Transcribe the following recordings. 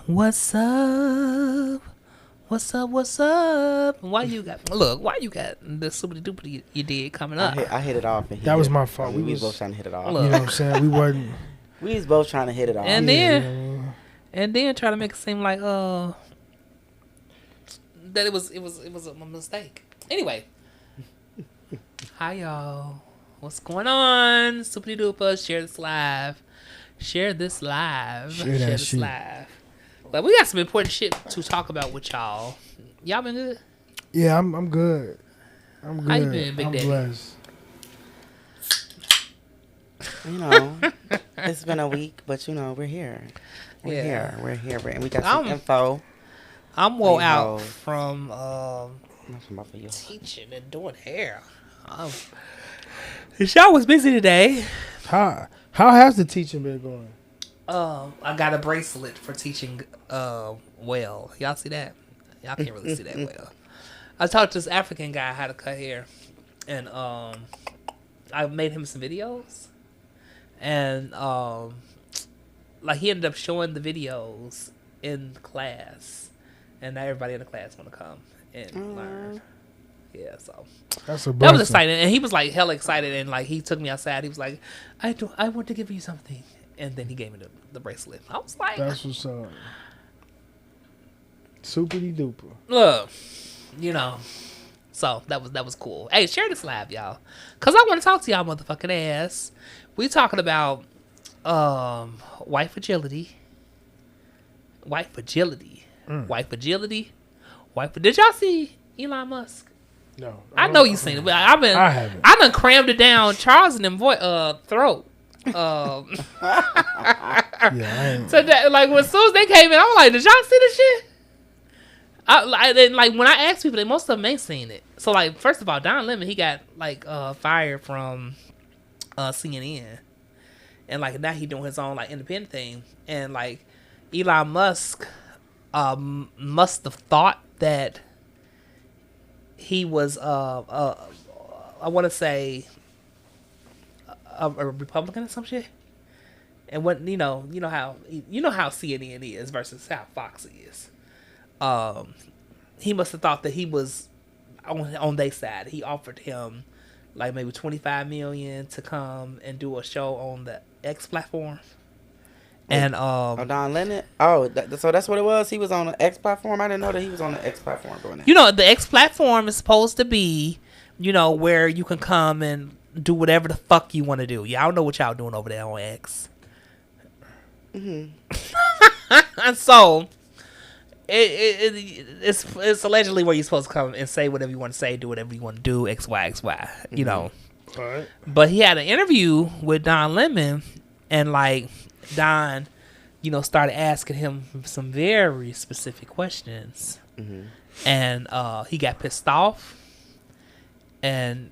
What's up? What's up? What's up? Why you got the super duper you did coming up? I hit it off. That was my fault. We was both trying to hit it off. You know what I'm saying? We wasn't. We was both trying to hit it off. And then try to make it seem like that it was a mistake. Anyway, hi y'all. What's going on? Super duper. Share this live. Share this live. Share this live. But we got some important shit to talk about with y'all. Y'all been good? Yeah, I'm good. I'm good. How you been, Big Daddy? Blessed. You know, it's been a week, but you know, we're here. We're here. And we got some info. I'm well out from teaching and doing hair. The show was busy today. How has the teaching been going? I got a bracelet for teaching well. Y'all see that? Y'all can't really see that well. I talked to this African guy how to cut hair, and I made him some videos, and like he ended up showing the videos in class, and now everybody in the class want to come and learn. Yeah, so that's a blessing. That was exciting, and he was like hella excited, and like he took me outside. He was like, I want to give you something. And then he gave me the bracelet. I was like, that's what's up. Soupity duper. Look, you know. So that was cool. Hey, share this live, y'all. Cause I want to talk to y'all motherfucking ass. We talking about white fragility. White fragility. White fragility. Did y'all see Elon Musk? No. I know you seen it, but I haven't. I done crammed it down Charles and them throat. Yeah, so that, like, as soon as they came in, I was like, did y'all see this shit? Like when I asked people, most of them ain't seen it. So like, first of all, Don Lemon, he got like fired from CNN, and like now he doing his own like independent thing. And like Elon Musk must have thought that he was I want to say a Republican or some shit. And what you know how CNN is versus how Fox is. He must have thought that he was on their side. He offered him like maybe $25 million to come and do a show on the X platform. And Don Lemon. So that's what it was. He was on the X platform. I didn't know that he was on the X platform doing that. You know, the X platform is supposed to be, where you can come and do whatever the fuck you want to do. Y'all know what y'all doing over there on X. And so it's allegedly where you're supposed to come and say whatever you want to say, do whatever you want to do, X, Y, X, Y, you know. All right. But he had an interview with Don Lemon, and like Don, started asking him some very specific questions. And he got pissed off. And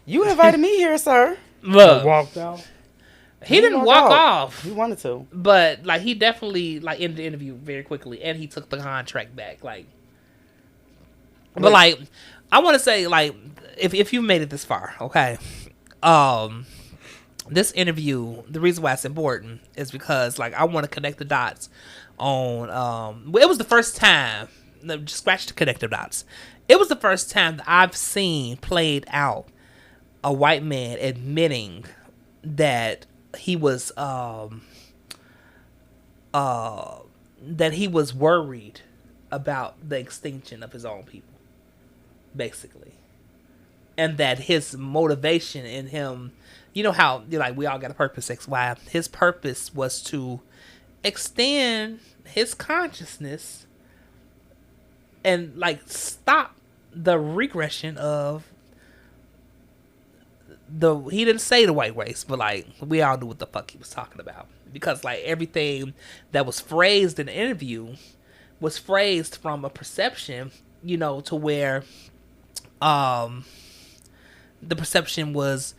you invited me here, sir. Look, walked out. He didn't walk off. He wanted to, but like he definitely like ended the interview very quickly, and he took the contract back. Like, but like I want to say, like, if you made it this far, okay, this interview, the reason why it's important is because like I want to connect the dots on. It was the first time. Just scratch the connective dots. It was the first time that I've seen played out a white man admitting that he was worried about the extinction of his own people, basically, and that his motivation in him, how like we all got a purpose, X, Y. His purpose was to extend his consciousness and like stop the regression of he didn't say the white race, but like we all knew what the fuck he was talking about, because like everything that was phrased in the interview was phrased from a perception, to where the perception was,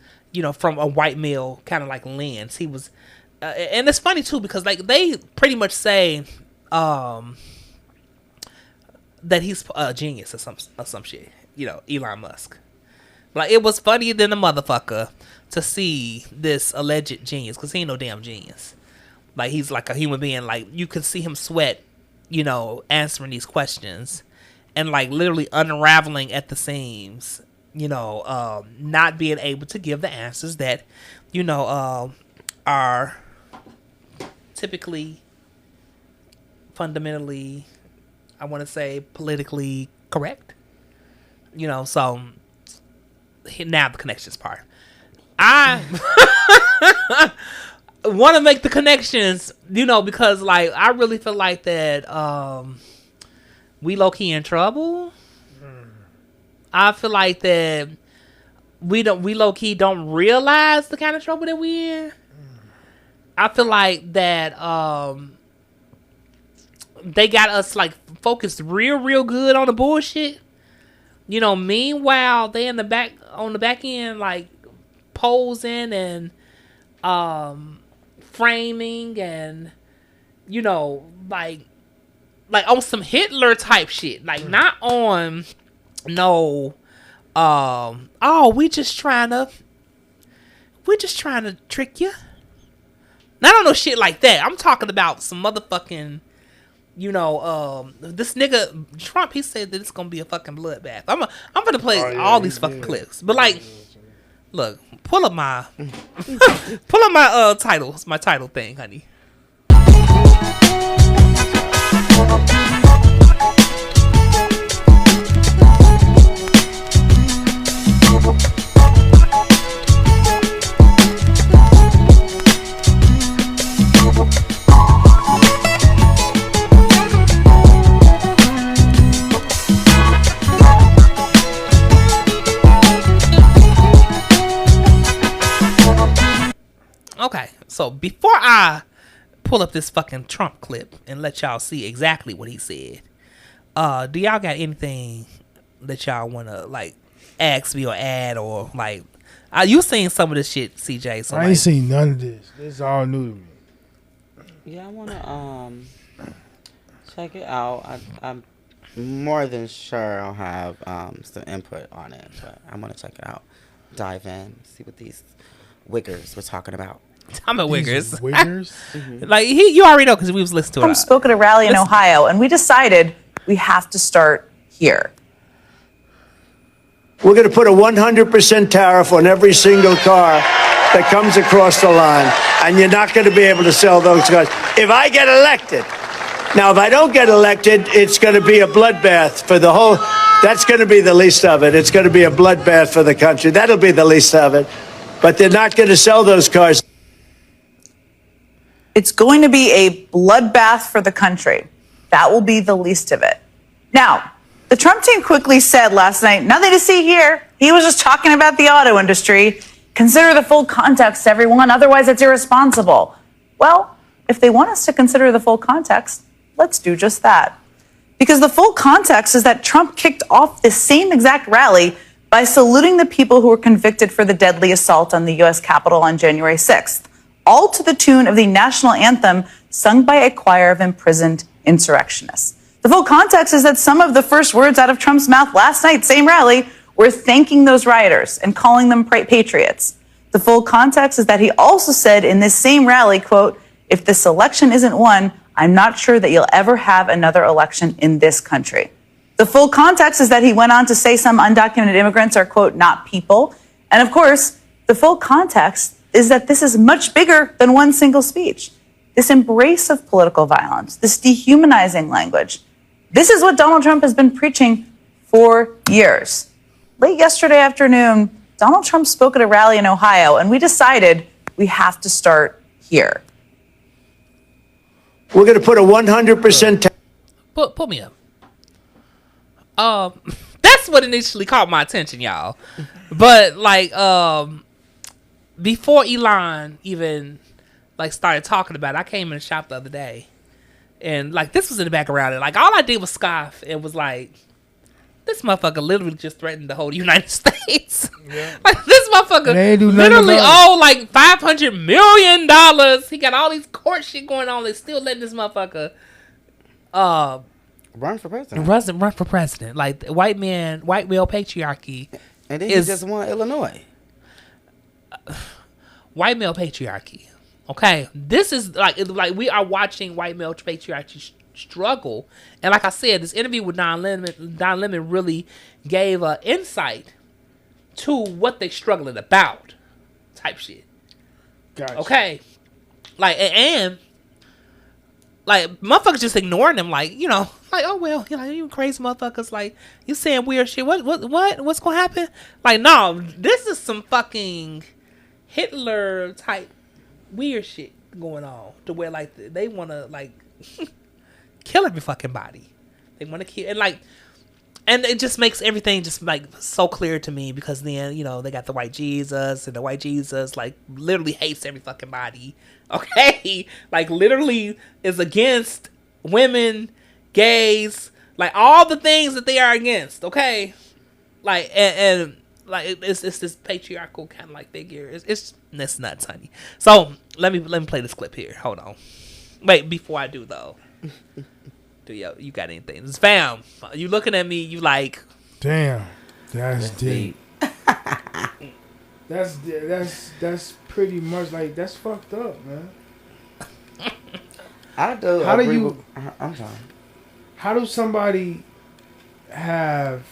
from a white male kind of like lens. He was and it's funny too, because like they pretty much say that he's a genius or some shit, Elon Musk. Like, it was funnier than a motherfucker to see this alleged genius, because he ain't no damn genius. Like he's like a human being. Like you could see him sweat, you know, answering these questions, and like literally unraveling at the seams. You know, not being able to give the answers that, you know, are typically, fundamentally, I want to say politically correct. You know, so now the connections part. I want to make the connections, you know, because like I really feel like that we low key in trouble. I feel like that we low key don't realize the kind of trouble that we in. I feel like that they got us like focused real good on the bullshit. You know, meanwhile they on the back end like posing and framing and, you know, like on some Hitler type shit. Like not on no we just trying to trick you. Not on no shit like that. I'm talking about some motherfucking, you know, this nigga Trump, he said that it's gonna be a fucking bloodbath. I'm gonna play all these fucking clips. But like, look, pull up my titles, my title thing, honey. Okay, so before I pull up this fucking Trump clip and let y'all see exactly what he said, do y'all got anything that y'all want to like ask me or add, or like you seen some of this shit, CJ? So I ain't seen none of this. This is all new to me. Yeah, I want to check it out. I'm more than sure I'll have some input on it, but I want to check it out. Dive in, see what these wiggers were talking about. I'm a wiggers. Wiggers? Like you already know because we was listening to it. Trump spoke at a rally in Ohio, and we decided we have to start here. We're going to put a 100% tariff on every single car that comes across the line, and you're not going to be able to sell those cars. If I get elected, now if I don't get elected, it's going to be a bloodbath for the whole, that's going to be the least of it. It's going to be a bloodbath for the country. That'll be the least of it. But they're not going to sell those cars. It's going to be a bloodbath for the country. That will be the least of it. Now, the Trump team quickly said last night, nothing to see here. He was just talking about the auto industry. Consider the full context, everyone. Otherwise, it's irresponsible. Well, if they want us to consider the full context, let's do just that. Because the full context is that Trump kicked off this same exact rally by saluting the people who were convicted for the deadly assault on the U.S. Capitol on January 6th, all to the tune of the national anthem sung by a choir of imprisoned insurrectionists. The full context is that some of the first words out of Trump's mouth last night, same rally, were thanking those rioters and calling them patriots. The full context is that he also said in this same rally, quote, if this election isn't won, I'm not sure that you'll ever have another election in this country. The full context is that he went on to say some undocumented immigrants are, quote, not people. And of course, the full context is that this is much bigger than one single speech. This embrace of political violence, this dehumanizing language. This is what Donald Trump has been preaching for years. Late yesterday afternoon, Donald Trump spoke at a rally in Ohio, and we decided we have to start here. We're going to put a 100% Put me up. That's what initially caught my attention, y'all. But like, before Elon even like started talking about it, I came in the shop the other day, and like this was in the background, and like all I did was scoff. It was like, this motherfucker literally just threatened the whole United States. Yeah. Like this motherfucker literally owed like $500 million. He got all these court shit going on. They still letting this motherfucker run for president. Run for president. Like white male patriarchy. And then he just won Illinois. White male patriarchy Okay, this is like we are watching white male patriarchy struggle, and like I said, this interview with Don Lemon really gave insight to what they struggling about, type shit. Gotcha. Okay, like and like motherfuckers just ignoring them, like like oh well, you crazy motherfuckers, like you saying weird shit. What's gonna happen? Like no, this is some fucking Hitler type weird shit going on to where like they want to like kill every fucking body. They want to kill and it just makes everything just like so clear to me because then they got the white Jesus and the white Jesus like literally hates every fucking body. Okay, like literally is against women, gays, like all the things that they are against. Okay, like and like it's this patriarchal kind of like figure. It's nuts, honey. So let me play this clip here. Hold on. Wait, before I do though, you got anything? It's fam. You looking at me? You like? Damn, that's deep. That's pretty much like that's fucked up, man. I do. How do you? I'm sorry. How do somebody have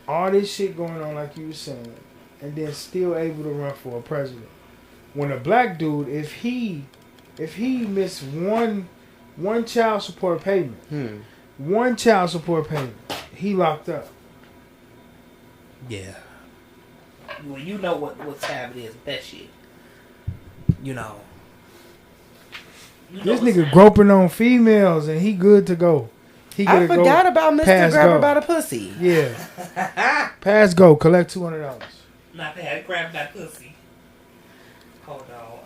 all this shit going on like you were saying, and then still able to run for a president? When a black dude, if he missed one child support payment, one child support payment, he locked up. Yeah. Well, you know what time it is. That shit. This nigga groping on females and he good to go. I forgot about Mr. Grabber by the pussy. Yeah. Pass go. Collect $200. Not to have grab that pussy. Hold on.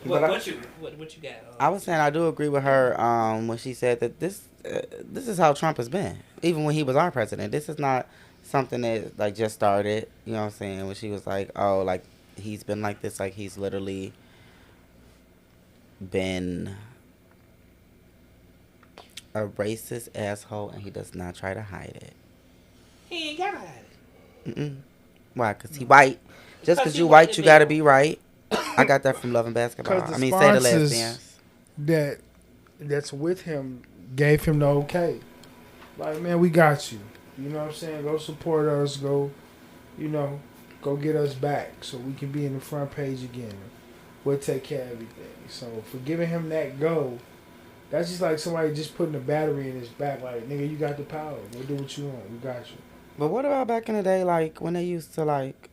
What you got? I was saying I do agree with her when she said that this is how Trump has been. Even when he was our president, this is not something that like just started. You know what I'm saying? When she was like, oh, like he's been like this, like he's literally been a racist asshole, and he does not try to hide it. He ain't gotta hide it. Why? Because he white. Just because you white, you gotta be right. I got that from Love and Basketball. Say the last dance. That's with him gave him the okay. Like, man, we got you. You know what I'm saying? Go support us. Go get us back so we can be in the front page again. We'll take care of everything. So for giving him that go, that's just like somebody just putting a battery in his back. Like, nigga, you got the power. Go do what you want. We got you. But what about back in the day, like when they used to like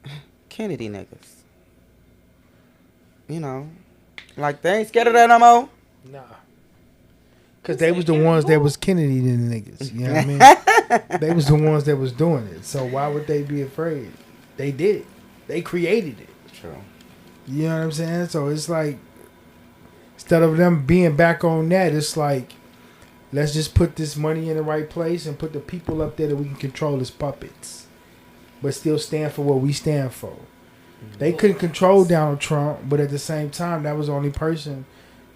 Kennedy niggas? Like they ain't scared of that no more. Nah. Because they was the ones that was Kennedy the niggas. You know what I mean? They was the ones that was doing it. So why would they be afraid? They did it. They created it. True. You know what I'm saying? So it's like, instead of them being back on that, it's like, let's just put this money in the right place and put the people up there that we can control as puppets. But still stand for what we stand for. They couldn't control Donald Trump, but at the same time, that was the only person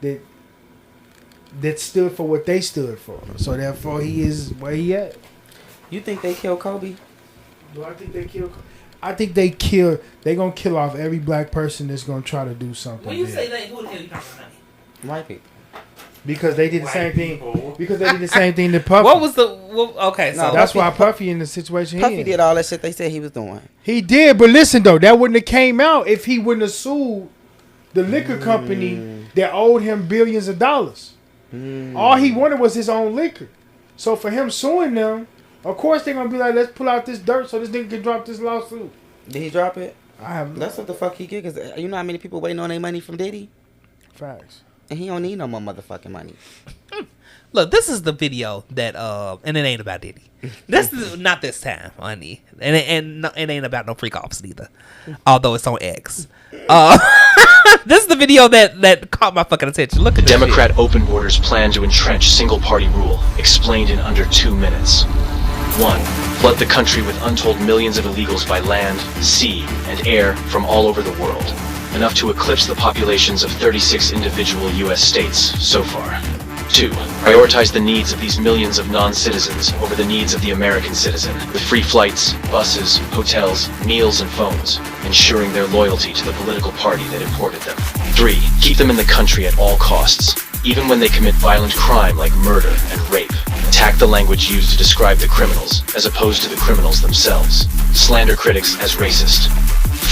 that stood for what they stood for. So therefore, he is where he at. You think they killed Kobe? Do I think they killed Kobe? I think they gonna kill off every black person that's gonna try to do something. When you say that, who the hell you talking about? White people. Because they did the same thing. Because they did the same thing to Puffy. What was okay? So No, that's why Puffy in the situation. Puffy did all that shit they said he was doing. He did, but listen though, that wouldn't have came out if he wouldn't have sued the liquor company that owed him billions of dollars. All he wanted was his own liquor. So for him suing them, of course they're gonna be like, let's pull out this dirt so this nigga can drop this lawsuit. Did he drop it? I have no. That's what the fuck he get. Cause you know how many people waiting on their money from Diddy, Facts. and he don't need no more motherfucking money. Look, this is the video that and it ain't about Diddy. This is not this time, honey, and it ain't about no freak offs neither. Although it's on X. This is the video that caught my fucking attention. Look at the this Democrat shit. open borders plan to entrench single-party rule, explained in under 2 minutes. 1. Flood the country with untold millions of illegals by land, sea, and air from all over the world, enough to eclipse the populations of 36 individual U.S. states so far. 2. Prioritize the needs of these millions of non-citizens over the needs of the American citizen, with free flights, buses, hotels, meals, and phones, ensuring their loyalty to the political party that imported them. 3. Keep them in the country at all costs, even when they commit violent crime like murder and rape. Attack the language used to describe the criminals, as opposed to the criminals themselves. Slander critics as racist.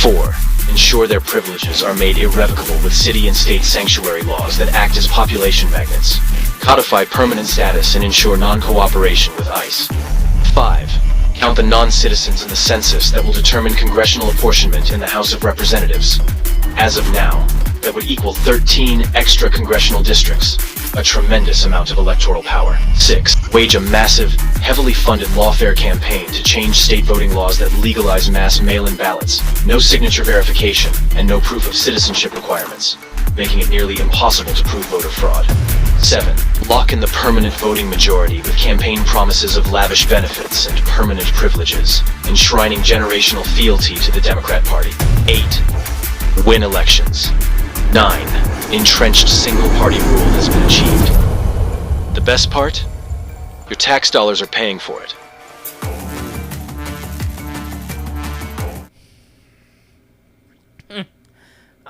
4. Ensure their privileges are made irrevocable with city and state sanctuary laws that act as population magnets. Codify permanent status and ensure non-cooperation with ICE. 5. Count the non-citizens in the census that will determine congressional apportionment in the House of Representatives. As of now, that would equal 13 extra congressional districts, a tremendous amount of electoral power. 6. Wage a massive, heavily funded lawfare campaign to change state voting laws that legalize mass mail-in ballots, no signature verification, and no proof of citizenship requirements, making it nearly impossible to prove voter fraud. 7. Lock in the permanent voting majority with campaign promises of lavish benefits and permanent privileges, enshrining generational fealty to the Democrat Party. 8. Win elections. 9. Entrenched single-party rule has been achieved. The best part? Your tax dollars are paying for it.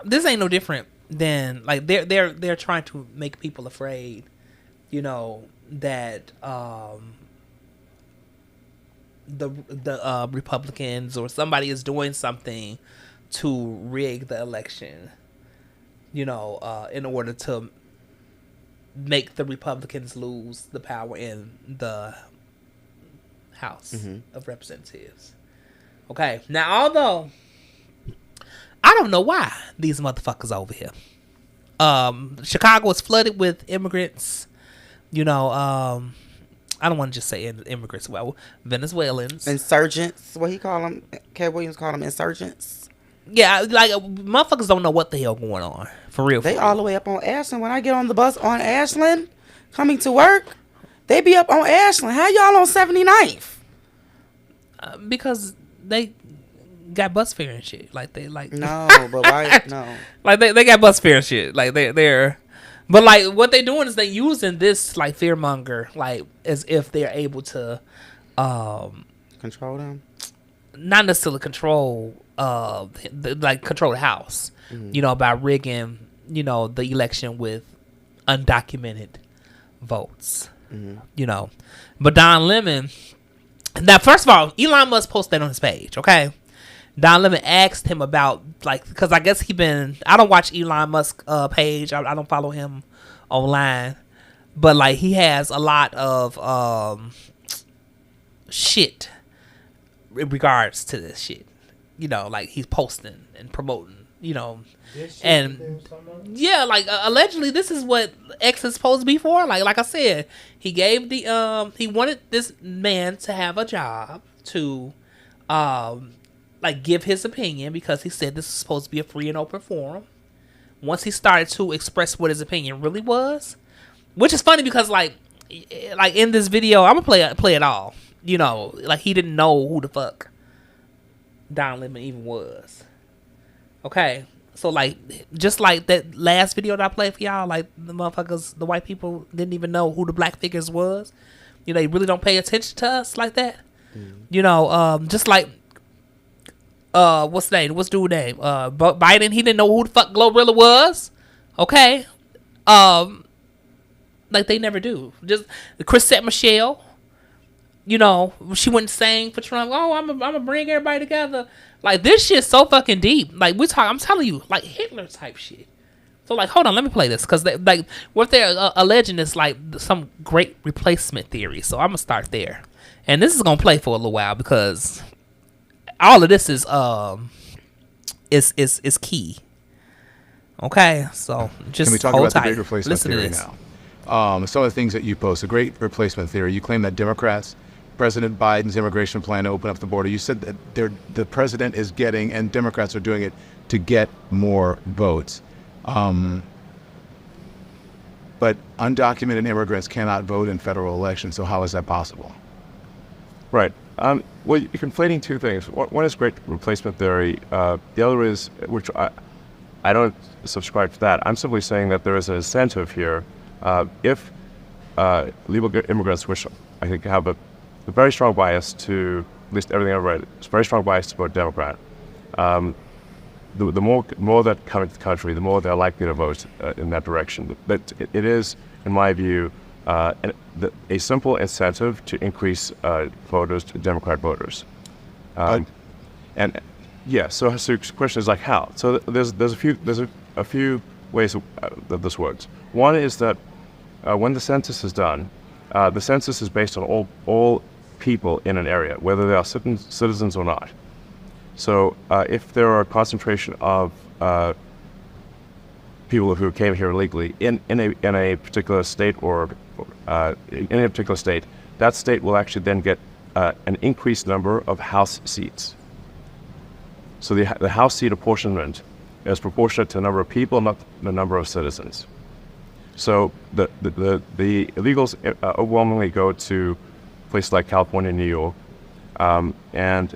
This ain't no different than like they're trying to make people afraid, you know, that the Republicans or somebody is doing something to rig the election, you know, in order to make the Republicans lose the power in the House of Representatives. Okay, now although I don't know why these motherfuckers over here. Chicago is flooded with immigrants. You know, I don't want to just say immigrants. Well, Venezuelans. Insurgents. What he call them? Cat Williams call them insurgents. Yeah, like motherfuckers don't know what the hell going on. For real. They all the way up on Ashland. When I get on the bus on Ashland, coming to work, they be up on Ashland. How y'all on 79th? Because they got bus fare and shit. Like they like no, but why no? Like they got bus fare and shit. Like they're but like what they doing is they using this like fearmonger like as if they're able to control them. Not necessarily control control the House. You know, by rigging, you know, the election with undocumented votes. You know. But Don Lemon, now first of all, Elon Musk posted that on his page, okay? Don Lemon asked him about, like, because I guess I don't watch Elon Musk page. I don't follow him online. But, like, he has a lot of shit in regards to this shit. You know, like, he's posting and promoting, you know. And, yeah, like, allegedly this is what X is supposed to be for. Like I said, he gave he wanted this man to have a job to, like, give his opinion because he said this is supposed to be a free and open forum. Once he started to express what his opinion really was, which is funny because like in this video, I'm gonna play it all. You know, like he didn't know who the fuck Don Lemon even was. Okay, so like just like that last video that I played for y'all, like the motherfuckers, the white people didn't even know who the black figures was. You know, they really don't pay attention to us like that. You know, just like. What's the name? What's dude's name? Biden, he didn't know who the fuck Glorilla was. Okay. Like they never do. Just Chrisette Michelle, you know, she went and sang for Trump. Oh, I'm gonna bring everybody together. Like this shit's so fucking deep. Like I'm telling you, like Hitler type shit. So like, hold on, let me play this because like what they're alleging is like some great replacement theory. So I'm gonna start there, and this is gonna play for a little while because all of this is key. Okay, so just can we talk hold about tight. the great replacement Listen theory to this. now? Some of the things that you post, the great replacement theory. You claim that Democrats, President Biden's immigration plan to open up the border. You said that the president is getting, and Democrats are doing it to get more votes. But undocumented immigrants cannot vote in federal elections. So how is that possible? Right. Well, you're conflating two things. One is great replacement theory. The other is, which I don't subscribe to that. I'm simply saying that there is an incentive here. If illegal immigrants, which I think have a very strong bias to, at least everything I've read, it's a very strong bias to vote Democrat. The more that come into the country, the more they're likely to vote in that direction. But it is, in my view, a simple incentive to increase voters, Democrat voters. And yeah, so the question is like how? So there's a few ways that this works. One is that when the census is done, the census is based on all people in an area, whether they are citizens or not. So if there are a concentration of people who came here illegally in a particular state or in a particular state, that state will actually then get an increased number of House seats. So the House seat apportionment is proportionate to the number of people, not the number of citizens. So the illegals overwhelmingly go to places like California and New York, and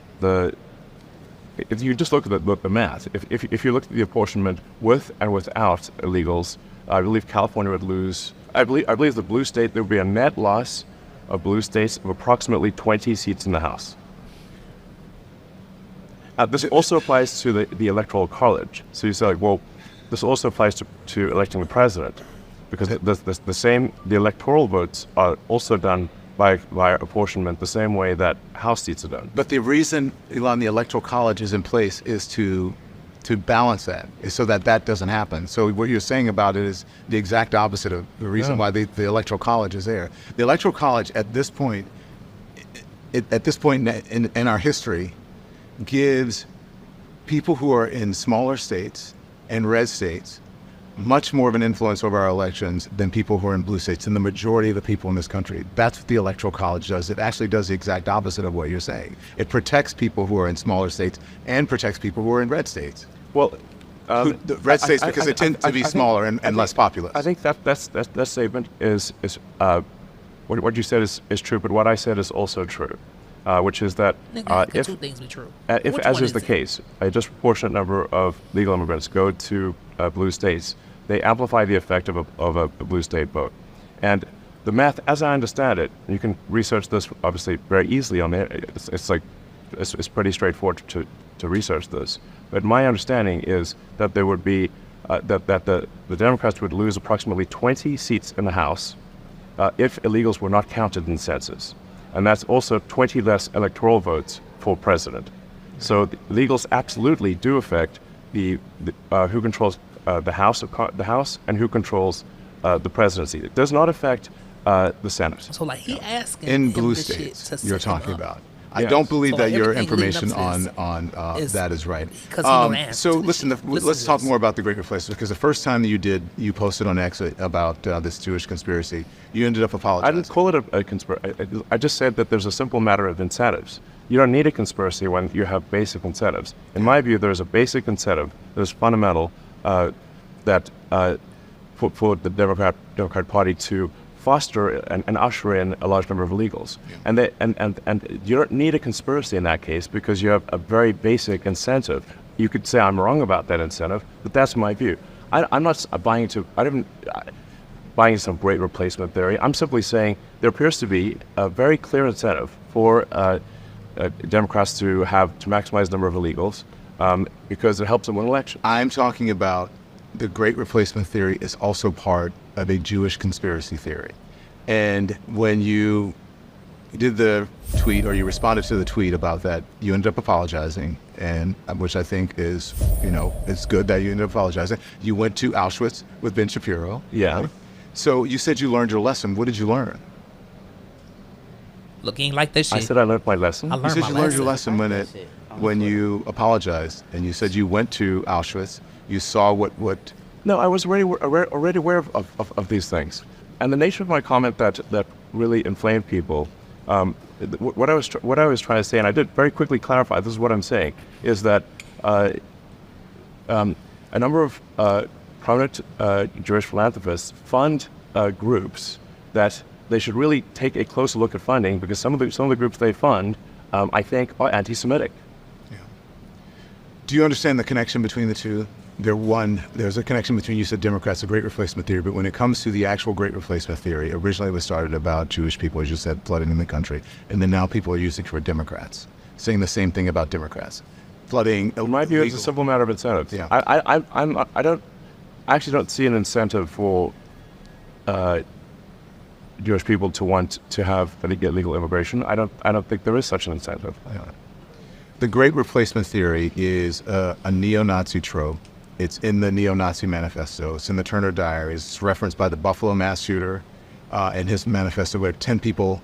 if you just look at the math, if you look at the apportionment with and without illegals, I believe California would lose. I believe the blue state, there would be a net loss of blue states of approximately 20 seats in the House. This also applies to the Electoral College. So you say, like, well, this also applies to electing the president, because the electoral votes are also done by apportionment the same way that House seats are done. But the reason, Elon, the Electoral College is in place is to balance that, is so that doesn't happen. So what you're saying about it is the exact opposite of the reason why the Electoral College is there. The Electoral College at this point, in our history, gives people who are in smaller states and red states much more of an influence over our elections than people who are in blue states, and the majority of the people in this country. That's what the Electoral College does. It actually does the exact opposite of what you're saying. It protects people who are in smaller states and protects people who are in red states. Well, the red states, because they tend to be smaller and less populous. I think that statement is what you said is true, but what I said is also true, which is that if two things be true. If, as is the case, a disproportionate number of legal immigrants go to blue states, they amplify the effect of a blue state vote. And the math, as I understand it, you can research this obviously very easily on it. It's pretty straightforward to research this. But my understanding is that there would be that the Democrats would lose approximately 20 seats in the House if illegals were not counted in the census, and that's also 20 less electoral votes for president. So the illegals absolutely do affect the who controls the House and who controls the presidency. It does not affect the Senate. So like he asking In blue this shit states, to you're set him talking up. about. I don't believe So that your everything leading information up to this on is that is right. because he don't answer So to this listen, shit. let's talk to more about the Great Replacement, because the first time that you posted on X about this Jewish conspiracy, you ended up apologizing. I didn't call it a conspiracy. I just said that there's a simple matter of incentives. You don't need a conspiracy when you have basic incentives. In my view, there's a basic incentive that is fundamental that for the Democrat Party to foster and usher in a large number of illegals. Yeah. And you don't need a conspiracy in that case, because you have a very basic incentive. You could say I'm wrong about that incentive, but that's my view. I'm not buying some great replacement theory. I'm simply saying there appears to be a very clear incentive for Democrats to maximize the number of illegals because it helps them win elections. I'm talking about the Great Replacement theory is also part of a Jewish conspiracy theory. And when you did the tweet, or you responded to the tweet about that, you ended up apologizing, and which I think is, it's good that you ended up apologizing. You went to Auschwitz with Ben Shapiro. Yeah. Right? So you said you learned your lesson. What did you learn? Looking like this shit. I said I learned my lesson. I You said my you learned your lesson. lesson when you apologized, and you said you went to Auschwitz. You saw what. No, I was already aware of these things, and the nature of my comment that really inflamed people. What I was trying to say, and I did very quickly clarify. This is what I'm saying: is that a number of prominent Jewish philanthropists fund groups that they should really take a closer look at funding, because some of the groups they fund, I think, are anti-Semitic. Yeah. Do you understand the connection between the two? there's a connection between, you said Democrats, the Great Replacement Theory, but when it comes to the actual Great Replacement Theory, originally it was started about Jewish people, as you said, flooding in the country, and then now people are using it for Democrats, saying the same thing about Democrats, flooding. In my view, it's a simple matter of incentives. Yeah. I actually don't see an incentive for Jewish people to want to get legal immigration. I don't think there is such an incentive. The Great Replacement Theory is a neo-Nazi trope. It's in the neo-Nazi manifesto. It's in the Turner Diaries. It's referenced by the Buffalo mass shooter in his manifesto, where 10 people,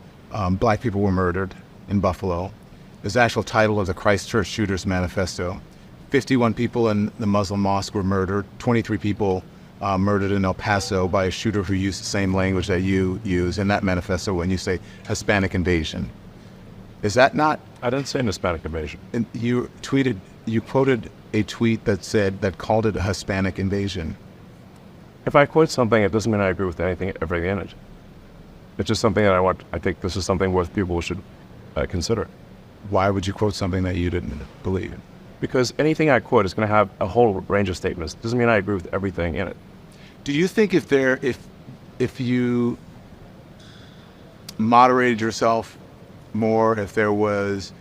black people, were murdered in Buffalo. There's the actual title of the Christchurch Shooters Manifesto. 51 people in the Muslim mosque were murdered. 23 people murdered in El Paso by a shooter who used the same language that you use in that manifesto when you say Hispanic invasion. Is that not? I didn't say an Hispanic invasion. And you quoted a tweet that called it a Hispanic invasion. If I quote something, it doesn't mean I agree with everything in it. It's just something that I think this is something worth people should consider. Why would you quote something that you didn't believe? Because anything I quote is going to have a whole range of statements. It doesn't mean I agree with everything in it. Do you think if you moderated yourself more, if there was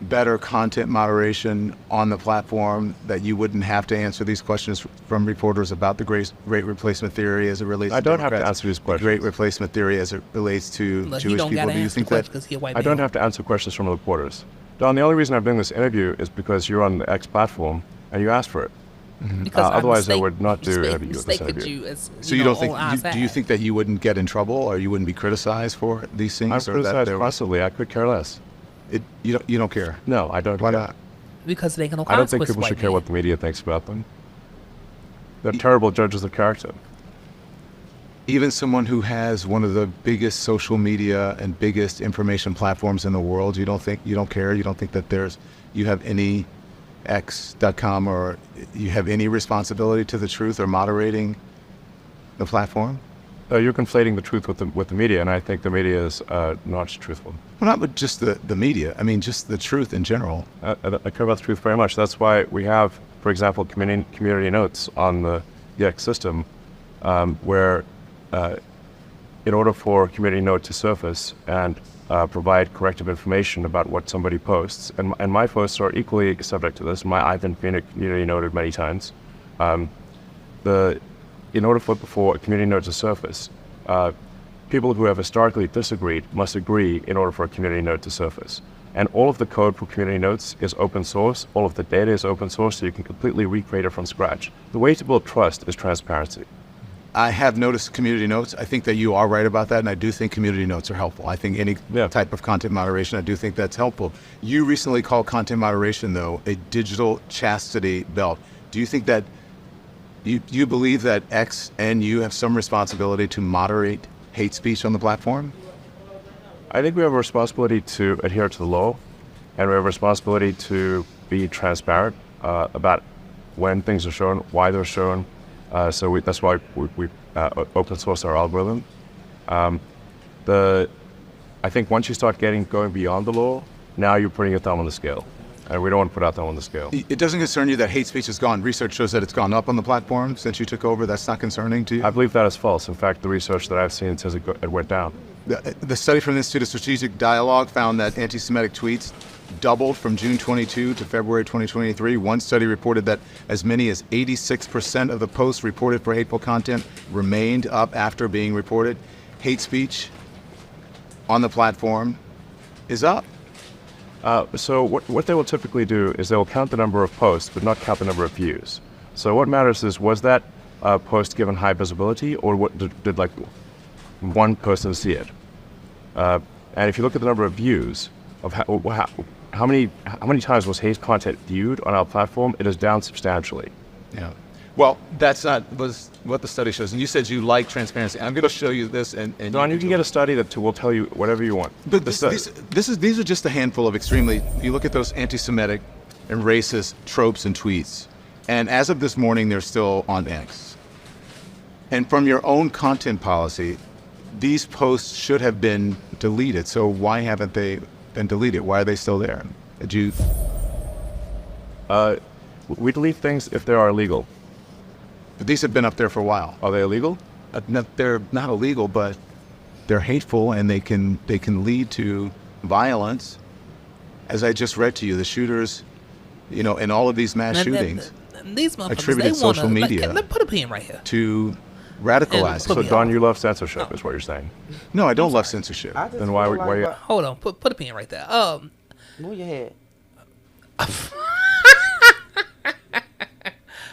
better content moderation on the platform, that you wouldn't have to answer these questions from reporters about the Great Replacement Theory as it relates I to don't Democrats, have to answer these questions. The Great Replacement Theory as it relates to Look, Jewish people? Do you think that? I don't have to answer questions from reporters. Don, the only reason I'm doing this interview is because you're on the X platform and you asked for it. Because otherwise, I would not do this interview. So you don't think? Do you think that you wouldn't get in trouble, or you wouldn't be criticized for these things? I'm criticized constantly. I could care less. You don't care? No, I don't. Why care. not? Because they can. I don't think people should care what the media thinks about them. They're terrible judges of character. Even someone who has one of the biggest social media and biggest information platforms in the world, you don't care? You don't think that you have any X.com or you have any responsibility to the truth or moderating the platform? You're conflating the truth with the media, and I think the media is not truthful. Well, not with just the media. I mean, just the truth in general. I care about the truth very much. That's why we have, for example, community notes on the X system, where in order for a community note to surface and provide corrective information about what somebody posts, and my posts are equally subject to this. I've been community noted many times. In order for a community note to surface, people who have historically disagreed must agree in order for a community note to surface. And all of the code for community notes is open source. All of the data is open source, so you can completely recreate it from scratch. The way to build trust is transparency. I have noticed community notes. I think that you are right about that, and I do think community notes are helpful. I think any type of content moderation, I do think that's helpful. You recently called content moderation, though, a digital chastity belt. Do you think that you believe that X and you have some responsibility to moderate hate speech on the platform? I think we have a responsibility to adhere to the law, and we have a responsibility to be transparent about when things are shown, why they're shown. That's why we open source our algorithm. I think once you start going beyond the law, now you're putting your thumb on the scale. And we don't want to put our thumb on the scale. It doesn't concern you that hate speech has gone. Research shows that it's gone up on the platform since you took over. That's not concerning to you? I believe that is false. In fact, the research that I've seen says it went down. The study from the Institute of Strategic Dialogue found that anti-Semitic tweets doubled from June 22 to February 2023. One study reported that as many as 86% of the posts reported for hateful content remained up after being reported. Hate speech on the platform is up. So what they will typically do is they will count the number of posts, but not count the number of views. So what matters is, was that post given high visibility, or what did like one person see it? And if you look at the number of views of how many times was hate content viewed on our platform, it is down substantially. Yeah. Well, that's not what the study shows. And you said you like transparency. I'm going to show you this. And Don, you can get a study that will tell you whatever you want. But these are just a handful of extremely. You look at those anti-Semitic and racist tropes and tweets, and as of this morning, they're still on X. And from your own content policy, these posts should have been deleted. So why haven't they been deleted? Why are they still there? We delete things if they are illegal. But these have been up there for a while. Are they illegal? They're not illegal, but they're hateful, and they can lead to violence. As I just read to you, the shooters, in all of these mass shootings, these motherfuckers, attributed they wanna, social media. Let put a pin right here. To radicalize. So, Don, you love censorship, is what you're saying. No, I don't love censorship. Then why you... Hold on, put a pin right there. Move your head.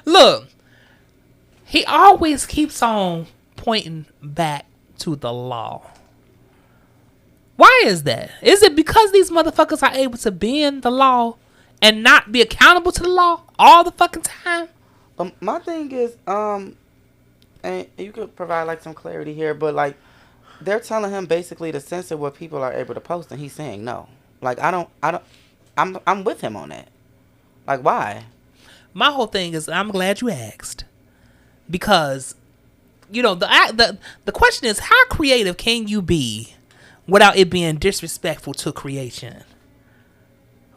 Look, he always keeps on pointing back to the law. Why is that? Is it because these motherfuckers are able to bend the law and not be accountable to the law all the fucking time? My thing is, and you could provide like some clarity here, but like they're telling him basically to censor what people are able to post, and he's saying no. Like I'm with him on that. Like, why? My whole thing is, I'm glad you asked, because the question is, how creative can you be without it being disrespectful to creation?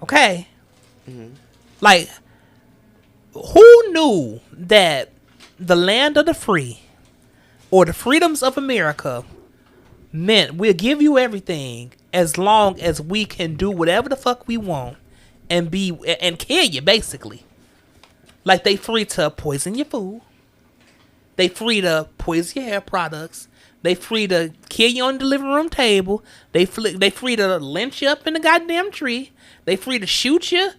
Okay. Mm-hmm. Like, who knew that the land of the free, or the freedoms of America, meant we'll give you everything as long as we can do whatever the fuck we want and kill you, basically. Like, they free to poison your food. They free to poison your hair products. They free to kill you on the living room table. They free to lynch you up in the goddamn tree. They free to shoot you,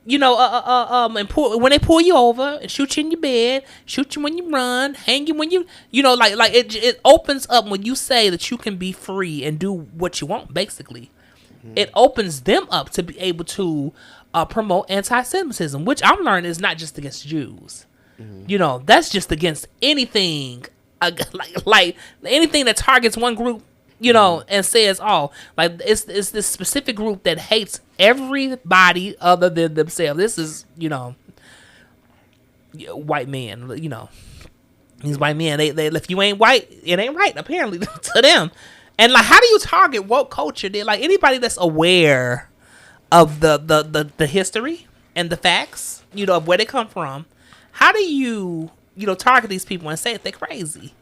and when they pull you over and shoot you in your bed, shoot you when you run, hang you when you, it opens up when you say that you can be free and do what you want, basically. Mm-hmm. It opens them up to be able to promote anti-Semitism, which I'm learning is not just against Jews. Mm-hmm. That's just against anything, like anything that targets one group, and says, it's this specific group that hates everybody other than themselves. This is, white men, these white men, they if you ain't white, it ain't right, apparently, to them. And like, how do you target woke culture? Like, anybody that's aware of the history and the facts, of where they come from, how do you, target these people and say that they're crazy?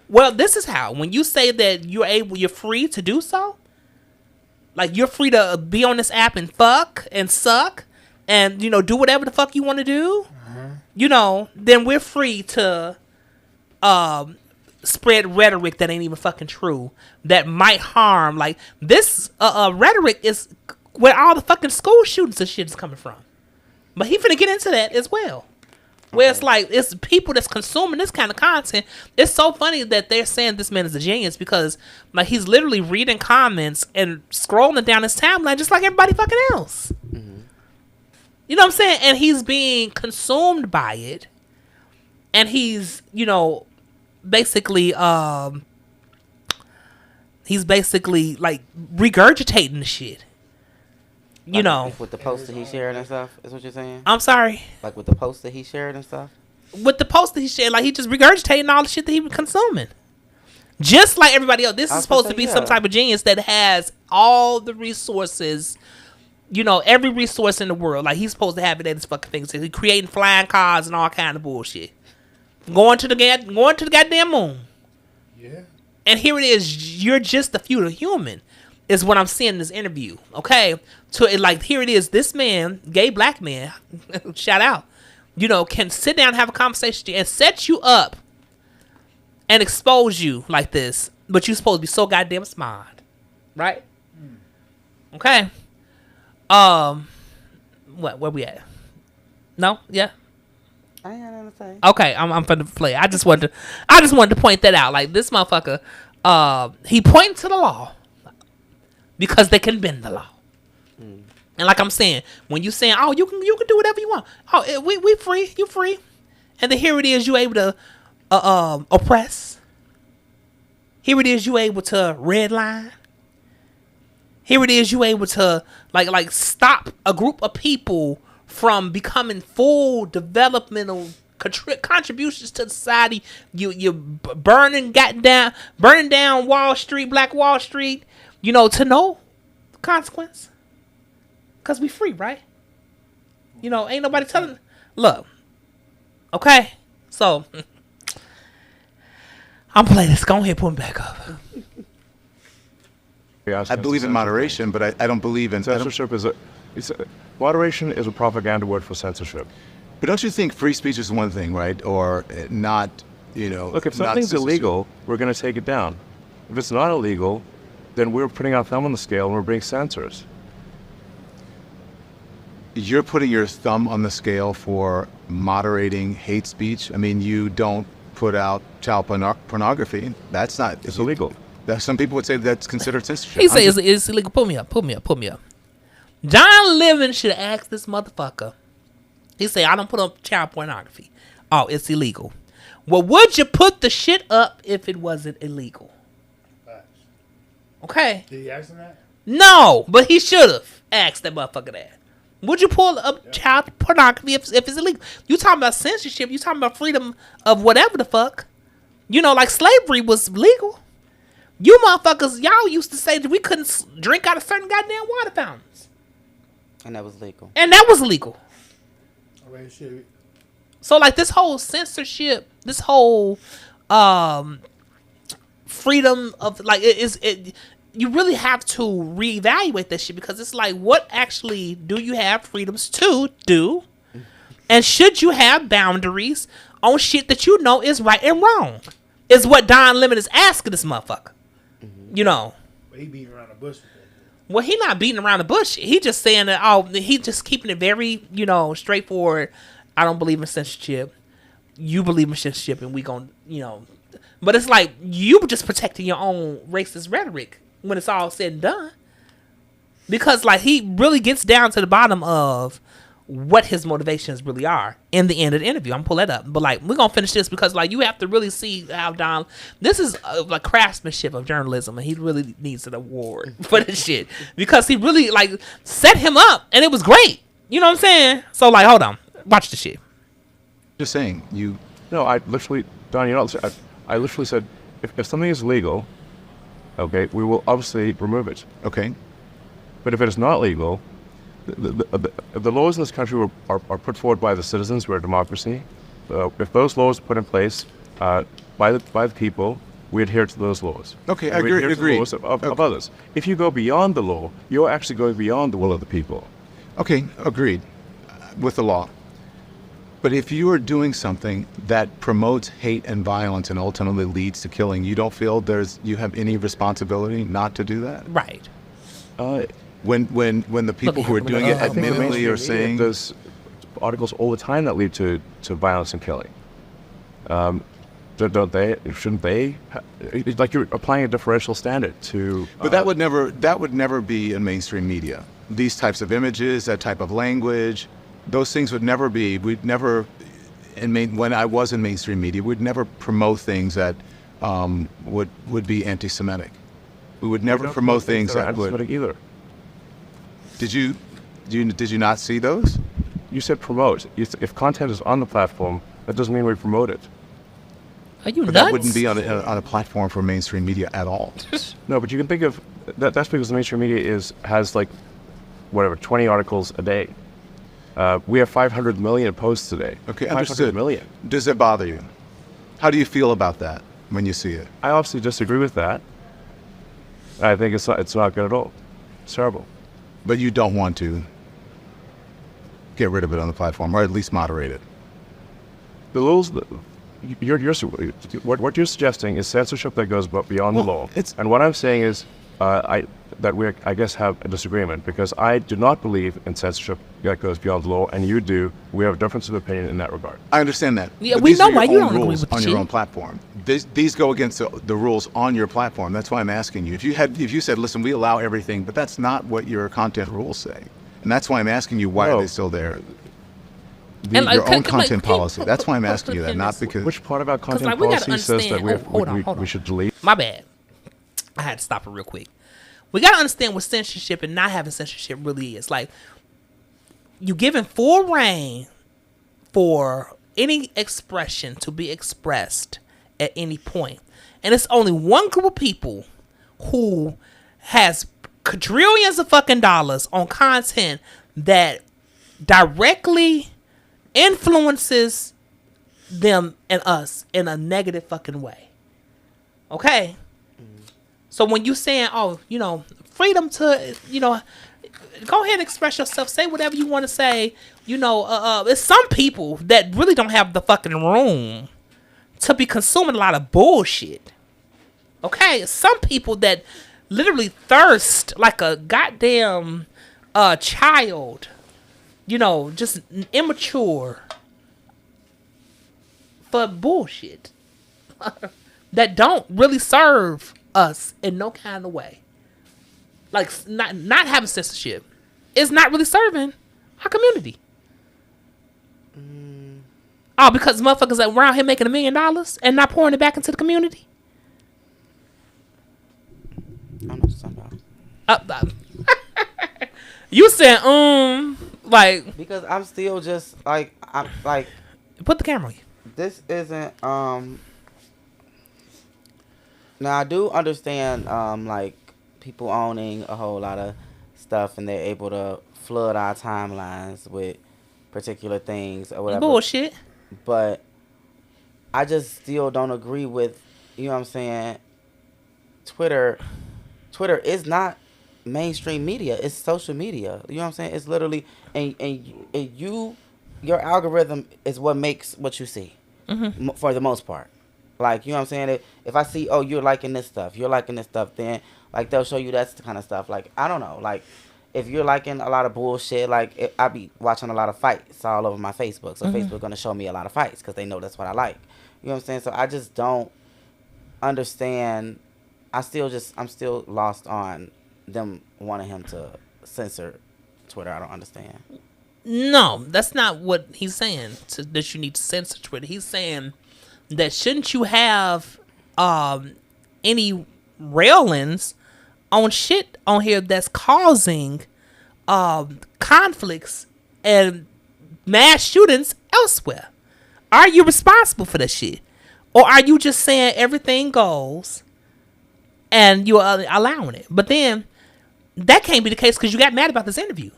Well, this is how. When you say that you're free to do so, like, you're free to be on this app and fuck and suck and, do whatever the fuck you want to do, then we're free to spread rhetoric that ain't even fucking true, that might harm. Like, this rhetoric is where all the fucking school shootings and shit is coming from. But he finna get into that as well. Where it's like, it's people that's consuming this kind of content. It's so funny that they're saying this man is a genius, because like, he's literally reading comments and scrolling down his timeline just like everybody fucking else. Mm-hmm. You know what I'm saying? And he's being consumed by it. And he's, basically like regurgitating the shit. Like with the posts that he shared and stuff, is what you're saying? I'm sorry? Like with the posts that he shared and stuff? With the posts that he shared, like, he just regurgitating all the shit that he was consuming. Just like everybody else. This is supposed to be some type of genius that has all the resources, every resource in the world. Like, he's supposed to have it at his fucking things. He's creating flying cars and all kind of bullshit. Going to the goddamn moon. Yeah. And here it is. You're just a feudal human, is what I'm seeing in this interview. Okay? So, here it is. This man, gay black man, shout out, can sit down and have a conversation and set you up and expose you like this, but you're supposed to be so goddamn smart. Right? Okay. Where we at? No? Yeah? I ain't got nothing to say. Okay, I'm finna play. I just wanted to point that out. Like, this motherfucker, he pointing to the law because they can bend the law. Mm. And like I'm saying, when you saying, you can do whatever you want. We free, you free. And then here it is, you able to oppress. Here it is, you able to redline. Here it is, you able to like stop a group of people from becoming full developmental contributions to society. You burning down Wall Street, Black Wall Street, to no consequence. Cause we free, right? Ain't nobody telling. Look, okay, so I'm playing this. Go ahead, put me back up. I believe in moderation, but I don't believe in censorship. Moderation is a propaganda word for censorship. But don't you think free speech is one thing, right? Or not, Look, if something's illegal, we're going to take it down. If it's not illegal, then we're putting our thumb on the scale and we're being censors. You're putting your thumb on the scale for moderating hate speech. I mean, you don't put out child pornography. That's not... It's illegal. Some people would say that's considered censorship. He says it's illegal. Put me up. John Lemon should have asked this motherfucker. He say, I don't put up child pornography. Oh, it's illegal. Well, would you put the shit up if it wasn't illegal? Okay. Did he ask him that? No, but he should have asked that motherfucker that. Would you pull up child pornography if it's illegal? You talking about censorship. You talking about freedom of whatever the fuck. Like slavery was legal. You motherfuckers, y'all used to say that we couldn't drink out of certain goddamn water fountains. And that was legal. Oh, shit. So like this whole censorship, this whole freedom of you really have to reevaluate that shit, because it's like, what actually do you have freedoms to do? And should you have boundaries on shit that you know is right and wrong? Is what Don Lemon is asking this motherfucker. But he beating around the bush with that. Well, he not beating around the bush. He just saying that, he just keeping it very, straightforward. I don't believe in censorship. You believe in censorship, and we gon', But it's like, you just protecting your own racist rhetoric when it's all said and done. Because, he really gets down to the bottom of what his motivations really are in the end of the interview. I'm gonna pull that up. But, we're gonna finish this because, you have to really see how Don... This is, craftsmanship of journalism, and he really needs an award for this shit. Because he really, set him up, and it was great. You know what I'm saying? So, hold on. Watch the shit. Just saying, No, I literally... Don, I literally said, if something is legal, okay, we will obviously remove it. Okay. But if it is not legal, the laws in this country are put forward by the citizens. We're a democracy. If those laws are put in place by the people, we adhere to those laws. Okay, I agree. To the laws of others. If you go beyond the law, you're actually going beyond the will of the people. Okay, agreed with the law. But if you are doing something that promotes hate and violence and ultimately leads to killing, you don't feel you have any responsibility not to do that? Right. When the people who are doing it admittedly are saying... There's articles all the time that lead to violence and killing. Don't they? Shouldn't they? You're applying a differential standard to... But that would never be in mainstream media. These types of images, that type of language, those things would never be... when I was in mainstream media, we'd never promote things that would be anti-Semitic. We would never promote things that would... Anti-Semitic either. Did you not see those? You said promote. If content is on the platform, that doesn't mean we promote it. Are you nuts? That wouldn't be on a platform for mainstream media at all. No, but you can think of that's because the mainstream media has 20 articles a day. We have 500 million posts today. Okay, 500 understood. million. Does it bother you? How do you feel about that when you see it? I obviously disagree with that. I think it's not good at all. It's terrible. But you don't want to get rid of it on the platform, or at least moderate it. The rules, what you're suggesting is censorship that goes beyond the law. And what I'm saying is that we, I guess, have a disagreement, because I do not believe in censorship that goes beyond the law, and you do. We have a difference of opinion in that regard. I understand that. Yeah, we know why you don't agree with on your own platform. These go against the rules on your platform. That's why I'm asking you. If you said, listen, we allow everything, but that's not what your content rules say, and that's why I'm asking you, why are they still there? Your own content policy. That's why I'm asking you that, not because... Which part about content policy says that we should delete? My bad. I had to stop it real quick. We got to understand what censorship and not having censorship really is. You giving full reign for any expression to be expressed at any point. And it's only one group of people who has quadrillions of fucking dollars on content that directly influences them and us in a negative fucking way. Okay. So when you saying, oh, freedom to, go ahead and express yourself, say whatever you want to say. It's some people that really don't have the fucking room to be consuming a lot of bullshit. Okay, some people that literally thirst like a goddamn child, just immature for bullshit that don't really serve us in no kind of way. Like not having censorship is not really serving our community. Oh, because motherfuckers are around here making $1 million and not pouring it back into the community. I don't know what you're talking about. You said like Because I'm still just like I'm like. Put the camera on you. This isn't Now I do understand like people owning a whole lot of stuff and they're able to flood our timelines with particular things or whatever. Bullshit. But I just still don't agree with, you know what I'm saying, Twitter is not mainstream media. It's social media. You know what I'm saying? It's literally and your algorithm is what makes what you see. Mm-hmm. For the most part. Like, you know what I'm saying? If I see, oh, you're liking this stuff, then like they'll show you that kind of stuff. Like, I don't know, like if you're liking a lot of bullshit, like I be watching a lot of fights all over my Facebook, so Facebook gonna show me a lot of fights because they know that's what I like. You know what I'm saying? So I just don't understand. I'm still lost on them wanting him to censor Twitter. I don't understand. No, that's not what he's saying. That you need to censor Twitter. He's saying that shouldn't you have any railings on shit on here that's causing conflicts and mass shootings elsewhere? Are you responsible for that shit? Or are you just saying everything goes and you're allowing it? But then that can't be the case because you got mad about this interview.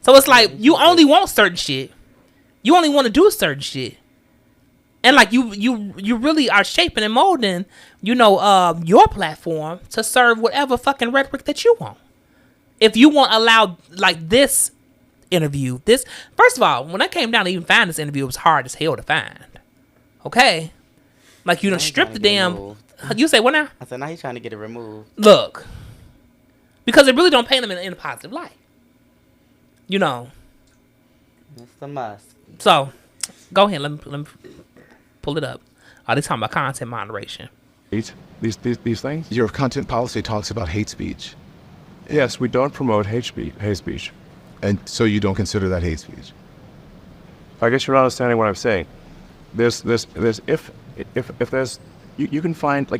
So it's like you only want certain shit. You only want to do certain shit. And like you really are shaping and molding, your platform to serve whatever fucking rhetoric that you want. If you want to allow like this interview, first of all, when I came down to even find this interview, it was hard as hell to find. Okay? Like you done stripped the damn removed. You say what now? I said now he's trying to get it removed. Look. Because it really don't paint him in a positive light. It's the must. So, go ahead. Let me pull it up. They talking about content moderation. These things? Your content policy talks about hate speech. Yes, we don't promote hate speech. And so you don't consider that hate speech? I guess you're not understanding what I'm saying. There's if there's you can find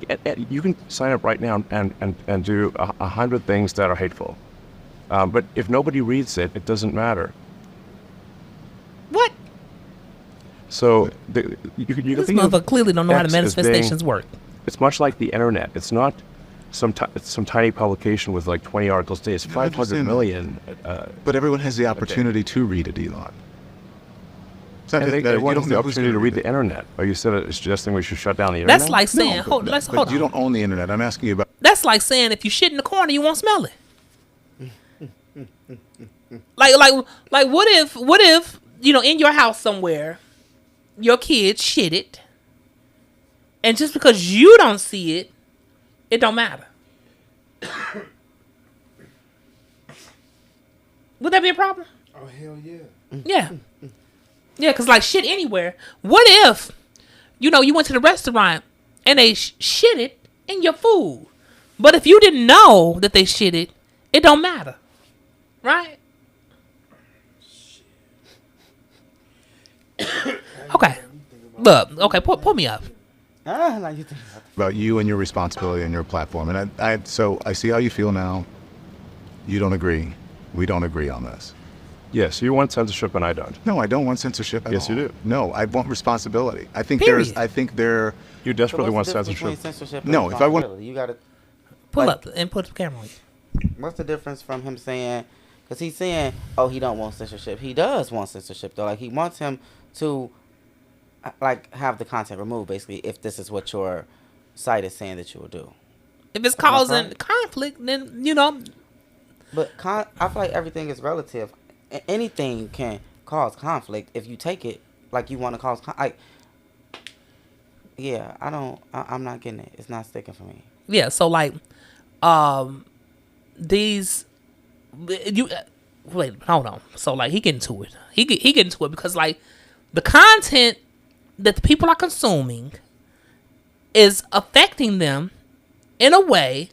you can sign up right now and do 100 things that are hateful. But if nobody reads it, it doesn't matter. What? So you this think motherfucker clearly don't know how the manifestations work. It's much like the internet. It's not some tiny publication with like 20 articles a day. It's 500 million. But everyone has the opportunity to read it, Elon. Everyone has the opportunity to read the internet. Are you suggesting we should shut down the internet? That's like saying, hold on. You don't own the internet. I'm asking you about. That's like saying if you shit in the corner, you won't smell it. Like what if in your house somewhere your kid shit it and just because you don't see it, it don't matter. Would that be a problem? Oh hell yeah. Yeah, because like shit anywhere. What if you went to the restaurant and they shit it in your food, but if you didn't know that they shit it, it don't matter, right? Okay. Look, okay, pull me up. Like you think About you and your responsibility and your platform. And so I see how you feel now. You don't agree. We don't agree on this. Yes, you want censorship and I don't. No, I don't want censorship at all. Yes, you do. No, I want responsibility. I think Period. You desperately want So censorship. No, if I want- you gotta Pull up and put the camera on you. What's the difference from him saying? Because he's saying, oh, he don't want censorship. He does want censorship though. Like he wants him to like have the content removed, basically, if this is what your site is saying that you will do. If it's causing conflict, then But I feel like everything is relative. Anything can cause conflict if you take it like you want to cause like. Yeah, I'm not getting it. It's not sticking for me. Yeah, so like, these, wait, hold on. So like, he get into it. He get into it because like, the content that the people are consuming is affecting them in a way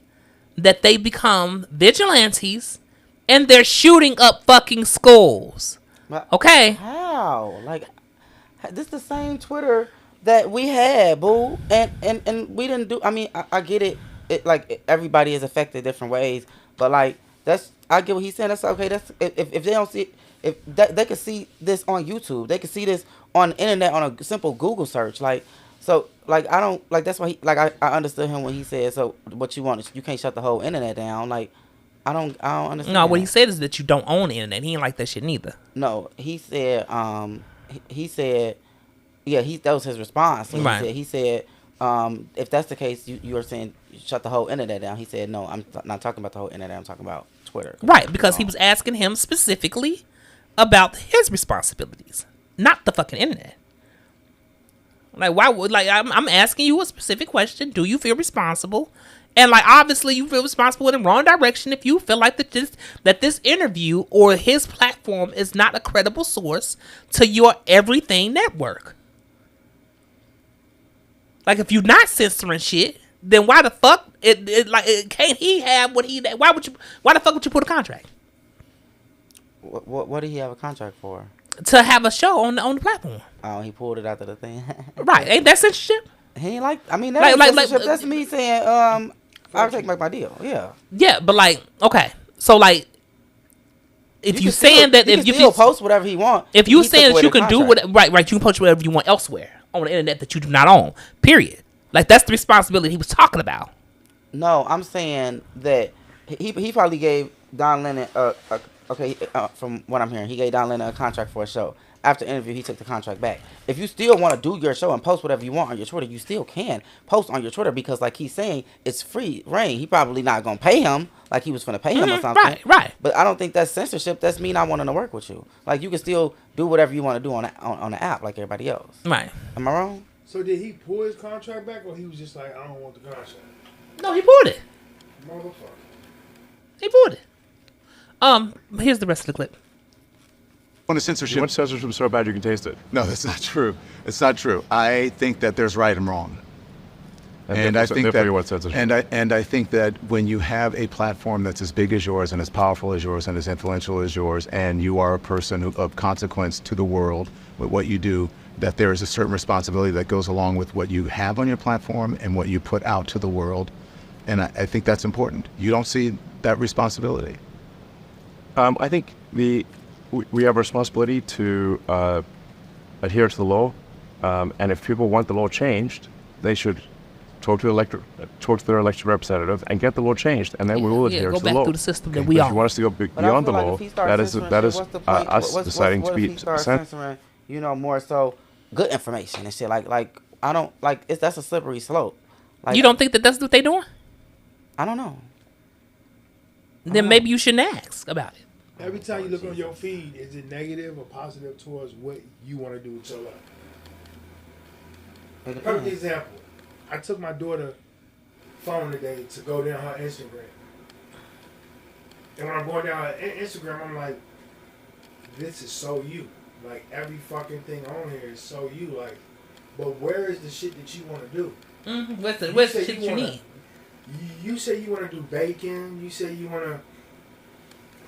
that they become vigilantes and they're shooting up fucking schools. Okay? How? Like, this is the same Twitter that we had, boo. And we didn't do, I mean, I get it. Like, everybody is affected different ways. But, like, I get what he's saying. That's okay. That's if they don't see it, they could see this on YouTube. They could see this on the internet on a simple Google search. Like, so, like, I don't, like, that's why I understood him when he said, so what you want is you can't shut the whole internet down. Like, I don't understand. No, what he said is that you don't own the internet. He ain't like that shit neither. No, he said, yeah, that was his response. So right. He said, if that's the case, you are saying shut the whole internet down. He said, no, I'm not talking about the whole internet. I'm talking about Twitter. Right, because he was asking him specifically about his responsibilities, not the fucking internet. Like, why would, like, I'm asking you a specific question. Do you feel responsible? And, like, obviously you feel responsible in the wrong direction if you feel like that this interview or his platform is not a credible source to your everything network. Like, if you're not censoring shit, then why the fuck can't he have what he? Why the fuck would you put a contract? What did he have a contract for? To have a show on the platform. Oh, he pulled it out of the thing. Right? Ain't that censorship? He ain't like. I mean, that's censorship. That's me saying, I'll take my deal. Yeah. Yeah, but like, okay, so like, if you saying that if you post whatever he want, if you saying that you can do what right, you can post whatever you want elsewhere on the internet that you do not own. Period. Like, that's the responsibility he was talking about. No, I'm saying that he probably gave Don Lennon from what I'm hearing, he gave Don Lennon a contract for a show. After the interview, he took the contract back. If you still want to do your show and post whatever you want on your Twitter, you still can post on your Twitter because, like he's saying, it's free reign. He probably not gonna pay him like he was gonna pay him or something. Right. But I don't think that's censorship. That's me not wanting to work with you. Like, you can still do whatever you want to do on the app like everybody else. Right. Am I wrong? So did he pull his contract back, or he was just like, I don't want the contract? No, he pulled it. Motherfucker. He pulled it. Here's the rest of the clip. On the censorship. You want censorship so bad you can taste it. No, that's not true. It's not true. I think that there's right and wrong. And I think that when you have a platform that's as big as yours and as powerful as yours and as influential as yours, and you are a person of consequence to the world with what you do, that there is a certain responsibility that goes along with what you have on your platform and what you put out to the world. And I think that's important. You don't see that responsibility. I think we have a responsibility to adhere to the law, and if people want the law changed, they should talk to their elected representative and get the law changed, and then we will adhere to the law. Go back through the system that we are. are. If you want us to go beyond the law, that is us deciding to be censoring. More so good information and shit. Like I don't like that's a slippery slope. Like, you don't think that that's what they doing? I don't know. Then maybe you shouldn't ask about it. Every time you look on your feed, is it negative or positive towards what you want to do with your life? Perfect example. I took my daughter's phone today to go down her Instagram. And when I'm going down her Instagram, I'm like, this is so you. Like, every fucking thing on here is so you. Like, but where is the shit that you want to do? Mm-hmm. What's the shit you need? You say you want to do baking. You say you want to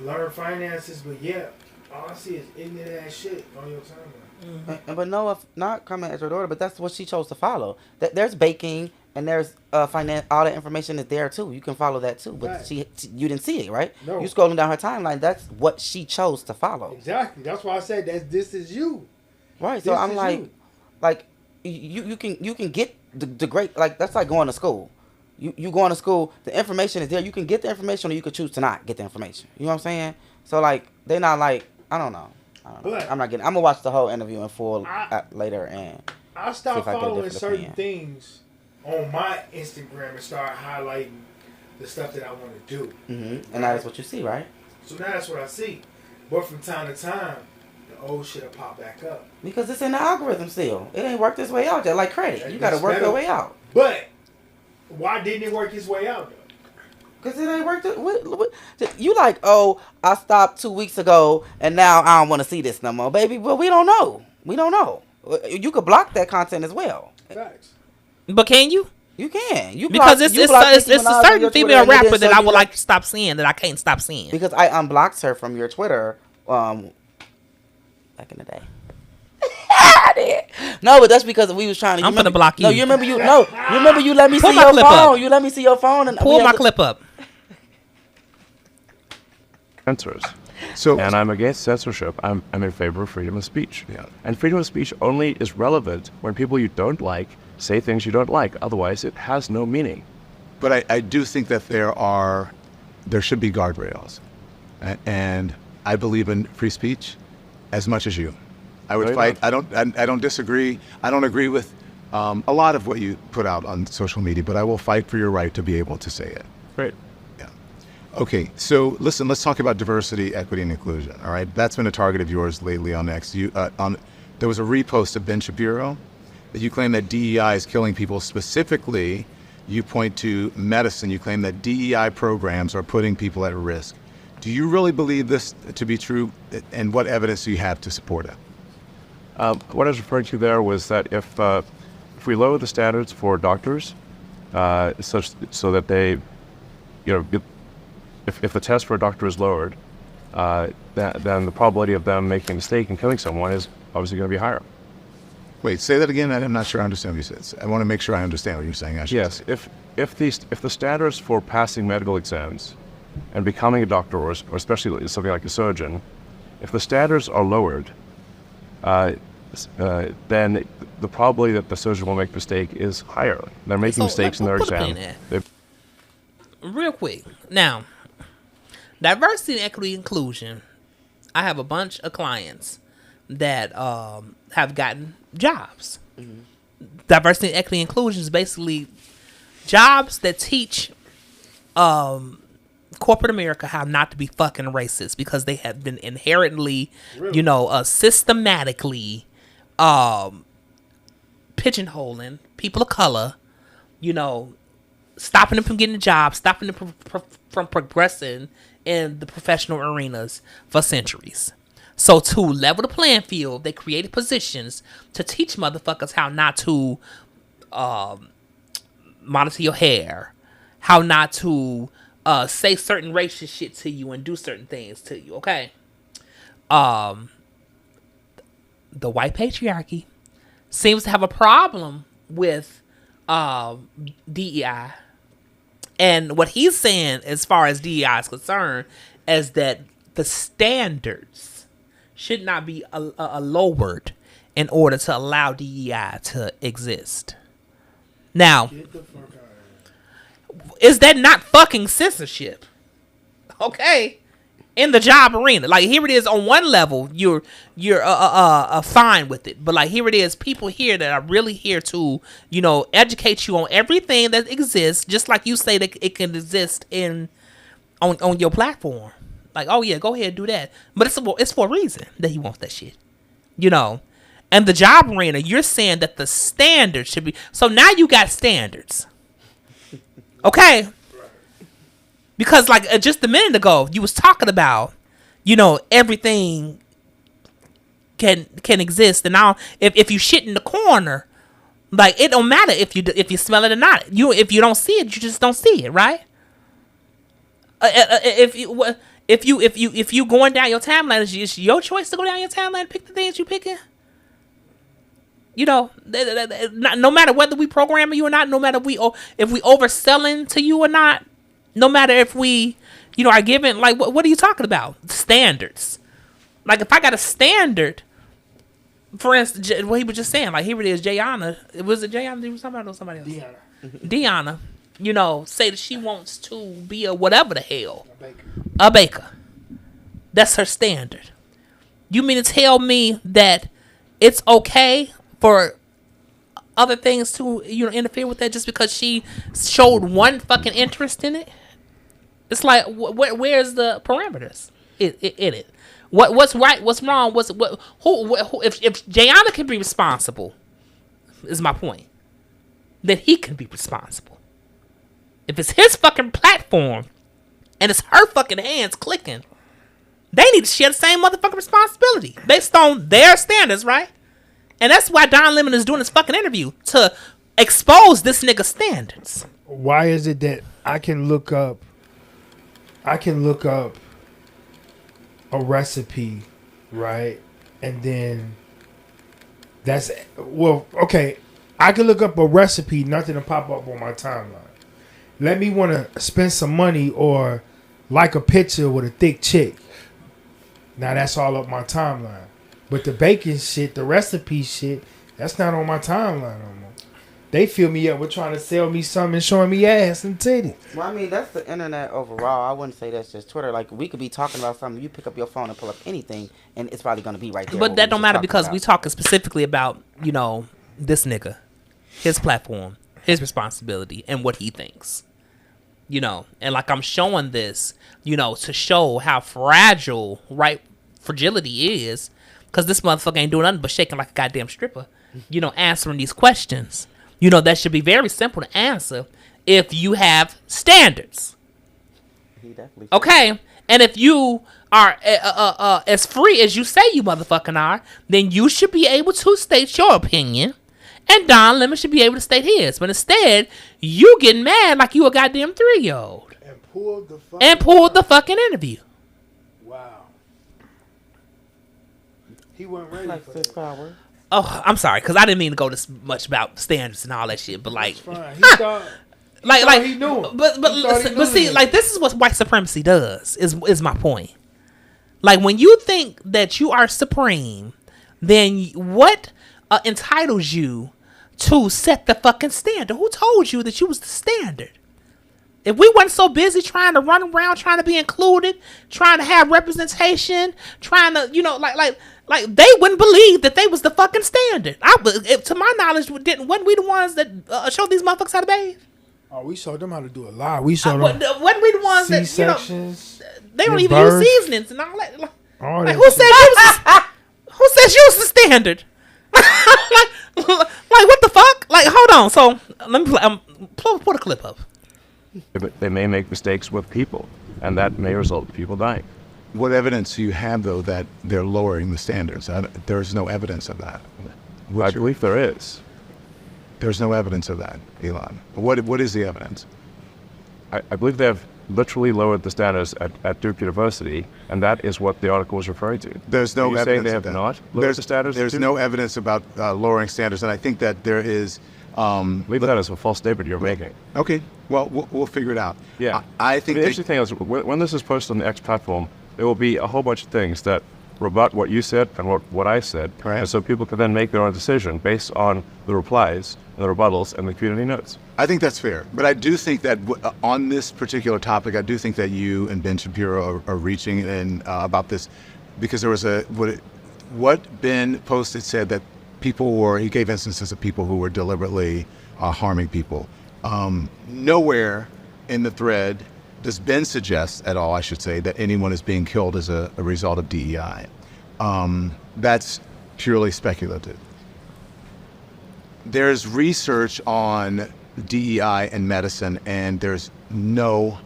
learn finances, but yeah, all I see is ignorant ass shit on your timeline. Mm-hmm. But no, if not coming at your daughter, but that's what she chose to follow. There's baking and there's finance. All the information is there too. You can follow that too. But right. you didn't see it, right? No. You scrolling down her timeline. That's what she chose to follow. Exactly. That's why I said this is you. Right. So I'm like you can get the great, like, that's like going to school. You going to school, the information is there. You can get the information or you could choose to not get the information. You know what I'm saying? So, like, they're not like, I don't know. I'm not getting, I'm going to watch the whole interview in full later. And I See stopped if I get a following different certain opinion. things on my Instagram and start highlighting the stuff that I want to do. Mm-hmm. And that is what you see, right? So now that's what I see. But from time to time, the old shit will pop back up. Because it's in the algorithm still. It ain't worked its way out yet. Like credit. You got to It's work better. your way out. But why didn't it work its way out, though? Because it ain't worked. You like, oh, I stopped 2 weeks ago, and now I don't want to see this no more, baby. But we don't know. We don't know. You could block that content as well. Facts. But can you? You can. You Because block, it's you block a Nicki Minaj on certain your Twitter female and you rapper didn't that show I you would that- like to stop seeing that I can't stop seeing. Because I unblocked her from your Twitter back in the day. I did. No, but that's because we was trying to. I'm finna block you. No, you remember you. No, you remember you let me Pull see my your clip phone. up. You let me see your phone and Pull my clip up. Censors. So And I'm against censorship. I'm in favor of freedom of speech. Yeah. And freedom of speech only is relevant when people you don't like say things you don't like. Otherwise, it has no meaning. But I do think that there should be guardrails, and I believe in free speech as much as you. I would No, you fight. I don't disagree. I don't agree with a lot of what you put out on social media, but I will fight for your right to be able to say it. Great. Yeah. Okay. So listen, let's talk about diversity, equity, and inclusion. All right. That's been a target of yours lately on X. There was a repost of Ben Shapiro that you claim that DEI is killing people. Specifically, you point to medicine. You claim that DEI programs are putting people at risk. Do you really believe this to be true? And what evidence do you have to support it? What I was referring to there was that if we lower the standards for doctors, so that they, if the test for a doctor is lowered, then the probability of them making a mistake and killing someone is obviously going to be higher. Wait, say that again. I'm not sure I understand what you said. I want to make sure I understand what you're saying. Yes, if the standards for passing medical exams and becoming a doctor, or especially something like a surgeon, if the standards are lowered, then the probability that the surgeon will make a mistake is higher. They're making mistakes in their put a pin exam. in that. Real quick. Now, diversity and equity inclusion, I have a bunch of clients that have gotten jobs. Diversity and equity inclusion is basically jobs that teach corporate America how not to be fucking racist, because they have been inherently, systematically pigeonholing people of color, stopping them from getting a job, stopping them from progressing in the professional arenas for centuries. So to level the playing field, they created positions to teach motherfuckers how not to monitor your hair, how not to say certain racist shit to you and do certain things to you, okay? The white patriarchy seems to have a problem with DEI. And what he's saying as far as DEI is concerned is that the standards should not be lowered in order to allow DEI to exist. Now, is that not fucking censorship? Okay, in the job arena, like here it is. On one level, you're fine with it, but like here it is, people here that are really here to educate you on everything that exists, just like you say that it can exist on your platform. Like, oh yeah, go ahead, do that. But it's for a reason that he wants that shit. And the job arena, you're saying that the standards should be. So now you got standards. Okay. Because like just a minute ago, you was talking about, everything can exist. And now if you shit in the corner, like it don't matter if you smell it or not. If you don't see it, you just don't see it, right? If you going down your timeline, it's your choice to go down your timeline and pick the things you picking. No matter whether we program you or not, no matter if we overselling to you or not, no matter if we are given, like, what are you talking about? Standards. Like if I got a standard, for instance, what he was just saying, like here it is, Jayana. Was it Jayana? He was talking about or somebody else? Deanna. Say that she wants to be a whatever the hell. A baker. That's her standard. You mean to tell me that it's okay for other things to interfere with that just because she showed one fucking interest in it? It's like where's the parameters in it? What's right? What's wrong? Who? If Jayana can be responsible, is my point. Then he can be responsible. If it's his fucking platform and it's her fucking hands clicking, they need to share the same motherfucking responsibility based on their standards, right? And that's why Don Lemon is doing this fucking interview, to expose this nigga's standards. Why is it that I can look up a recipe, right? And then okay. I can look up a recipe, nothing to pop up on my timeline. Let me want to spend some money or like a picture with a thick chick. Now that's all up my timeline. But the baking shit, the recipe shit, that's not on my timeline no more. They fill me up with trying to sell me something and showing me ass and titties. Well, I mean, that's the internet overall. I wouldn't say that's just Twitter. Like, we could be talking about something. You pick up your phone and pull up anything, and it's probably going to be right there. But that don't matter because we talking specifically about, this nigga. His platform, his responsibility, and what he thinks. And like I'm showing this, to show how fragile, fragility is. Because this motherfucker ain't doing nothing but shaking like a goddamn stripper. Answering these questions. That should be very simple to answer if you have standards. Okay? And if you are as free as you say you motherfucking are, then you should be able to state your opinion. And Don Lemon should be able to state his. But instead, you getting mad like you a goddamn 3-year-old. And pulled the fucking interview. Wow. He wasn't ready for that. Oh, I'm sorry, because I didn't mean to go this much about standards and all that shit. But like, fine. He thought, he knew. But see, like, this is what white supremacy does. Is my point. Like, when you think that you are supreme, then what entitles you to set the fucking standard? Who told you that you was the standard? If we weren't so busy trying to run around, trying to be included, trying to have representation, trying to, like they wouldn't believe that they was the fucking standard. To my knowledge, wasn't we the ones that showed these motherfuckers how to bathe? Oh, we showed them how to do a lot. We showed them. Wasn't we the ones C-sections, they don't even use seasonings and all that. Who said you was the standard? like what the fuck? Like, hold on. So let me put a clip up. They may make mistakes with people, and that may result in people dying. What evidence do you have, though, that they're lowering the standards? There's no evidence of that. I believe there is. There's no evidence of that, Elon. What is the evidence? I believe they have literally lowered the standards at Duke University, and that is what the article was referring to. There's no evidence. Saying they have not lowered the standards? There's no evidence about lowering standards, and I think that there is. I believe that is a false statement you're making. Okay, well, we'll figure it out. Yeah. I think the interesting thing is, when this is posted on the X platform, there will be a whole bunch of things that rebut what you said and what I said. Right. And so people can then make their own decision based on the replies and the rebuttals and the community notes. I think that's fair. But I do think that on this particular topic, I do think that you and Ben Shapiro are reaching in about this, because there was what Ben posted said that he gave instances of people who were deliberately harming people. Nowhere in the thread does Ben suggest at all, I should say, that anyone is being killed as a result of DEI. That's purely speculative. There's research on DEI and medicine, and there's no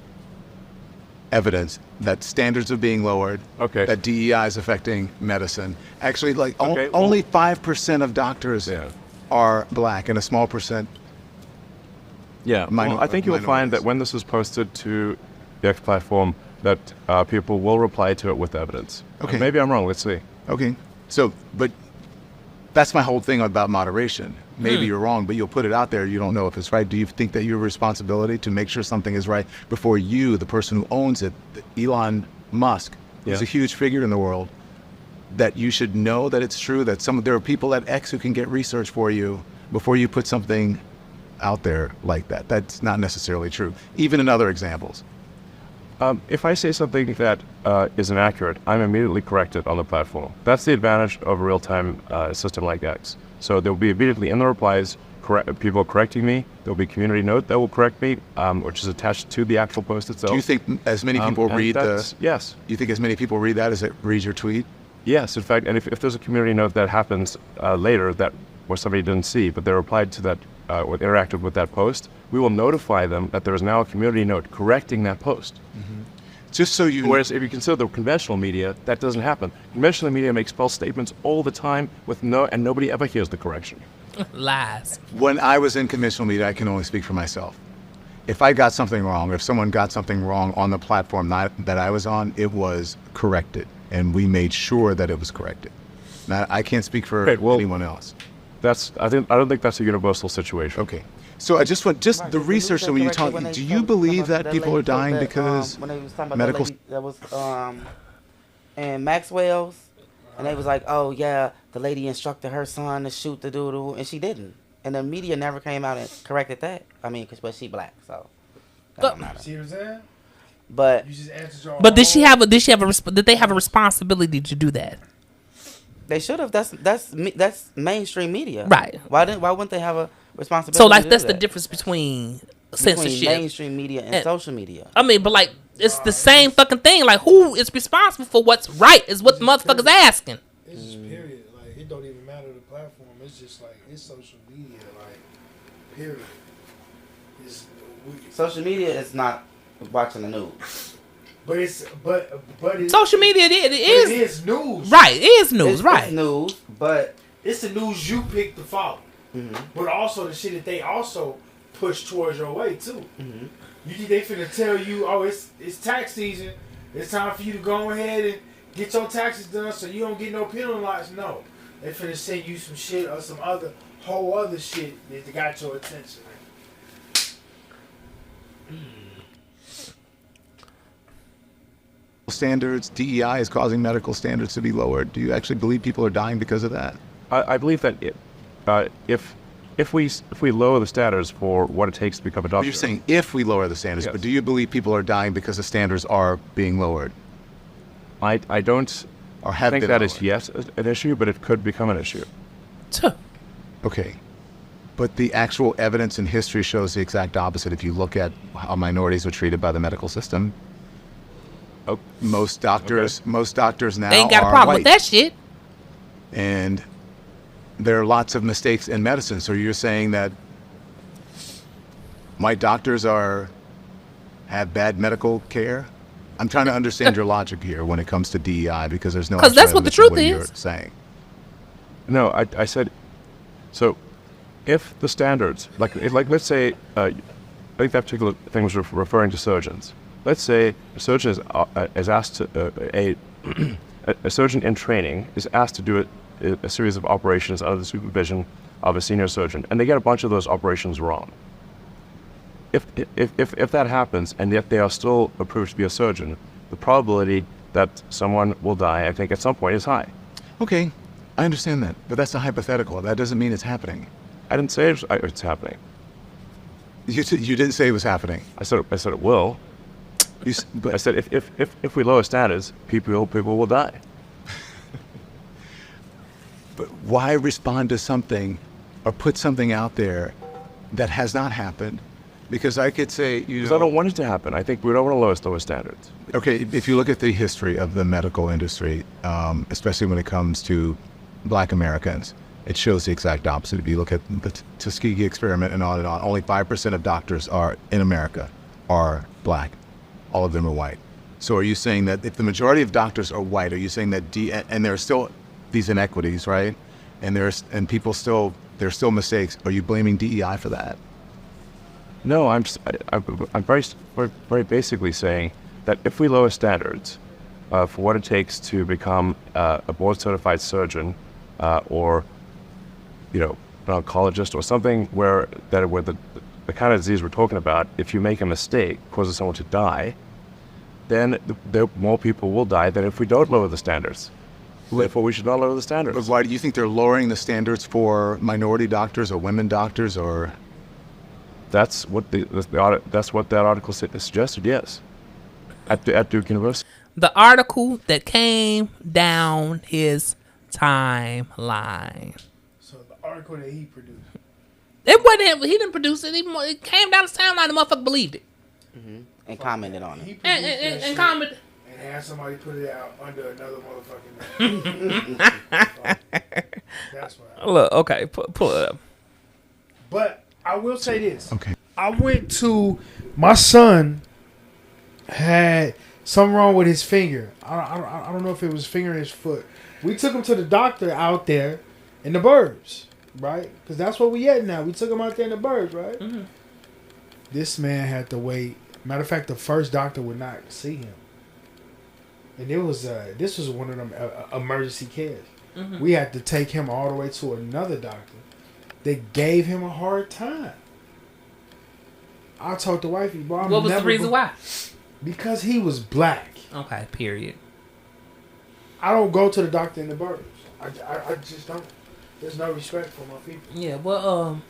evidence that standards are being lowered, that DEI is affecting medicine. Actually, only 5% of doctors are black, and a small percent. Yeah, I think you'll find that when this is posted to the X platform, that people will reply to it with evidence. Okay. Maybe I'm wrong. Let's see. Okay. So, but that's my whole thing about moderation. Maybe you're wrong, but you'll put it out there. You don't know if it's right. Do you think that you have a responsibility to make sure something is right before you, the person who owns it, Elon Musk, who's a huge figure in the world, that you should know that it's true, that there are people at X who can get research for you before you put something out there like that? That's not necessarily true, even in other examples. If I say something that is inaccurate, I'm immediately corrected on the platform. That's the advantage of a real-time system like X. So they'll be immediately in the replies people correcting me. There'll be a community note that will correct me, which is attached to the actual post itself. Do you think as many people read Yes. You think as many people read that as it reads your tweet? Yes, in fact, and if there's a community note that happens later where somebody didn't see, but they replied to that, or interacted with that post, we will notify them that there is now a community note correcting that post. Mm-hmm. Just so you... Whereas if you consider the conventional media, that doesn't happen. Conventional media makes false statements all the time and nobody ever hears the correction. Lies. When I was in conventional media, I can only speak for myself. If I got something wrong, if someone got something wrong on the platform that I was on, it was corrected, and we made sure that it was corrected. Now, I can't speak for anyone else. I don't think that's a universal situation. Okay. So I just want the research that when you talk, do you believe that people are dying because when they was talking about medical? that was in Maxwell's, and they was like, oh yeah, the lady instructed her son to shoot the doodle, and she didn't, and the media never came out and corrected that. I mean, but she black, so that don't matter. See what I'm saying? But You just answered your But did they have a responsibility to do that? they should have. That's mainstream media, Right. Why wouldn't they have a responsibility? So like to do that's the that? difference between Between censorship. mainstream media and social media. I mean, but like it's the same fucking thing. Like who is responsible for what's right is what the motherfuckers asking. It's just period. Like it don't even matter the platform. It's just like it's social media. Like period. Social media is not watching the news. But it's Social media it is news. right. It is news, right? It's news, but It's the news you pick to follow. Mm-hmm. But also the shit that they also push towards your way too. Mm-hmm. You think they finna tell you, oh, it's tax season. It's time for you to go ahead and get your taxes done so you don't get no penalized. No, they finna send you some shit or some whole other shit that got your attention. Standards, DEI is causing medical standards to be lowered. Do you actually believe people are dying because of that? I believe that if we lower the standards for what it takes to become a doctor. You're saying if we lower the standards, Yes. but do you believe people are dying because the standards are being lowered? I don't Or have think been that is lowered? yet an issue, but it could become an issue. Okay. But the actual evidence in history shows the exact opposite. If you look at how minorities are treated by the medical system, most doctors now They ain't got a are problem white. with that shit. And there are lots of mistakes in medicine. So you're saying that white doctors have bad medical care? I'm trying to understand your logic here when it comes to DEI because there's no. 'Cause that's what the evidence of truth you're is. saying. No, I said, so if the standards, like let's say, I think that particular thing was referring to surgeons. Let's say a surgeon is asked to, a surgeon in training is asked to do a series of operations under the supervision of a senior surgeon, and they get a bunch of those operations wrong. If that happens, and yet they are still approved to be a surgeon, the probability that someone will die, I think, at some point is high. Okay, I understand that, but that's a hypothetical. That doesn't mean it's happening. I didn't say it's happening. You didn't say it was happening. I said it will. But I said if we lower standards, people will die. But why respond to something or put something out there that has not happened? Because I could say, Because I don't want it to happen. I think we don't want to lower standards. Okay, if you look at the history of the medical industry, especially when it comes to Black Americans, it shows the exact opposite. If you look at the Tuskegee experiment and on, only 5% of doctors in America are Black. All of them are white. So are you saying that if the majority of doctors are white, are you saying that and there are still these inequities, right? And there's still mistakes. Are you blaming DEI for that? No, I'm very basically saying that if we lower standards for what it takes to become a board-certified surgeon or an oncologist or something where the kind of disease we're talking about, if you make a mistake, causes someone to die, then more people will die than if we don't lower the standards. Therefore, we should not lower the standards. But why do you think they're lowering the standards for minority doctors or women doctors or? That's what that's what that article suggested. Yes, at Duke University. The article that came down his timeline. So the article that he produced. It wasn't him. He didn't produce it. It came down the timeline. The motherfucker believed it. And commented on He it. produced that And shit commented. and had somebody put it out under another motherfucking name. That's why. Look, okay, pull it up. But I will say this. Okay. I went to my son had something wrong with his finger. I don't know if it was finger or his foot. We took him to the doctor out there in the burbs, right? Because that's what we at now. We took him out there in the burbs, right? Mm-hmm. This man had to wait. Matter of fact, the first doctor would not see him, and it was this was one of them emergency cares. Mm-hmm. We had to take him all the way to another doctor. They gave him a hard time. I told the wifey, "Boy, What was the reason why?" Because he was black. Okay, period. I don't go to the doctor in the burbs. I just don't. There's no respect for my people. Yeah, well,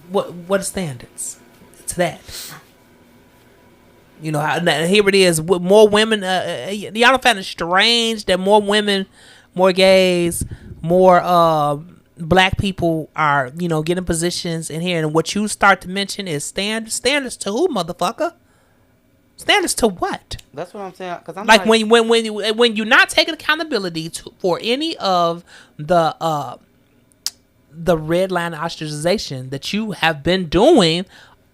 what are standards to that? You know, here it is. With more women, y'all don't find it strange that more women, more gays, more black people are, you know, getting positions in here. And what you start to mention is standards to who, motherfucker? Standards to what? That's what I'm saying. Cause I'm like when you're not taking accountability for any of the red line ostracization that you have been doing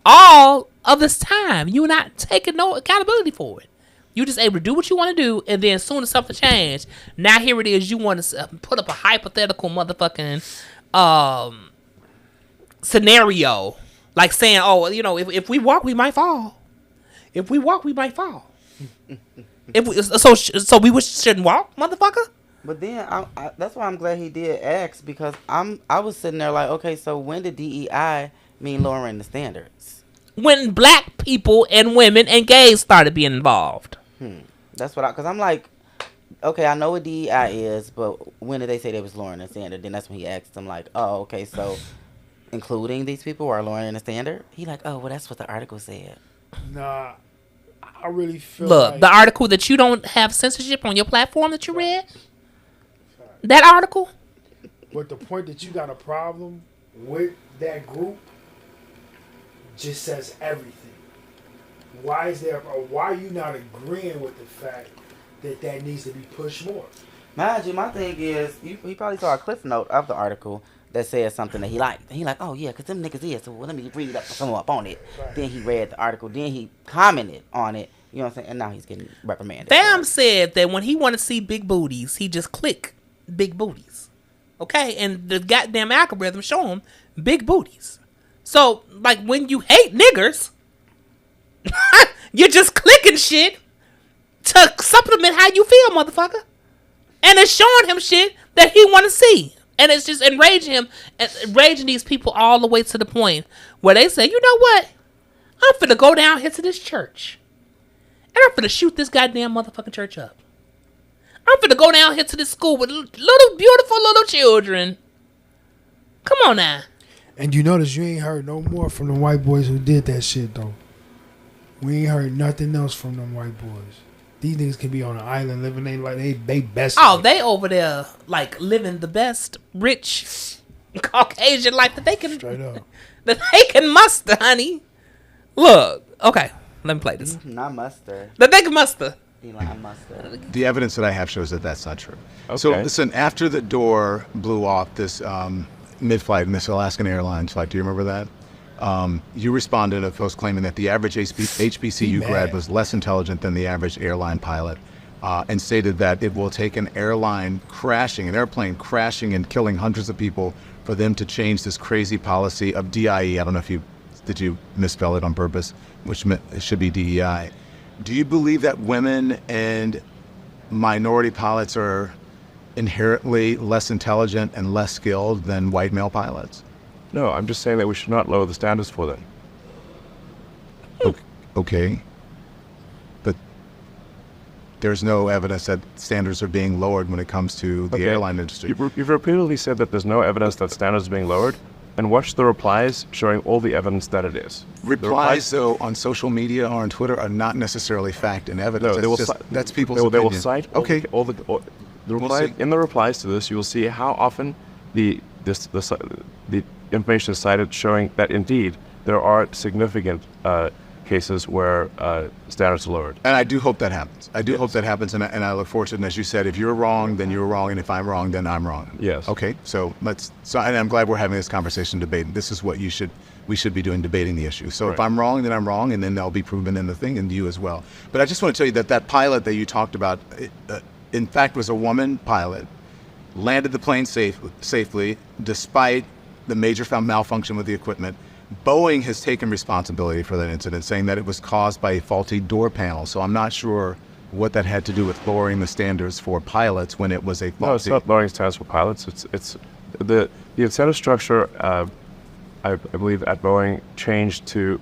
all of this time, you're not taking no accountability for it. You just able to do what you want to do, and then as soon as something changed, now here it is. You want to put up a hypothetical motherfucking scenario, like saying, "Oh, you know, if we walk, we might fall. If we walk, we might fall. So we shouldn't walk, motherfucker." But then that's why I'm glad he did ask, because I was sitting there like, okay, so when did DEI mean lowering the standards? When black people and women and gays started being involved. That's what because I'm like, okay, I know what DEI is, but when did they say they was lowering the standard? Then that's when he asked them like, oh, okay, so including these people who are lowering the standard? He like, oh, well, that's what the article said. Nah, I really feel Look, the article that you don't have censorship on your platform that you read, that article. But the point that you got a problem with that group just says everything. Why are you not agreeing with the fact that needs to be pushed more? Mind you, my thing is, he probably saw a cliff note of the article that said something that he liked. And he like, oh yeah, because them niggas is, so let me read some up on it. Right. Then he read the article, then he commented on it, you know what I'm saying? And now he's getting reprimanded. Bam said that when he want to see big booties, he just click big booties. Okay? And the goddamn algorithm show him big booties. So, like, when you hate niggers, you're just clicking shit to supplement how you feel, motherfucker. And it's showing him shit that he want to see. And it's just enraging these people all the way to the point where they say, you know what? I'm finna go down here to this church. And I'm finna shoot this goddamn motherfucking church up. I'm finna go down here to this school with little, beautiful little children. Come on now. And you notice you ain't heard no more from the white boys who did that shit, though. We ain't heard nothing else from them white boys. These niggas can be on an island living they best. Oh, life. they over there like living the best rich Caucasian life that they can Straight up. that they can muster, honey. Look, okay, let me play this. Not muster. That they can muster. Elon muster. The evidence that I have shows that that's not true. Okay. So listen, after the door blew off this mid-flight in this Alaskan Airlines flight, do you remember that? You responded to a post claiming that the average HBCU grad was less intelligent than the average airline pilot, and stated that it will take an airplane crashing and killing hundreds of people for them to change this crazy policy of DIE. I don't know if did you misspell it on purpose, which it should be DEI. Do you believe that women and minority pilots are inherently less intelligent and less skilled than white male pilots? No, I'm just saying that we should not lower the standards for them. Okay. But there's no evidence that standards are being lowered when it comes to the airline industry. You've repeatedly said that there's no evidence that standards are being lowered, and watch the replies showing all the evidence that it is. Replies, though, on social media or on Twitter are not necessarily fact and evidence. No, that's people's opinion. They will cite all the reply, in the replies to this. You will see how often the information is cited showing that indeed there are significant cases where standards are lowered. And I do hope that happens. I do hope that happens, and I look forward to it. And as you said, if you're wrong, then you're wrong, and if I'm wrong, then I'm wrong. Yes. Okay. So and I'm glad we're having this conversation, debating. This is what we should be doing, debating the issue. So if I'm wrong, then I'm wrong, and then they'll be proven in the thing, and you as well. But I just want to tell you that pilot that you talked about, in fact, was a woman pilot, landed the plane safely despite the major malfunction with the equipment. Boeing has taken responsibility for that incident, saying that it was caused by a faulty door panel. So I'm not sure what that had to do with lowering the standards for pilots when it was a faulty. No, it's not lowering standards for pilots. It's the incentive structure. I believe at Boeing changed to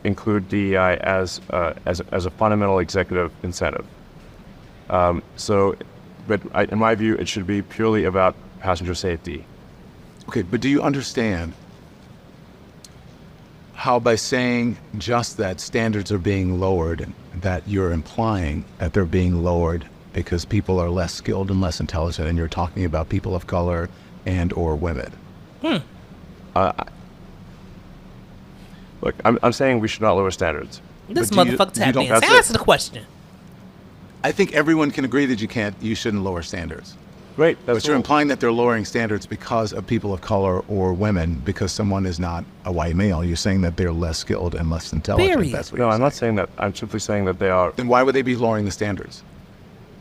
include DEI as a fundamental executive incentive. In my view, it should be purely about passenger safety. Okay, but do you understand how by saying just that standards are being lowered, that you're implying that they're being lowered because people are less skilled and less intelligent, and you're talking about people of color and or women? Look, I'm saying we should not lower standards. This But motherfucker you don't- tapped in. Answer the question. I think everyone can agree that you shouldn't lower standards. Great. But you're implying that they're lowering standards because of people of color or women, because someone is not a white male. You're saying that they're less skilled and less intelligent. Period. That's what No, you're I'm not saying that. I'm simply saying that they are. Then why would they be lowering the standards?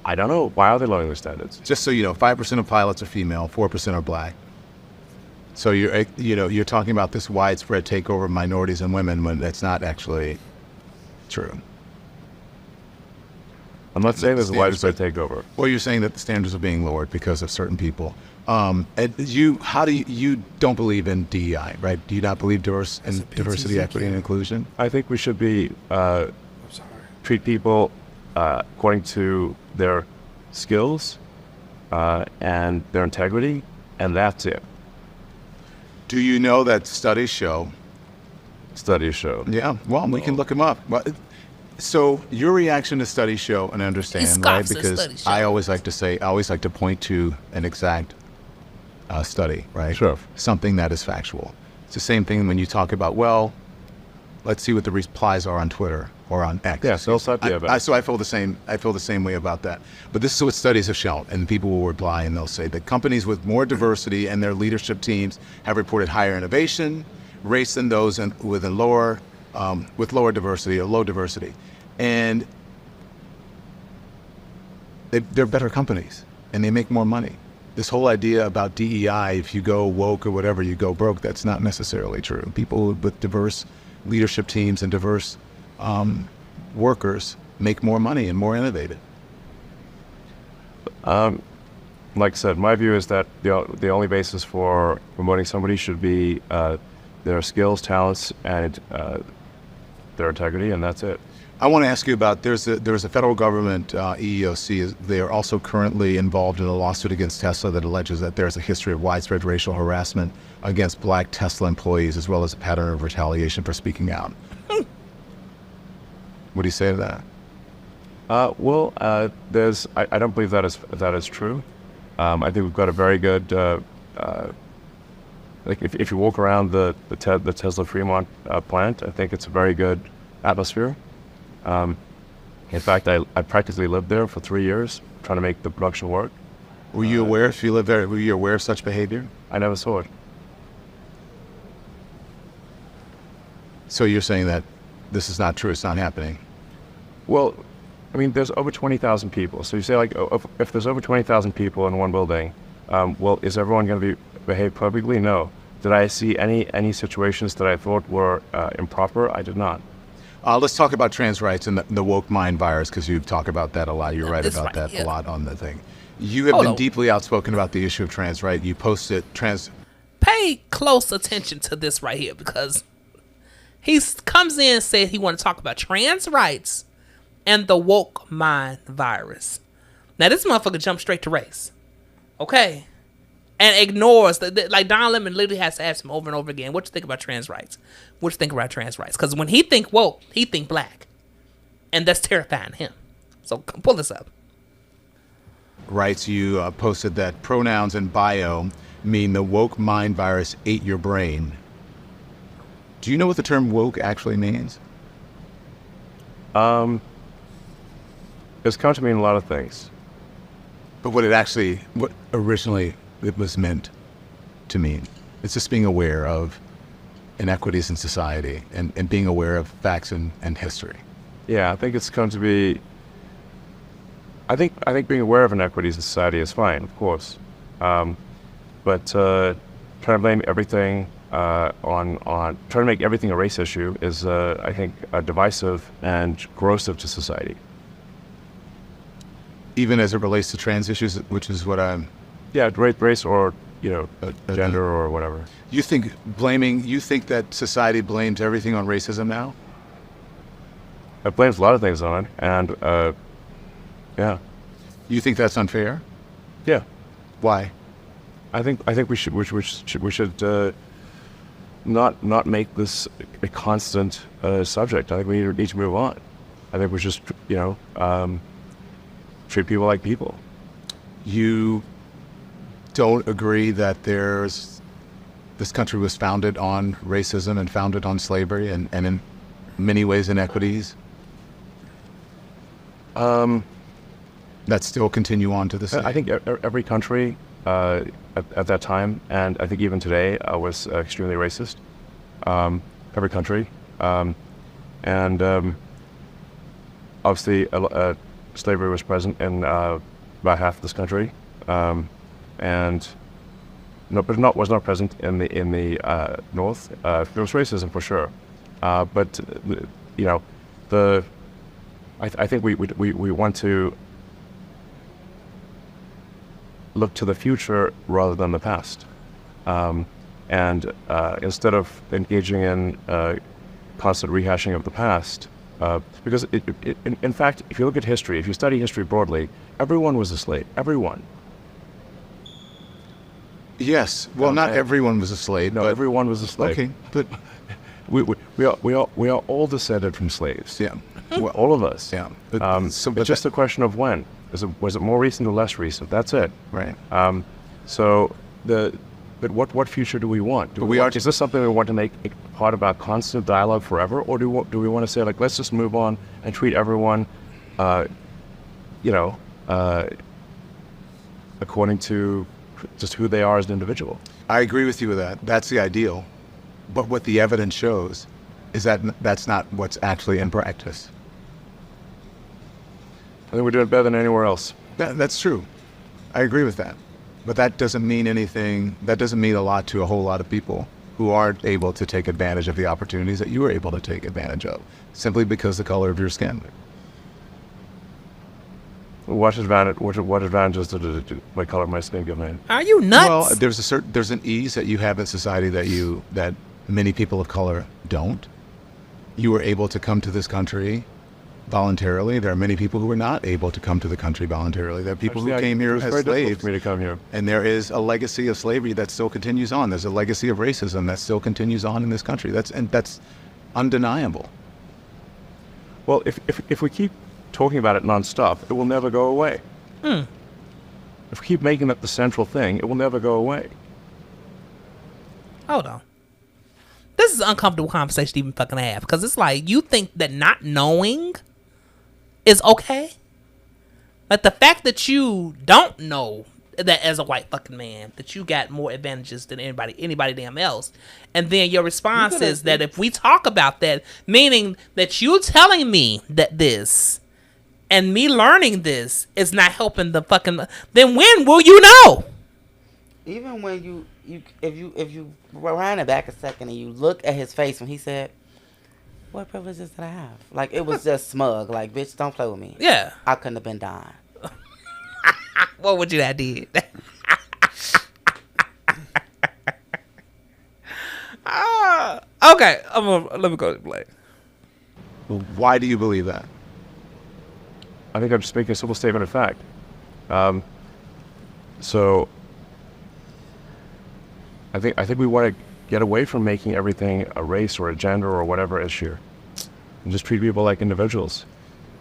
I don't know. Why are they lowering the standards? Just so you know, 5% of pilots are female, 4% are black. So you're talking about this widespread takeover of minorities and women when that's not actually true. I'm not saying there's a Standards widespread takeover. Well, you're saying that the standards are being lowered because of certain people. And you don't believe in DEI, right? Do you not believe diversity, equity, and inclusion? I think we should be treat people according to their skills and their integrity, and that's it. Do you know that studies show? Yeah, well, we can look them up. So your reaction to studies show, and I understand, right? Because I always like to point to an exact study, right? Sure. Something that is factual. It's the same thing when you talk about, well, let's see what the replies are on Twitter or on X. Yeah, so I feel the same. I feel the same way about that. But this is what studies have shown, and people will reply and they'll say that companies with more diversity and their leadership teams have reported higher innovation rates than those with lower diversity or low diversity, and they're better companies and they make more money. This whole idea about DEI, if you go woke or whatever, you go broke, that's not necessarily true. People with diverse leadership teams and diverse workers make more money and more innovative. Like I said, my view is that the only basis for promoting somebody should be their skills, talents, and their integrity, and that's it. I want to ask you about, there's a federal government, EEOC, they are also currently involved in a lawsuit against Tesla that alleges that there's a history of widespread racial harassment against black Tesla employees, as well as a pattern of retaliation for speaking out. What do you say to that? I don't believe that is true. I think we've got a very good, like if you walk around the Tesla Fremont plant, I think it's a very good atmosphere. In fact, I practically lived there for 3 years trying to make the production work. Were you aware, if you lived there, were you aware of such behavior? I never saw it. So you're saying that this is not true, it's not happening? Well, I mean, there's over 20,000 people. So you say, like, if there's over 20,000 people in one building, well, is everyone going to behave publicly? No. Did I see any situations that I thought were improper? I did not. Let's talk about trans rights and the woke mind virus, because you talk about that a lot. You're right about that a lot on the thing. You have been deeply outspoken about the issue of trans rights. You posted Pay close attention to this right here, because he comes in and said he want to talk about trans rights and the woke mind virus. Now, this motherfucker jumped straight to race. Okay? And ignores, like Don Lemon literally has to ask him over and over again, what you think about trans rights? What you think about trans rights? Because when he think woke, he think black. And that's terrifying him. So pull this up. rights. You posted that pronouns in bio mean the woke mind virus ate your brain. Do you know what the term woke actually means? It's come to mean a lot of things. But what originally it was meant to mean. It's just being aware of inequities in society and being aware of facts and history. Yeah, I think it's come to be. I think being aware of inequities in society is fine, of course, but trying to blame everything on trying to make everything a race issue is, I think, divisive and corrosive to society. Even as it relates to trans issues, which is what I'm. Yeah, race or gender or whatever. You think that society blames everything on racism now? It blames a lot of things on it, and yeah. You think that's unfair? Yeah. Why? I think we should not make this a constant subject. I think we need to move on. I think we just treat people like people. You don't agree that this country was founded on racism and founded on slavery and in many ways inequities? That still continue on to this day? I think every country at that time, and I think even today, was extremely racist. Every country. And obviously slavery was present in about half of this country. And no, but was not present in the North. There was racism for sure, but I think we want to look to the future rather than the past, and instead of engaging in constant rehashing of the past, because in fact, if you look at history, if you study history broadly, everyone was a slave. Everyone. Yes. Well, not everyone was a slave. No, everyone was a slave. Okay, but we are all descended from slaves. Yeah. Well, all of us. Yeah. It's just a question of when. Was it more recent or less recent? That's it. Right. But what future do we want? Is this something we want to make part of our constant dialogue forever, or do we want to say, like, let's just move on and treat everyone, according to just who they are as an individual? I agree with you with that. That's the ideal. But what the evidence shows is that that's not what's actually in practice. I think we're doing better than anywhere else. That's true. I agree with that. But that doesn't mean anything. That doesn't mean a lot to a whole lot of people who aren't able to take advantage of the opportunities that you were able to take advantage of, simply because the color of your skin. What advantages did my color of my skin give me? Are you nuts? Well, there's an ease that you have in society that many people of color don't. You were able to come to this country voluntarily. There are many people who were not able to come to the country voluntarily. There are people who came here as slaves. Very difficult for me to come here. And there is a legacy of slavery that still continues on. There's a legacy of racism that still continues on in this country. That's undeniable. Well, if we keep talking about it nonstop, it will never go away. If we keep making that the central thing, it will never go away. Hold on. This is an uncomfortable conversation to even fucking have, because it's like, you think that not knowing is okay? Like, the fact that you don't know that as a white fucking man, that you got more advantages than anybody damn else. And then your response is that if we talk about that, meaning that you telling me that this and me learning this is not helping the fucking, then when will you know? Even when if you rewind it back a second and you look at his face when he said, "What privileges did I have?" Like, it was just smug. Like, bitch, don't play with me. Yeah. I couldn't have been dying. What would you have did? Okay, let me go to play. Why do you believe that? I think I'm just making a simple statement of fact. So I think we want to get away from making everything a race or a gender or whatever issue, and just treat people like individuals.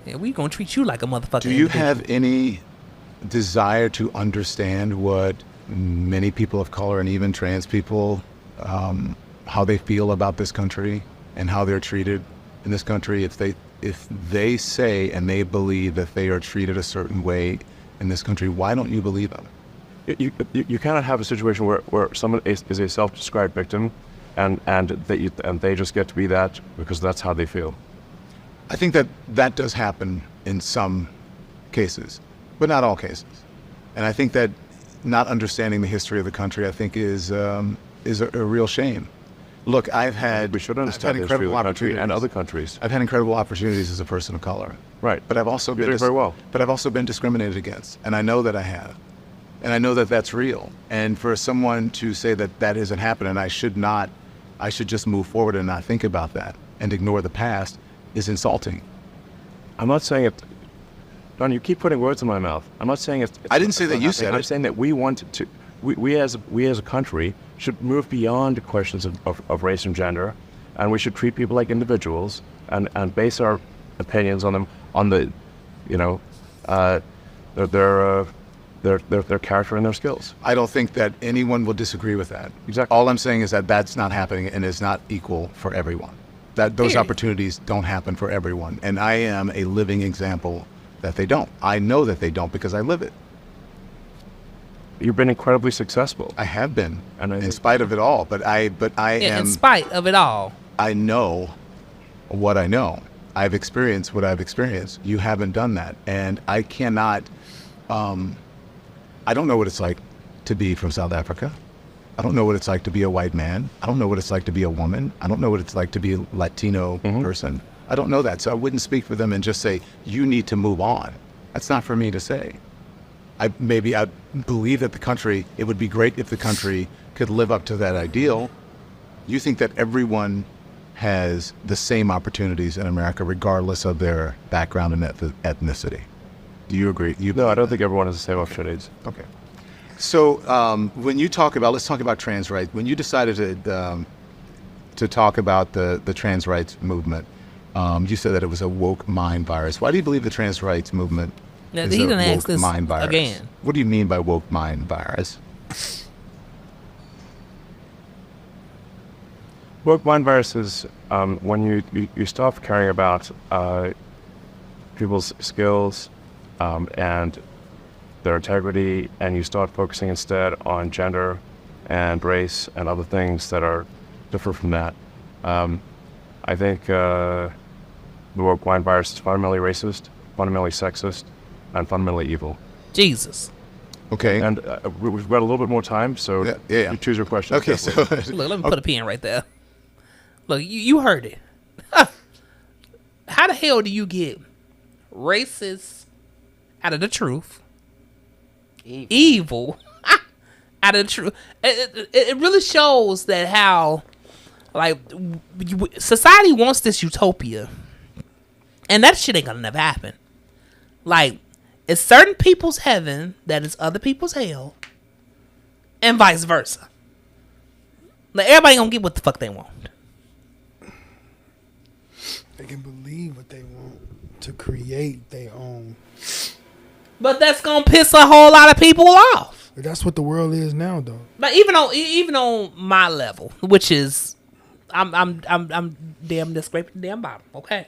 Yeah, we gonna treat you like a motherfucker. Do you have any desire to understand what many people of color and even trans people, how they feel about this country and how they're treated in this country. If they say and they believe that they are treated a certain way in this country, why don't you believe them? You cannot have a situation where someone is a self-described victim, and they just get to be that because that's how they feel. I think that does happen in some cases, but not all cases. And I think that not understanding the history of the country, I think, is a real shame. Look, We should understand the history of the country and other countries. I've had incredible opportunities as a person of color. Right. But I've also You're doing very well. But I've also been discriminated against, and I know that I have. And I know that that's real. And for someone to say that isn't happening, I should just move forward and not think about that and ignore the past, is insulting. I'm not saying it. Don, you keep putting words in my mouth. I'm not saying it. I didn't say that you said it. I'm saying that we want to. We as a country should move beyond questions of race and gender, and we should treat people like individuals and base our opinions on them on the, their character and their skills. I don't think that anyone will disagree with that. Exactly. All I'm saying is that that's not happening and is not equal for everyone. That those opportunities don't happen for everyone, and I am a living example that they don't. I know that they don't because I live it. You've been incredibly successful. I have been, and in spite of it all. But I am. In spite of it all. I know what I know. I've experienced what I've experienced. You haven't done that, and I cannot. I don't know what it's like to be from South Africa. I don't know what it's like to be a white man. I don't know what it's like to be a woman. I don't know what it's like to be a Latino person. I don't know that, so I wouldn't speak for them and just say, you need to move on. That's not for me to say. I believe that it would be great if the country could live up to that ideal. You think that everyone has the same opportunities in America, regardless of their background and ethnicity. Do you agree? No, I don't think everyone has the same opportunities. Okay. So when you talk about, let's talk about trans rights. When you decided to talk about the trans rights movement, you said that it was a woke mind virus. Why do you believe the trans rights movement is a woke mind virus? Again. What do you mean by woke mind virus? Woke mind virus is when you stop caring about people's skills and their integrity, and you start focusing instead on gender and race and other things that are different from that. I think the woke mind virus is fundamentally racist, fundamentally sexist, and fundamentally evil. Jesus. Okay. And we've got a little bit more time, so you choose your question. Okay, so look, let me put a pin right there. Look, you heard it. How the hell do you get racist out of the truth? Evil out of the truth. It really shows that how, like, society wants this utopia, and that shit ain't gonna never happen. Like, it's certain people's heaven that is other people's hell, and vice versa. Like, everybody gonna get what the fuck they want. They can believe what they want to create their own. But that's gonna piss a whole lot of people off. But that's what the world is now, though. But even on my level, which is, I'm damn near scraping the damn bottom. Okay,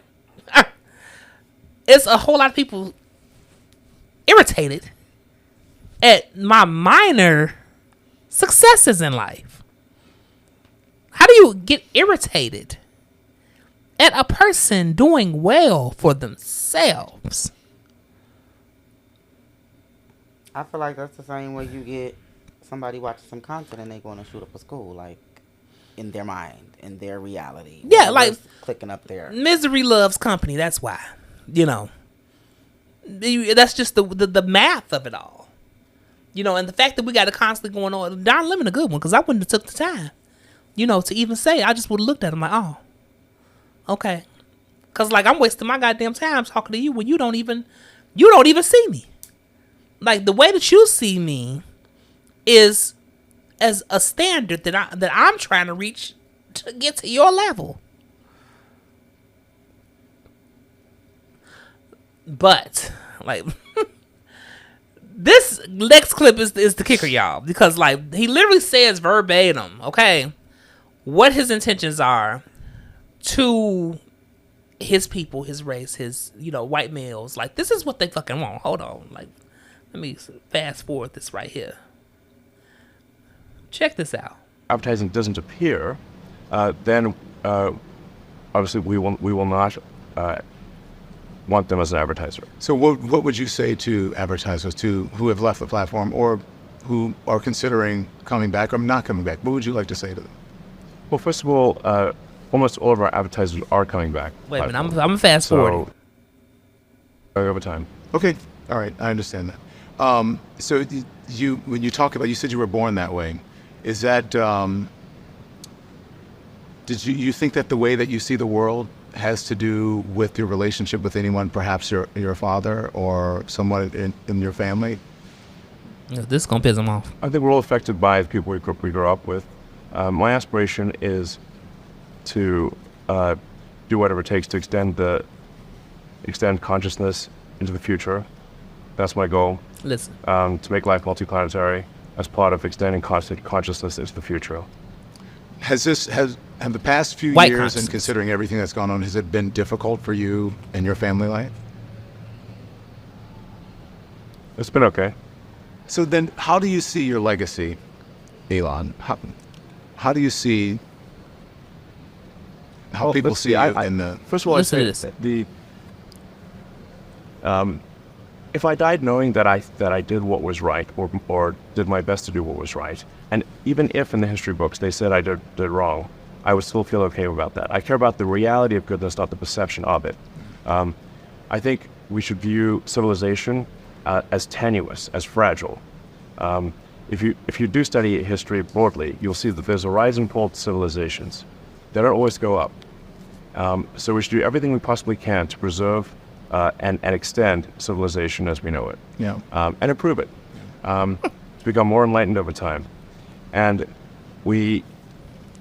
it's a whole lot of people irritated at my minor successes in life. How do you get irritated at a person doing well for themselves? I feel like that's the same way you get somebody watching some content and they going to shoot up a school, like, in their mind, in their reality. Yeah, like, clicking up there. Misery loves company. That's why, that's just the math of it all, and the fact that we got it constantly going on. Don Lemon a good one, because I wouldn't have took the time, to even say. I just would have looked at him like, oh, okay, because, like, I'm wasting my goddamn time talking to you when you don't even see me. Like, the way that you see me is as a standard that I'm trying to reach to get to your level. But, like, This next clip is the kicker, y'all, because like he literally says verbatim, okay, what his intentions are to his people, his race, his white males. Like this is what they fucking want. Hold on, like let me fast forward this right here. Check this out. Advertising doesn't appear, then obviously we will not want them as an advertiser. So what would you say to advertisers who have left the platform or who are considering coming back or not coming back? What would you like to say to them? Well, first of all, almost all of our advertisers are coming back. Wait a minute, I'm fast forwarding. Over time. Okay, all right, I understand that. So when you talk about, you said you were born that way. Is that, did you think that the way that you see the world has to do with your relationship with anyone, perhaps your father or someone in your family? This is going to piss him off. I think we're all affected by the people we grow up with. My aspiration is to do whatever it takes to extend consciousness into the future. That's my goal. Listen. To make life multiplanetary as part of extending consciousness into the future. Have the past few White years, and considering everything that's gone on, has it been difficult for you and your family life? It's been okay. So then, how do you see your legacy, Elon? How do you see how people see you in the? First of all, listen I say if I died knowing that I did what was right or did my best to do what was right, and even if in the history books they said I did wrong, I would still feel okay about that. I care about the reality of goodness, not the perception of it. I think we should view civilization as tenuous, as fragile. If you do study history broadly, you'll see that there's a rise and fall to civilizations. They don't always go up. So we should do everything we possibly can to preserve and extend civilization as we know it. Yeah. And improve it. To become more enlightened over time. And we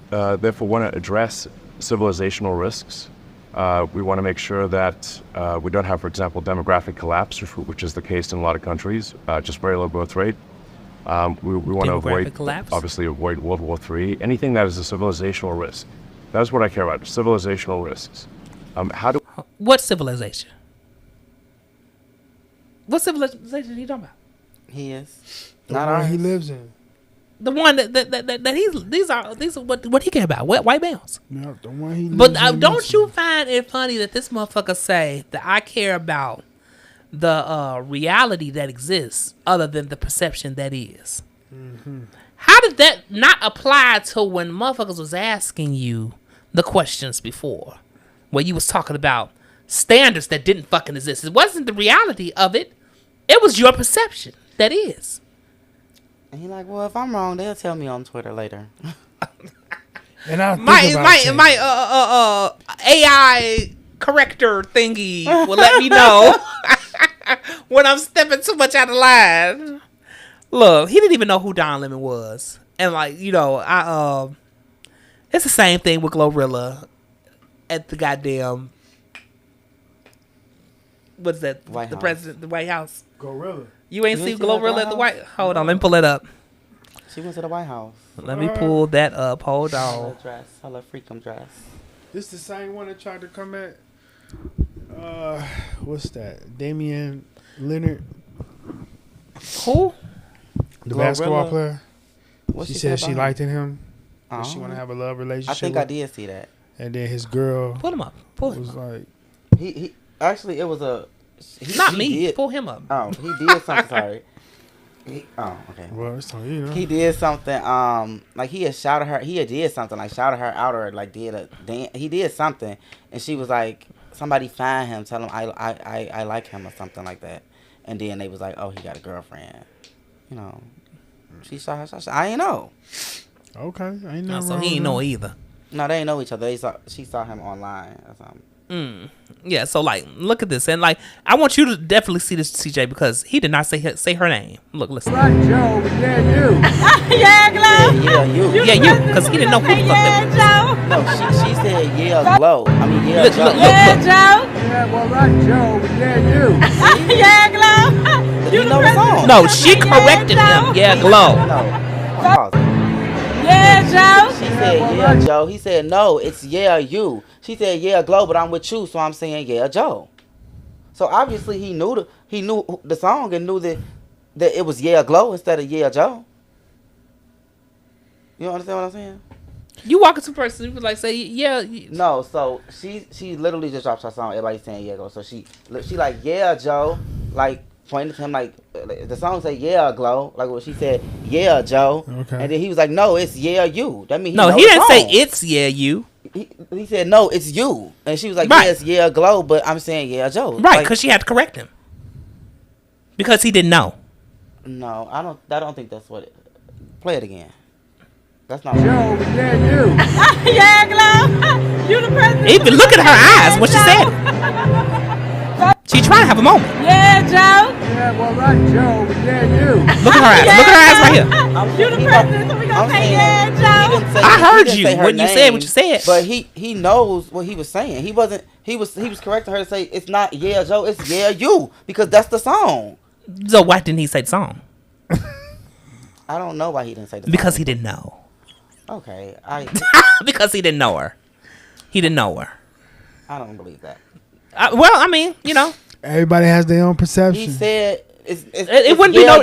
therefore want to address civilizational risks. We want to make sure that we don't have, for example, demographic collapse, which is the case in a lot of countries, just very low birth rate. We want to avoid World War III, anything that is a civilizational risk. That's what I care about, civilizational risks. What civilization? What civilization are you talking about? He is. The Not one ours. he lives in. The one that these are what he care about? White males. No, the one he lives But in. don't you find it funny that this motherfucker say that I care about the reality that exists other than the perception that is? Mm-hmm. How did that not apply to when motherfuckers was asking you the questions before, where you was talking about standards that didn't fucking exist? It wasn't the reality of it. It was your perception that is. And he like, well, if I'm wrong, they'll tell me on Twitter later. And I my AI corrector thingy will let me know when I'm stepping too much out of line. Look, he didn't even know who Don Lemon was, and like it's the same thing with Glorilla at the goddamn what's that? The White House. Gorilla. You ain't see Glorilla at the White. Hold on, let me pull it up. She went to the White House. Let me pull that up. Hold on. Her freakum dress. This the same one that tried to come at. What's that? Damian Leonard. Who? The Glorilla. basketball player. What She said she liked him. Oh. She want to have a love relationship. I think I did see that. And then his girl Pull him up. Pull him was up. like, He actually it was a. Not he me. Did, Pull him up. Oh, he did something. Sorry. Okay. well, it's on you know. He did something. Like he had shouted her. He had did something like shouted her out or like did a dance. He did something, and she was like, somebody find him, tell him I like him or something like that. And then they was like, oh, he got a girlfriend. You know, she saw her. I ain't know. Okay, I ain't know. So he ain't know either. No, they ain't know each other. She saw him online or something. Yeah, so like, look at this, and like, I want you to definitely see this, CJ, because he did not say her name. Look, listen. Right, Joe, yeah, you. Yeah, you. Yeah, you, because he didn't know who the fuck that was. No, she said yeah, Glow. I mean yeah, Look, Joe. look. Yeah, well, right, Joe, yeah, you. The he know the song. No, she corrected him. Yeah, Glow. No. Yeah, Joe. She said, yeah, Joe. He said, no, it's yeah, you. She said, yeah, Glow, but I'm with you, so I'm saying, yeah, Joe. So obviously he knew the song and knew that it was yeah, Glow instead of yeah, Joe. You understand what I'm saying? You walk into a person, you would like say, yeah. No, so she literally just dropped her song. Everybody's saying yeah, Glow. So she like, yeah, Joe, like pointed to him like the song say yeah, Glow, like what she said, yeah, Joe. Okay. And then he was like, no, it's yeah, you. That means No, he didn't say it's yeah, you. He said no, it's you. And she was like, Right. yes, yeah, Glow, but I'm saying yeah, Joe. Right, Like, because she had to correct him. Because he didn't know. no, I don't think that's what it. Play it again. That's not. Yeah, Glow. You the president. Even look at her eyes when she said it. She trying to have a moment. Yeah, Joe. Yeah, well, right, Joe. Yeah, you. Look at her eyes. Look at her eyes right here. You the president, so we gonna say yeah, Joe. I heard you when you said what you said. But he knows what he was saying. He was correcting her to say it's not yeah, Joe, it's yeah, you, because that's the song. So why didn't he say the song? I don't know why he didn't say the song. Because he didn't know. Okay, Because he didn't know her. He didn't know her. I don't believe that. Well, I mean, you know, Everybody has their own perception. He said it wouldn't be no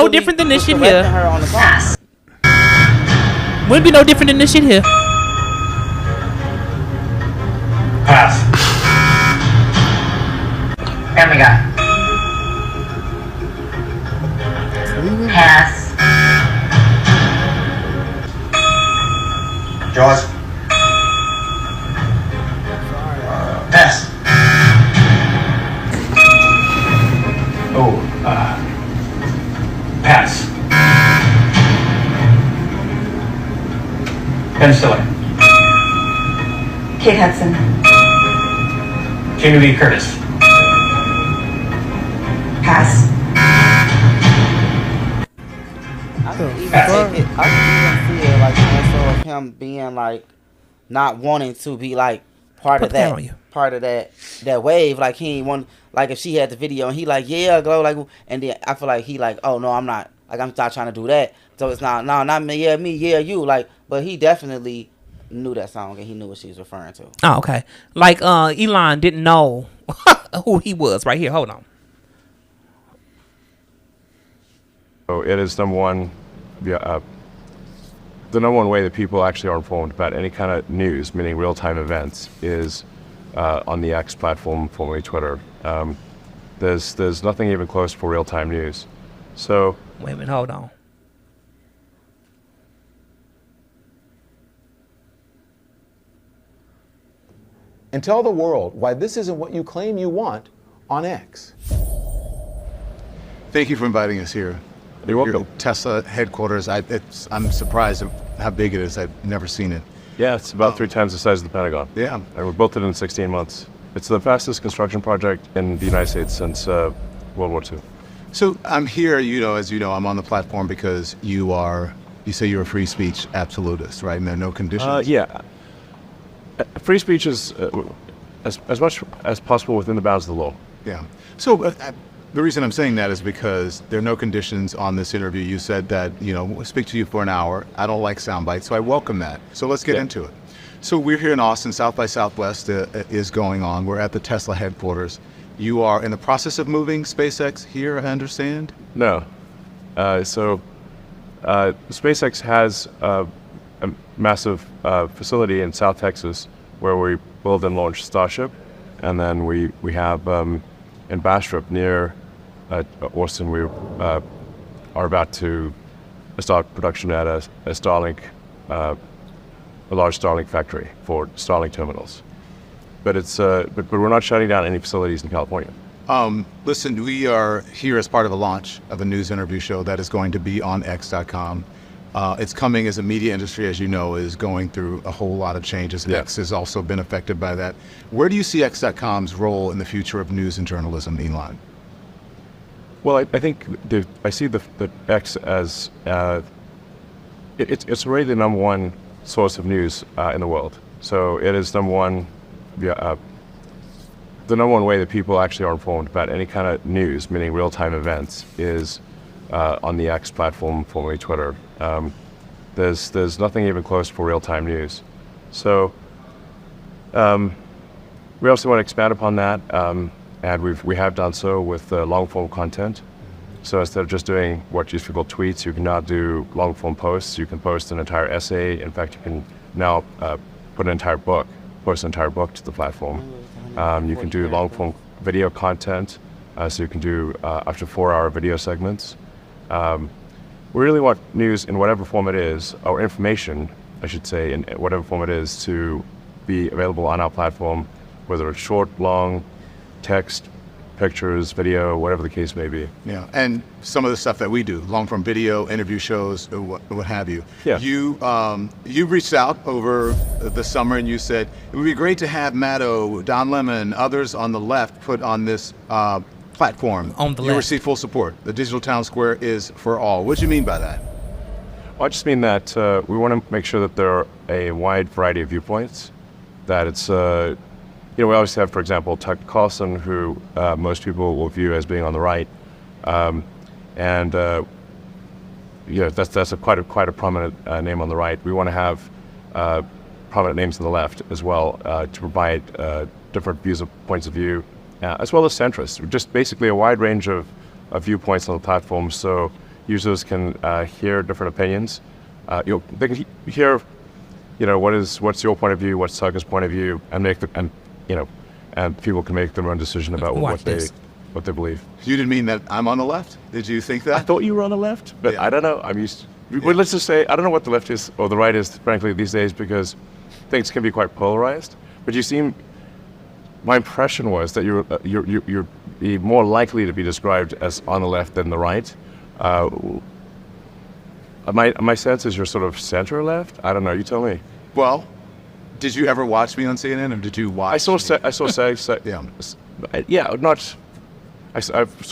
different than this shit here. Her on the song. Wouldn't be no different than this shit here. Pass. And we got. Pass. Jaws. Pass. Oh, pass. Ben Stiller. Kate Hudson. Jamie Lee Curtis. Pass. I can even see it like also of him being like not wanting to be like part of that wave. Like he ain't want, like if she had the video and he like yeah, Glow, like, and then I feel like he like, oh no, I'm not trying to do that. So it's not me, yeah, you, like, but he definitely knew that song and he knew what she was referring to. Oh, okay. Like Elon didn't know who he was right here. Hold on. So it is number one, the number one way that people actually are informed about any kind of news, meaning real-time events, is on the X platform, formerly Twitter. There's nothing even close for real-time news. So wait a minute, hold on. And tell the world why this isn't what you claim you want on X. Thank you for inviting us here. You're welcome. Your Tesla headquarters. I'm surprised at how big it is. I've never seen it. Yeah, it's about 3 times the size of the Pentagon. Yeah. And we built it in 16 months. It's the fastest construction project in the United States since World War II. So I'm here, as you know, I'm on the platform because you say you're a free speech absolutist, right? And there are no conditions. Yeah. Free speech is as much as possible within the bounds of the law. Yeah. So the reason I'm saying that is because there are no conditions on this interview. You said that, we'll speak to you for an hour. I don't like sound bites, so I welcome that. So let's get into it. So we're here in Austin. South by Southwest is going on. We're at the Tesla headquarters. You are in the process of moving SpaceX here, I understand? No. SpaceX has a massive facility in South Texas where we build and launch Starship. And then we have in Bastrop near Austin, we are about to start production at a Starlink, a large Starlink factory for Starlink terminals. But but we're not shutting down any facilities in California. Listen, we are here as part of a launch of a news interview show that is going to be on X.com. It's coming as a media industry, as you know, is going through a whole lot of changes. Yeah. X has also been affected by that. Where do you see X.com's role in the future of news and journalism, Elon? Well, I think I see the X as it's already the number one source of news in the world. So it is number one the number one way that people actually are informed about any kind of news, meaning real-time events, is on the X platform, formerly Twitter. There's nothing even close for real-time news. So we also want to expand upon that, and we have done so with long-form content. So instead of just doing what used to be called tweets, you can now do long-form posts. You can post an entire essay. In fact, you can now post an entire book to the platform. You can do long-form video content, so you can do up to 4-hour video segments. We really want news in whatever form it is, or information, I should say, in whatever form it is, to be available on our platform, whether it's short, long, text, pictures, video, whatever the case may be. Yeah, and some of the stuff that we do, long-form video, interview shows, what have you. Yeah. You reached out over the summer and you said, it would be great to have Maddo, Don Lemon, others on the left put on this platform. On the you left. receive full support. The digital town square is for all. What do you mean by that? Well, I just mean that we want to make sure that there are a wide variety of viewpoints, that it's we always have, for example, Tucker Carlson, who most people will view as being on the right, and that's quite a prominent name on the right. We want to have prominent names on the left as well, to provide different points of view, as well as centrists. Just basically a wide range of viewpoints on the platform, so users can hear different opinions. They can hear, what's your point of view, what's Tucker's point of view, and people can make their own decision about what they believe. You didn't mean that I'm on the left? Did you think that? I thought you were on the left, but Yeah. I don't know. Well, let's just say I don't know what the left is or the right is, frankly, these days, because things can be quite polarized. But my impression was that you're more likely to be described as on the left than the right. My sense is you're sort of center left. I don't know. You tell me. Well, did you ever watch me on CNN, or did you watch? I saw I saw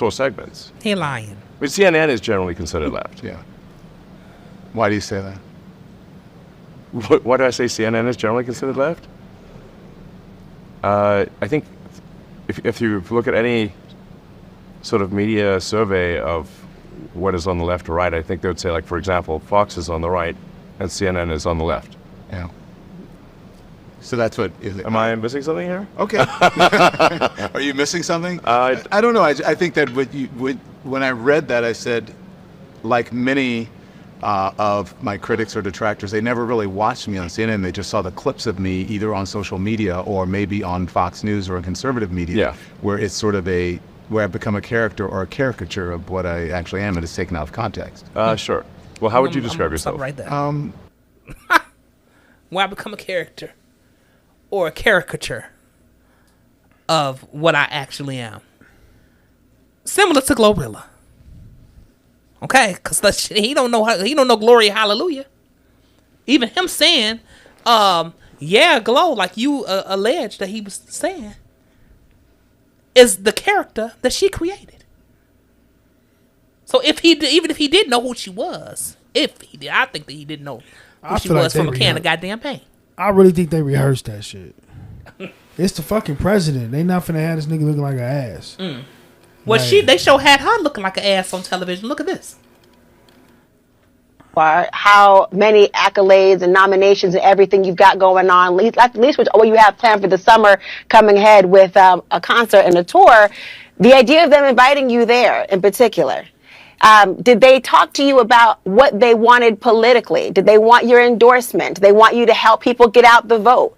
segments. He lying. But CNN is generally considered left. Yeah. Why do you say that? Why do I say CNN is generally considered left? I think if you look at any sort of media survey of what is on the left or right, I think they would say, like, for example, Fox is on the right and CNN is on the left. Yeah. So that's what is it? Am I missing something here? Okay. Are you missing something? I don't know. I think that when I read that, I said, like many of my critics or detractors, they never really watched me on CNN. They just saw the clips of me either on social media or maybe on Fox News or conservative media, where it's sort of where I've become a character or a caricature of what I actually am, and it's taken out of context. Sure. Well, how would you describe yourself? Right there. Why become a character or a caricature of what I actually am? Similar to Glorilla. Okay, because he don't know glory, hallelujah. Even him saying, Glow, like you alleged that he was saying, is the character that she created. So if he did know who she was, I think that he didn't know who she was from a can of goddamn paint. I really think they rehearsed that shit. It's the fucking president. They not finna have this nigga looking like an ass. Well, they had her looking like an ass on television. Look at this. How many accolades and nominations and everything you've got going on, at least what you have planned for the summer coming ahead with a concert and a tour. The idea of them inviting you there in particular, did they talk to you about what they wanted politically? Did they want your endorsement? Did they want you to help people get out the vote?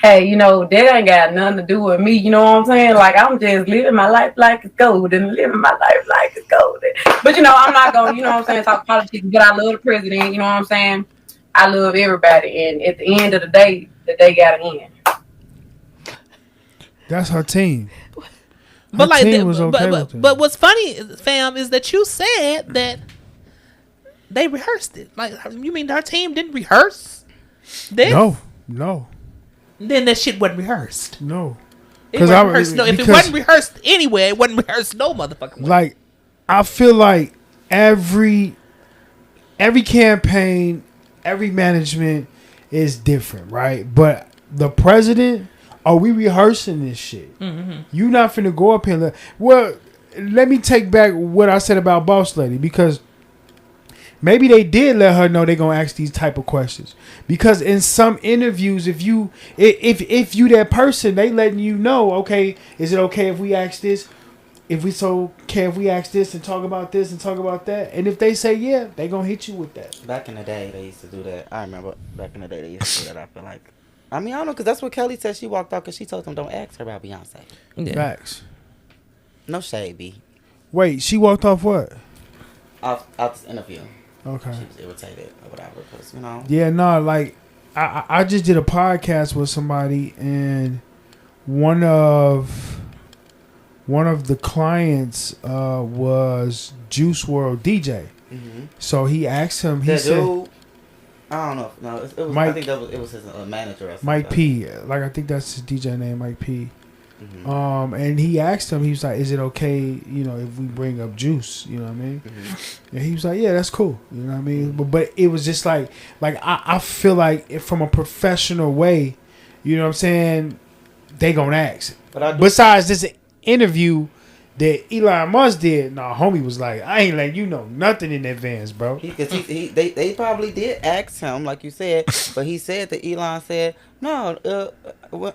Hey, that ain't got nothing to do with me, you know what I'm saying? Like, I'm just living my life like it's golden, living my life like it's golden. But, I'm not going to, talk politics, but I love the president, you know what I'm saying? I love everybody, and at the end of the day got to end. That's her team. But her team was okay with it. But what's funny, fam, is that you said that they rehearsed it. Like, you mean her team didn't rehearse this? No. Then that shit wasn't rehearsed. No. If it wasn't rehearsed anywhere, it wasn't rehearsed no motherfucking way. Like, I feel like every campaign, every management is different, right? But the president are we rehearsing this shit? You not finna go up here. Well, let me take back what I said about Boss Lady, because maybe they did let her know they're gonna ask these type of questions. Because in some interviews, if you that person, they letting you know, okay, is it okay if we ask this? If we ask this and talk about this and talk about that? And if they say yeah, they gonna hit you with that. Back in the day, they used to do that. I remember back in the day they used to do that. I feel like. I mean, I don't know, because that's what Kelly said. She walked out because she told them don't ask her about Beyonce. Yeah. Facts. No shade, B. Wait, she walked off what? Out this interview. Okay. She was irritated or whatever, because, you know. Yeah, no, like, I just did a podcast with somebody, and one of the clients was Juice WRLD DJ. Mm-hmm. So he asked him, he said... Dude, I don't know. No, it was, Mike, I think it was his manager or something. Mike P. Like, I think that's his DJ name, Mike P. Mm-hmm. And he asked him, he was like, is it okay, you know, if we bring up Juice? You know what I mean? Mm-hmm. And he was like, yeah, that's cool. You know what I mean? But it was just like I feel like from a professional way, you know what I'm saying, they gonna ask. Besides this interview that Elon Musk did, homie was like, I ain't letting you know nothing in advance, bro. They probably did ask him, like you said, but he said that Elon said, no,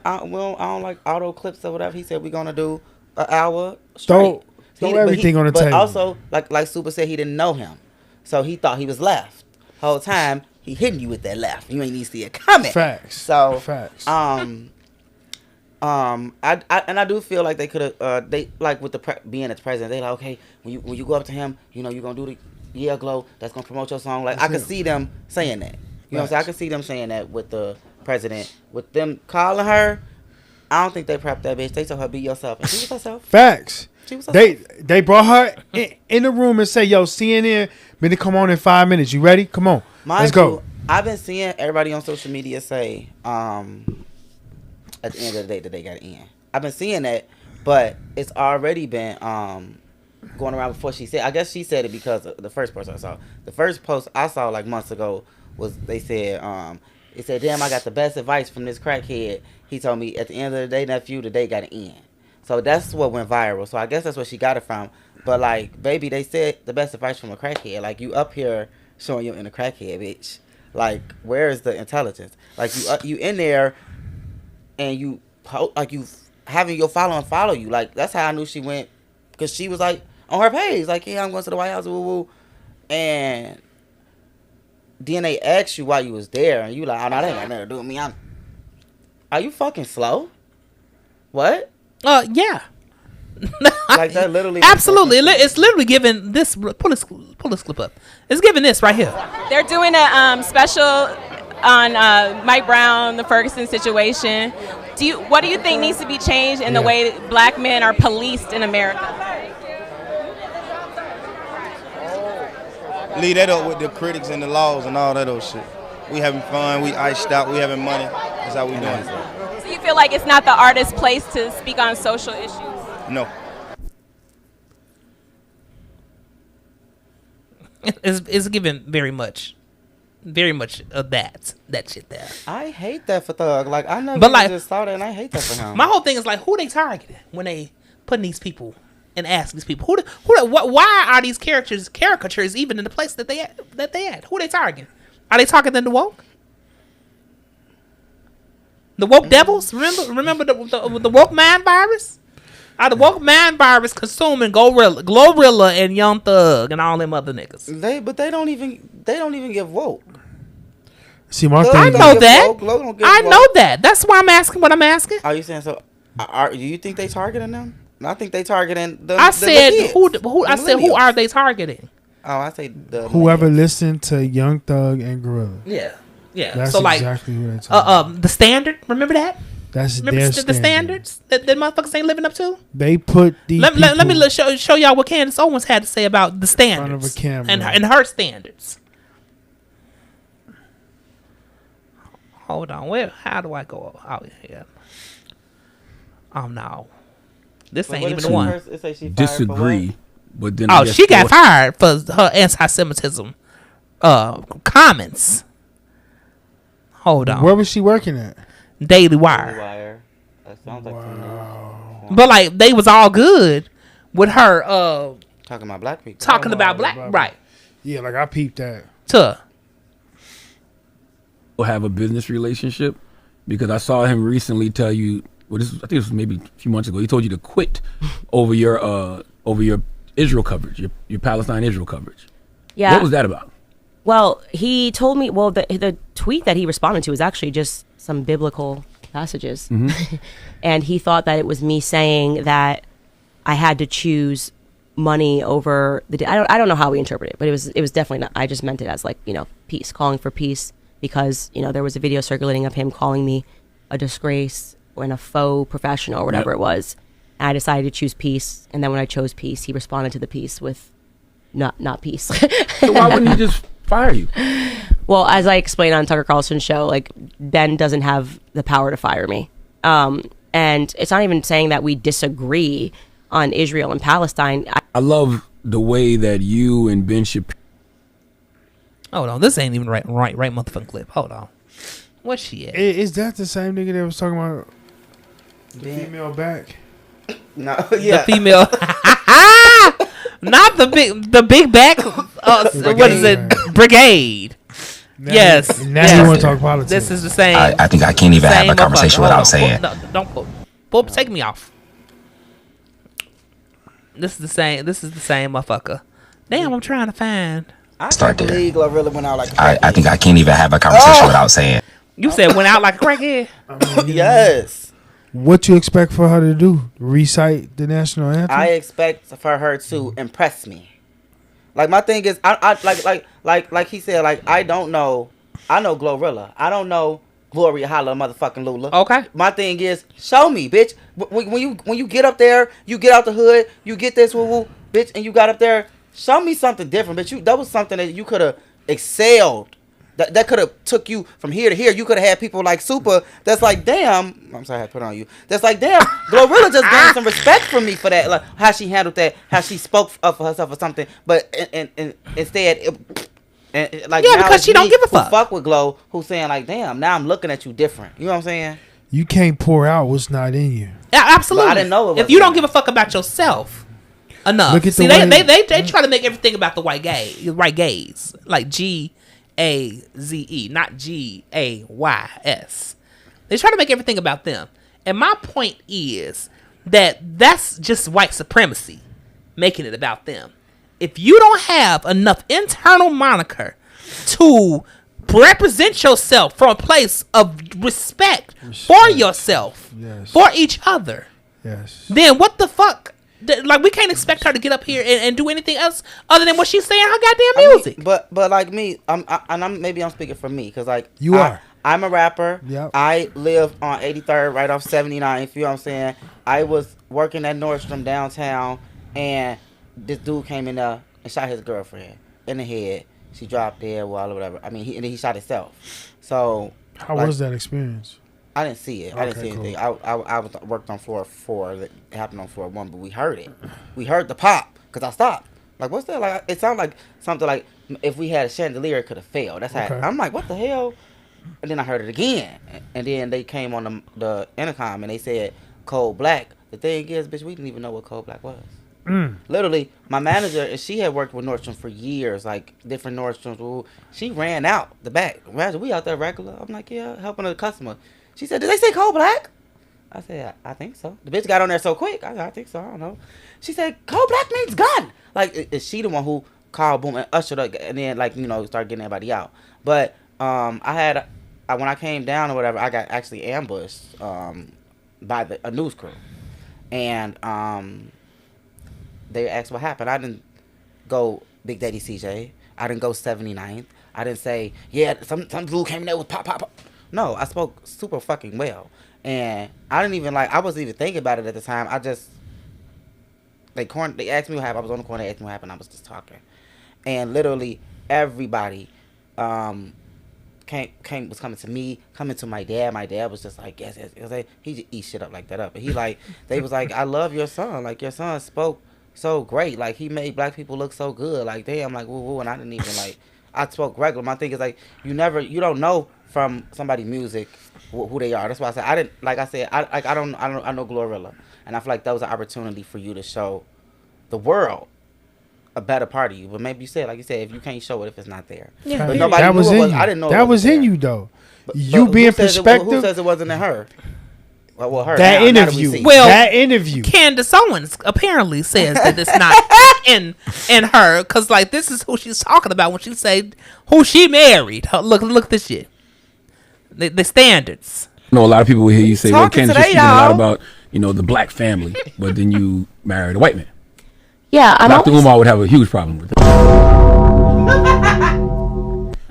I don't like auto clips or whatever. He said we're gonna do an hour straight. Throw everything on the table. But also, like Super said, he didn't know him, so he thought he was left. Whole time he hitting you with that left. You ain't need to see it coming. Facts. So facts. I do feel like they could have they like with the being as president, they like, okay, when you go up to him, you know, you're gonna do the Yeah Glow, that's gonna promote your song. Like, I could see them saying that. You know what I'm saying? I could see them saying that with the president. With them calling her, I don't think they prepped that bitch. They told her be yourself, and she was herself. Facts. She was herself. They brought her in the room and say, yo, CNN better come on in 5 minutes. You ready? Come on. Let's go. I've been seeing everybody on social media say at the end of the day that they got in. I've been seeing that, but it's already been going around before she said. I guess she said it because of the first post I saw. The first post I saw like months ago was they said it said, damn, I got the best advice from this crackhead. He told me at the end of the day, nephew, the day got an end. So that's what went viral. So I guess that's where she got it from. But like, baby, they said the best advice from a crackhead. Like, you up here showing you're in a crackhead, bitch. Like, where is the intelligence? Like, you in there and you having your following follow you. Like, that's how I knew she went, because she was like on her page, like, yeah, I'm going to the White House, woo woo, and then they asked you why you was there, and you like, oh no, that ain't got nothing to do with me. Are you fucking slow? What? Yeah. Like, that literally. Absolutely, it's literally giving this. Pull this clip up. It's giving this right here. They're doing a special on Mike Brown, the Ferguson situation. What do you think needs to be changed in the way that black men are policed in America? Leave that up with the critics and the laws and all that old shit. We having fun, we iced out, we having money. That's how we doing it. So you feel like it's not the artist's place to speak on social issues? No. It's given very much of that shit there. I hate that for Thug. Like, I never just saw that, and I hate that for him. My whole thing is like, who they targeting when they putting these people and asking these people why are these caricatures even in the place that they at? Who they targeting? Are they targeting the woke? The woke devils? Remember the woke mind virus? Are the woke mind virus consuming Glorilla and Young Thug and all them other niggas? But they don't even give woke. See, my thing. I know that. I know that. That's why I'm asking what I'm asking. Are you saying so? Do you think they targeting them? I think they targeting them. I said who are they targeting? Oh, I say whoever listened to Young Thug and Gorilla. Yeah. That's so exactly who they targeting. The Standard. Remember that? That's remember their the standards that motherfuckers ain't living up to. They put the let me show y'all what Candace Owens had to say about the standards and her standards. Hold on, how do I go out here? Oh no, this ain't even the one. Disagree, but then she got fired for her anti-Semitism comments. Hold on, where was she working at? Daily Wire. That sounds like some news. But like they was all good with her talking about black people. Talking about black, right? Yeah, like I peeped that. Have a business relationship because I saw him recently tell you. Well, I think it was maybe a few months ago. He told you to quit over your Israel coverage, your Palestine Israel coverage. Yeah. What was that about? Well, he told me. Well, the tweet that he responded to was actually just some biblical passages, and he thought that it was me saying that I had to choose money over the. I don't know how we interpret it, but it was definitely not. I just meant it as like peace, calling for peace, because there was a video circulating of him calling me a disgrace and a faux professional or whatever it was. And I decided to choose peace, and then when I chose peace, he responded to the peace with not peace. So why wouldn't he just fire you? Well, as I explained on Tucker Carlson's show, like Ben doesn't have the power to fire me. And it's not even saying that we disagree on Israel and Palestine. I love the way that you and Ben Shapiro. Hold on, this ain't even right motherfucking clip. Hold on, what's she at? Is that the same nigga that was talking about the female back? No, yeah, the female. Not the big back. What is it? Brigade. Yes. Now you want to talk politics? This is the same. I think I can't even have a conversation without saying. Don't pull. Take me off. This is the same. This is the same motherfucker. Damn, I'm trying to find. I can't believe Glorilla went out like a I think I can't even have a conversation without saying. You said went out like a crackhead. Yes. What you expect for her to do? Recite the national anthem? I expect for her to impress me. Like my thing is, I like he said, like I don't know. I know Glorilla. I don't know Gloria Holla motherfucking Lula. Okay. My thing is, show me, bitch. When you get up there, you get out the hood, you get this woo woo, bitch, and you got up there. Show me something different, bitch. That was something that you could have excelled. That could have took you from here to here. You could have had people like Super. That's like, damn. I'm sorry, I put it on you. That's like, damn. Glorilla just gained some respect from me for that, like how she handled that, how she spoke up for herself or something. But and instead, like yeah, because she don't give a fuck. Fuck with Glow, who's saying like, damn. Now I'm looking at you different. You know what I'm saying? You can't pour out what's not in you. Yeah, absolutely. But I didn't know it. If you don't give a fuck about yourself enough, see, they try to make everything about the white gays, like Gaze, not Gays. They try to make everything about them. And my point is that's just white supremacy making it about them. If you don't have enough internal moniker to represent yourself from a place of respect. For yourself, for each other, then what the fuck? Like, we can't expect her to get up here and do anything else other than what she's saying her goddamn music. But like me, I'm speaking for me, because like I'm a rapper. Yep. I live on 83rd, right off 79. You feel what I'm saying? I was working at Nordstrom downtown, and this dude came in there and shot his girlfriend in the head. She dropped dead, or whatever. I mean, he shot himself. So how was that experience? I didn't see it. Okay, I didn't see anything. I worked on floor 4. It happened on floor 1, but we heard it. We heard the pop, because I stopped. Like, what's that? Like, it sounded like something like if we had a chandelier, it could have failed. That's how I'm like, what the hell? And then I heard it again. And then they came on the intercom and they said, Cold Black. The thing is, bitch, we didn't even know what Cold Black was. Literally, my manager, and she had worked with Nordstrom for years, like different Nordstroms. She ran out the back. Imagine we out there regular. I'm like, yeah, helping a customer. She said, did they say Cold Black? I said, I think so. The bitch got on there so quick. I said, I think so. I don't know. She said, Cold Black means gun. Like, is she the one who called Boom and ushered up and then, like, start getting everybody out? But when I came down or whatever, I got actually ambushed by a news crew. And they asked what happened. I didn't go Big Daddy CJ. I didn't go 79th. I didn't say, yeah, some dude came in there with pop. No, I spoke super fucking well. And I wasn't even thinking about it at the time. I just, they asked me what happened. I was on the corner, they asked me what happened. I was just talking. And literally everybody was coming to me, coming to my dad. My dad was just like, yes. It was like, he just eat shit up like that up. And they was like, I love your son. Like, your son spoke so great. Like, he made black people look so good. Like, damn, like, woo. And I didn't even I spoke regular. My thing is like, you don't know from somebody's music who they are. That's why I said I didn't. Like I said, I know Glorilla, and I feel like that was an opportunity for you to show the world a better part of you. But maybe you said, like you said, if you can't show it, if it's not there. Yeah. But nobody That knew was it in was. you. I didn't know That it was in you though. You being perspective. Who says it wasn't in her? Well, her. That now interview. we see. Well, that interview. Candace Owens apparently says that it's not in her, because like this is who she's talking about when she said who she married. Look at this shit. The standards. No, a lot of people will hear you say, "Well, Talking Candace, you're today, speaking a lot y'all. about the black family," but then you married a white man. Yeah, Dr. Umar would have a huge problem with it.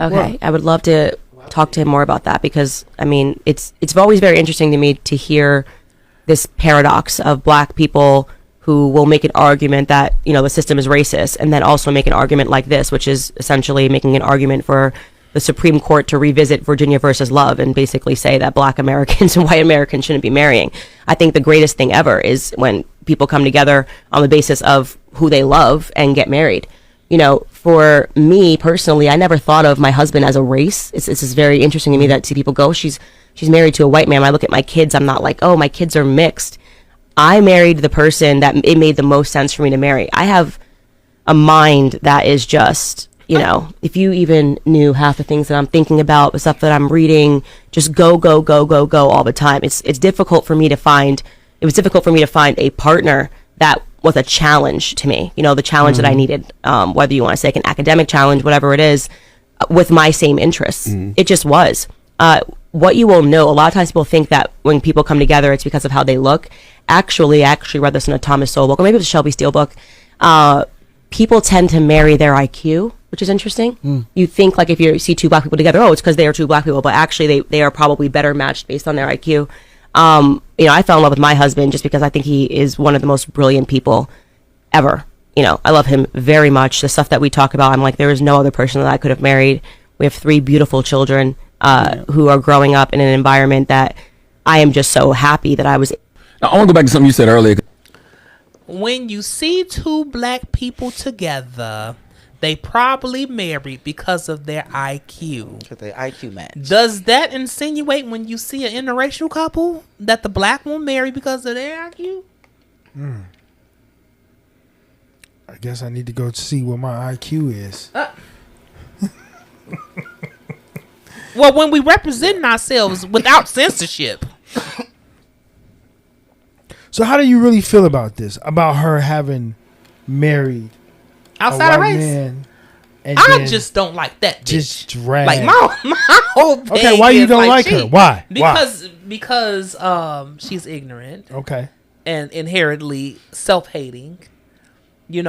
Okay, I would love to talk to him more about that, because I mean, it's always very interesting to me to hear this paradox of black people who will make an argument that the system is racist, and then also make an argument like this, which is essentially making an argument for the Supreme Court to revisit Virginia versus Love and basically say that black Americans and white Americans shouldn't be marrying. I think the greatest thing ever is when people come together on the basis of who they love and get married. For me personally, I never thought of my husband as a race. It's just very interesting to me that see people go, she's married to a white man. When I look at my kids, I'm not like, oh, my kids are mixed. I married the person that it made the most sense for me to marry. I have a mind that is just, if you even knew half the things that I'm thinking about, the stuff that I'm reading, just go all the time. It was difficult for me to find a partner that was a challenge to me, the challenge that I needed, whether you want to say like an academic challenge, whatever it is, with my same interests. It just was. What you will know, a lot of times people think that when people come together, it's because of how they look. Actually, I actually read this in a Thomas Sowell book, or maybe it was a Shelby Steele book. People tend to marry their IQ, which is interesting. You think like if you see two black people together, it's because they are two black people, but actually they are probably better matched based on their IQ. I fell in love with my husband just because I think he is one of the most brilliant people ever. I love him very much. The stuff that we talk about, I'm like, there is no other person that I could have married. We have 3 beautiful children who are growing up in an environment that I am just so happy that I was. Now, I want to go back to something you said earlier. When you see 2 black people together, they probably married because of their IQ. Because their IQ match. Does that insinuate when you see an interracial couple that the black will marry because of their IQ? I guess I need to go see what my IQ is. Well, when we represent ourselves without censorship. So how do you really feel about this? About her having married outside a of white race? Man, and I just don't like that bitch. Just drag. Like my whole thing. Okay, why you don't like her? Why? Because she's ignorant. Okay. And inherently self-hating. She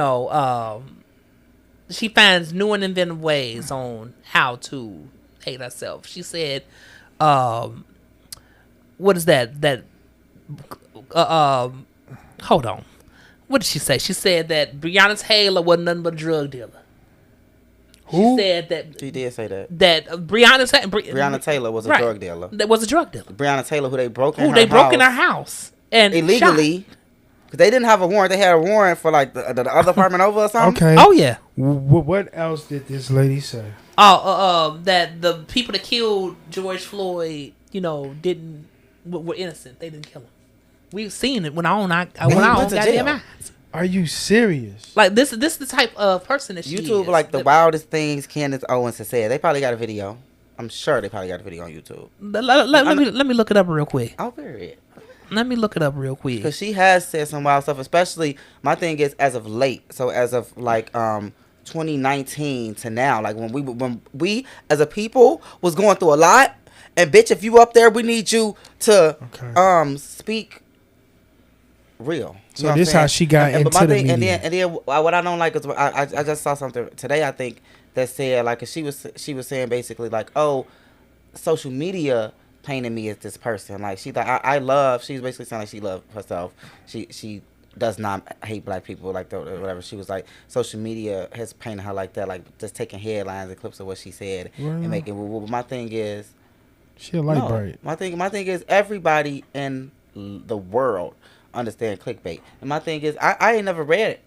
finds new and inventive ways on how to hate herself. She said, what is that? Hold on. What did she say? She said that Breonna Taylor wasn't nothing but a drug dealer. Who? She said that. She did say that. That Breonna Taylor was a drug dealer. That was a drug dealer. Breonna Taylor, who they broke in her house. And illegally. Because they didn't have a warrant. They had a warrant for like the other apartment over or something. Okay. Oh, yeah. What else did this lady say? That the people that killed George Floyd, were innocent. They didn't kill him. We've seen it when I own goddamn eyes. Are you serious? Like this is the type of person that she YouTube, is. like the wildest things Candace Owens has said. They probably got a video. I'm sure they probably got a video on YouTube. Let me look it up real quick. I'll bury it. Let me look it up real quick. Because she has said some wild stuff, especially, my thing is as of late. So as of like 2019 to now, like when we as a people was going through a lot, and bitch, if you up there, we need you to speak real. So this how she got into the media. And then what I don't like is I just saw something today, I think, that said like she was saying basically like, oh, social media painted me as this person. Like she thought she's basically saying like she loved herself. She does not hate black people like that or whatever. She was like, social media has painted her like that, like just taking headlines and clips of what she said and making. My thing is, she a light bright. My thing is everybody in the world understand clickbait. And my thing is I ain't never read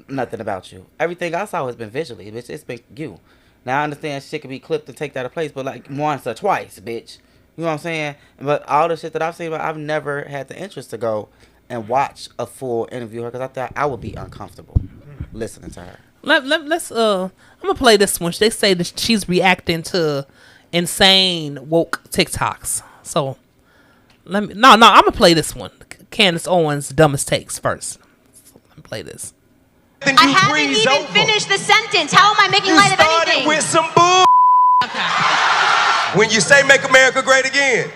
nothing about you. Everything I saw has been visually, bitch. It's been you. Now I understand shit can be clipped and take that out of place, but like once or twice, bitch. You know what I'm saying? But all the shit that I've seen, I've never had the interest to go and watch a full interview of her because I thought I would be uncomfortable listening to her. Let's I'm gonna play this one. They say that she's reacting to insane woke TikToks. So I'm gonna play this one. Candace Owens' dumbest takes first. So let me play this. I haven't even finished the sentence. How am I making light of anything? With some bull. When you say make America great again,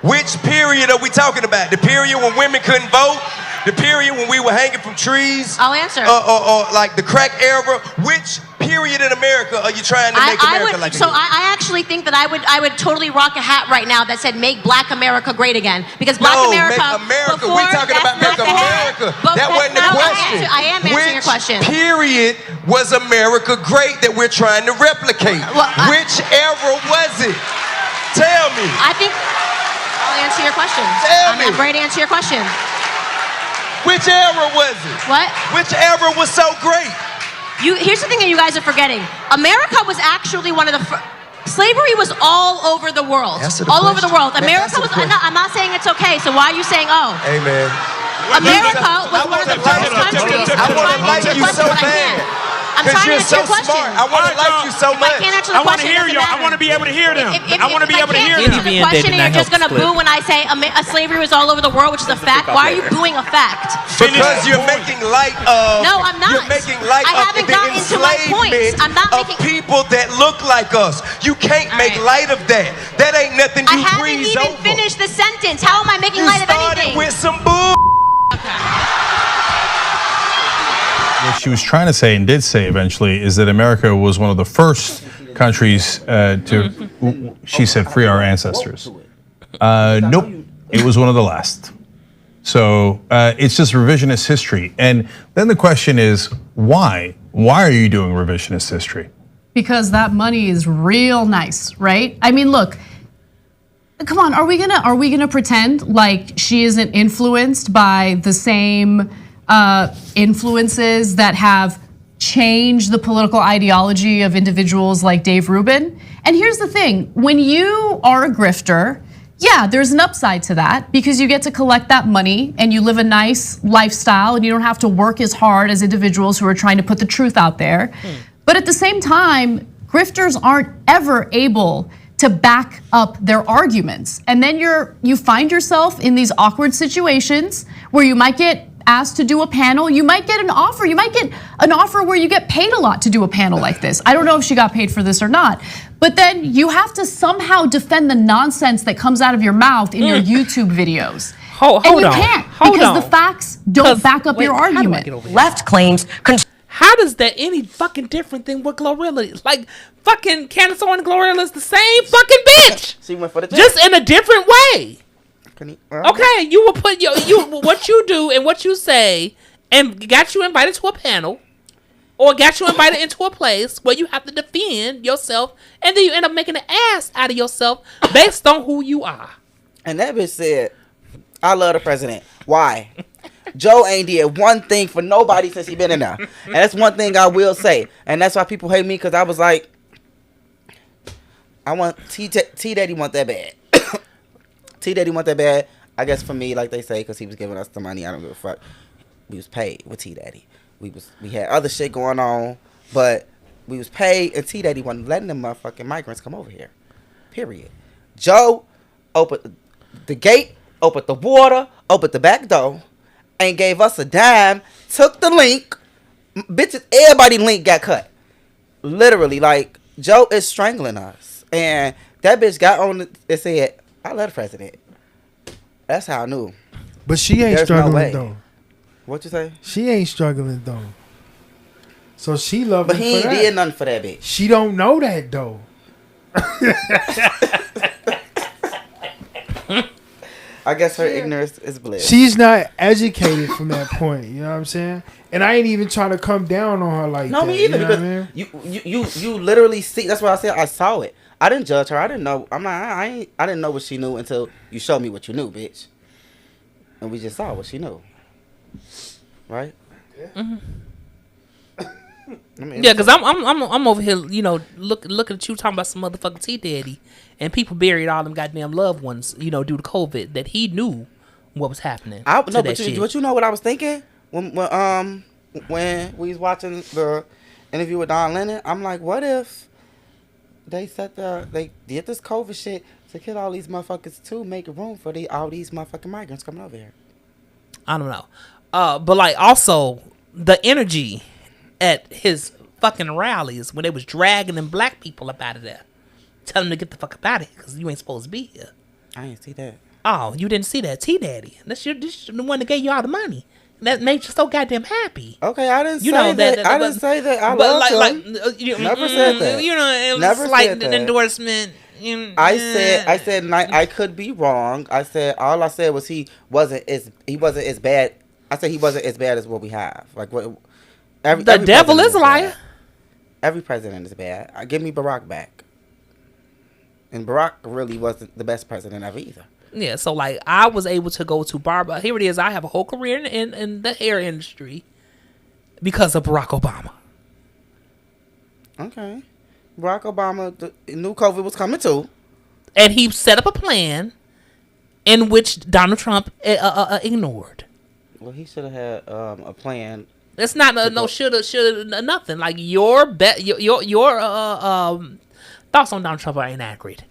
which period are we talking about? The period when women couldn't vote? The period when we were hanging from trees? I'll answer. Or like the crack era? Which period in America are you trying to make America like So again? I actually think that I would totally rock a hat right now that said make Black America great again. Because Black America, make America. before, We're talking about make America. That wasn't the question. I am answering your question. Which period was America great that we're trying to replicate? Which era was it? Tell me. I think I'll answer your question. Tell me. I'm ready to answer your question. Which era was it? What? Which era was so great? Here's the thing that you guys are forgetting. America was actually one of the slavery was all over the world. All over the world. America was. I'm not saying it's okay. So why are you saying oh? Hey man. America was one of the first countries. I want to like you so bad. I'm trying to answer your question. I want to like you so much. I can't answer the question. I want to hear y'all. I want to be able to hear them. I want to be able to hear them. them. If question and you're just gonna boo when I say slavery was all over the world, which is a fact. Why are you booing a fact? Because you're making light of. No, I'm not. You're making light I of haven't the gotten to my points. I'm not of people that look like us. You can't make light of that. That ain't nothing you breeze over. I haven't even finished the sentence. How am I making light of anything? With some bull. What she was trying to say and did say eventually is that America was one of the first countries to, she said, free our ancestors. Nope, it was one of the last. So it's just revisionist history. And then the question is, why? Why are you doing revisionist history? Because that money is real nice, right? I mean, look, come on, are we gonna pretend like she isn't influenced by the same influences that have changed the political ideology of individuals like Dave Rubin? And here's the thing, when you are a grifter, yeah, there's an upside to that because you get to collect that money and you live a nice lifestyle and you don't have to work as hard as individuals who are trying to put the truth out there. But at the same time, grifters aren't ever able to back up their arguments. And then you find yourself in these awkward situations where you might get asked to do a panel, you might get an offer. You might get an offer where you get paid a lot to do a panel like this. I don't know if she got paid for this or not. But then you have to somehow defend the nonsense that comes out of your mouth in your YouTube videos. Hold and you on. can't Hold because on. the facts don't back up your argument. Left claims. How does that any fucking different than what Glorilla is? Like fucking Candace Owens and Glorilla is the same fucking bitch. She went for the just in a different way. Okay, you will put what you do and what you say, and got you invited to a panel, or got you invited into a place where you have to defend yourself, and then you end up making an ass out of yourself based on who you are. And that bitch said, "I love the president." Why? Joe ain't did one thing for nobody since he been in there, and that's one thing I will say, and that's why people hate me because I was like, I want T Daddy want that bad. T Daddy want that bad. I guess for me, like they say, because he was giving us the money. I don't give a fuck. We was paid with T Daddy. We had other shit going on, but we was paid, and T Daddy wasn't letting them motherfucking migrants come over here. Period. Joe opened the gate, opened the water, opened the back door, and gave us a dime. Took the link, bitches. Everybody link got cut. Literally, like Joe is strangling us, and that bitch got on and said, "I love the president." That's how I knew. But she ain't There's struggling no way. though. What you say? She ain't struggling though. So she loved But him he for ain't that. did nothing for that bitch. She don't know that though. I guess her ignorance is bliss. She's not educated from that point. You know what I'm saying? And I ain't even trying to come down on her like No, that. me either. You know what Because I mean? you literally see. That's why I said I saw it. I didn't judge her. I didn't know. I didn't know what she knew until you showed me what you knew, bitch. And we just saw what she knew. Right? Yeah. Yeah, because I'm over here, you know, looking at you talking about some motherfucking T Daddy, and people buried all them goddamn loved ones, you know, due to COVID, that he knew what was happening. But you know what I was thinking when we was watching the interview with Don Lennon? I'm like, what if they did this COVID shit to kill all these motherfuckers too, make room for all these motherfucking migrants coming over here? I don't know, but like also the energy at his fucking rallies when they was dragging them black people up out of there, telling them to get the fuck up out of here because you ain't supposed to be here. I ain't see that. Oh, you didn't see that, T Daddy? This the one that gave you all the money. That made you so goddamn happy. Okay, I didn't say that. I didn't say that. I love him. Never said that. You know, it was never a slight said that. endorsement. I said I could be wrong. I said all I said was he wasn't as bad. I said he wasn't as bad as what we have. Like what? Every devil is a liar. Bad. Every president is bad. Give me Barack back. And Barack really wasn't the best president ever either. Yeah, so like I was able to go to barber. Here it is. I have a whole career in the hair industry because of Barack Obama. Okay, Barack Obama knew COVID was coming too, and he set up a plan in which Donald Trump ignored. Well, he should have had a plan. It's not no shoulda nothing. Like your thoughts on Donald Trump are inaccurate.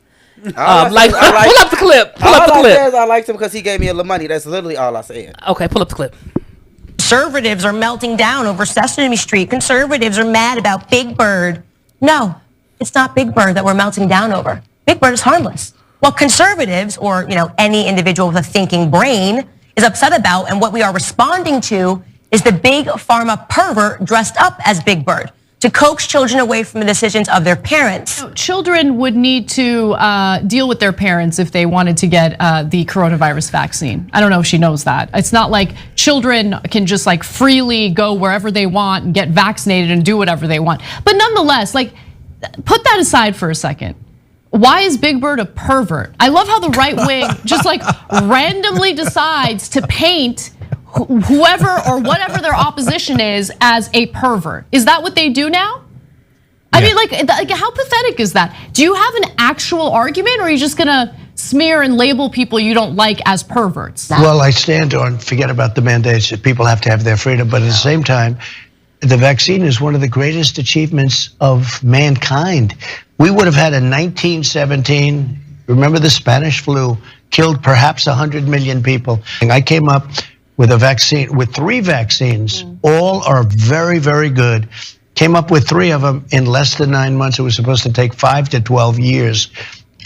Pull up the clip. I liked him because he gave me a little money. That's literally all I said. Okay, pull up the clip. Conservatives are melting down over Sesame Street. Conservatives are mad about Big Bird. No, it's not Big Bird that we're melting down over. Big Bird is harmless. What conservatives, or any individual with a thinking brain, is upset about, and what we are responding to, is the big pharma pervert dressed up as Big Bird to coax children away from the decisions of their parents. Children would need to deal with their parents if they wanted to get the coronavirus vaccine. I don't know if she knows that. It's not like children can just like freely go wherever they want and get vaccinated and do whatever they want. But nonetheless, like, put that aside for a second. Why is Big Bird a pervert? I love how the right wing just like randomly decides to paint whoever or whatever their opposition is as a pervert. Is that what they do now? I mean, like how pathetic is that? Do you have an actual argument, or are you just gonna smear and label people you don't like as perverts? Well, I stand on, forget about the mandates, that people have to have their freedom, but at the same time, the vaccine is one of the greatest achievements of mankind. We would have had in 1917, remember the Spanish flu, killed perhaps 100 million people. And I came up with a vaccine, with 3 vaccines. All are very, very good. Came up with 3 of them in less than 9 months. It was supposed to take 5 to 12 years.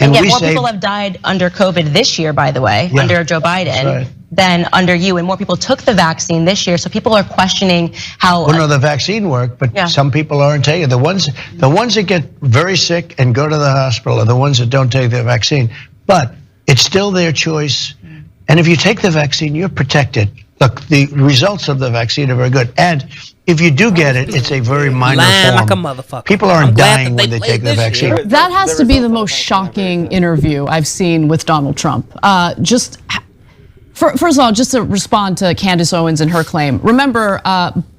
And yet more people have died under COVID this year, by the way, under Joe Biden, than under you. And more people took the vaccine this year. So people are questioning how. Well, no, the vaccine worked, but some people aren't taking it. The ones that get very sick and go to the hospital are the ones that don't take the vaccine. But it's still their choice. And if you take the vaccine, you're protected. Look, the results of the vaccine are very good. And if you do get it, it's a very minor form. Like a motherfucker. People aren't dying when they take the vaccine. That has to be the most shocking interview I've seen with Donald Trump. First of all, just to respond to Candace Owens and her claim. Remember,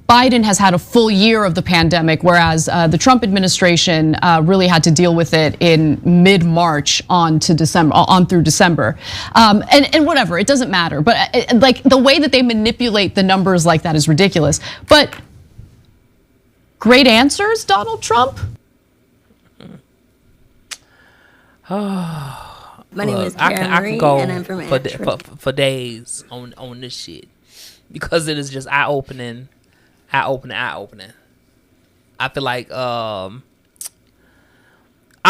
Biden has had a full year of the pandemic, whereas the Trump administration really had to deal with it in mid-March on through December. And whatever, it doesn't matter. But like the way that they manipulate the numbers like that is ridiculous. But great answers, Donald Trump? My name is Karen I Marie, can go and I'm from for days on this shit because it is just eye-opening. I feel like I'm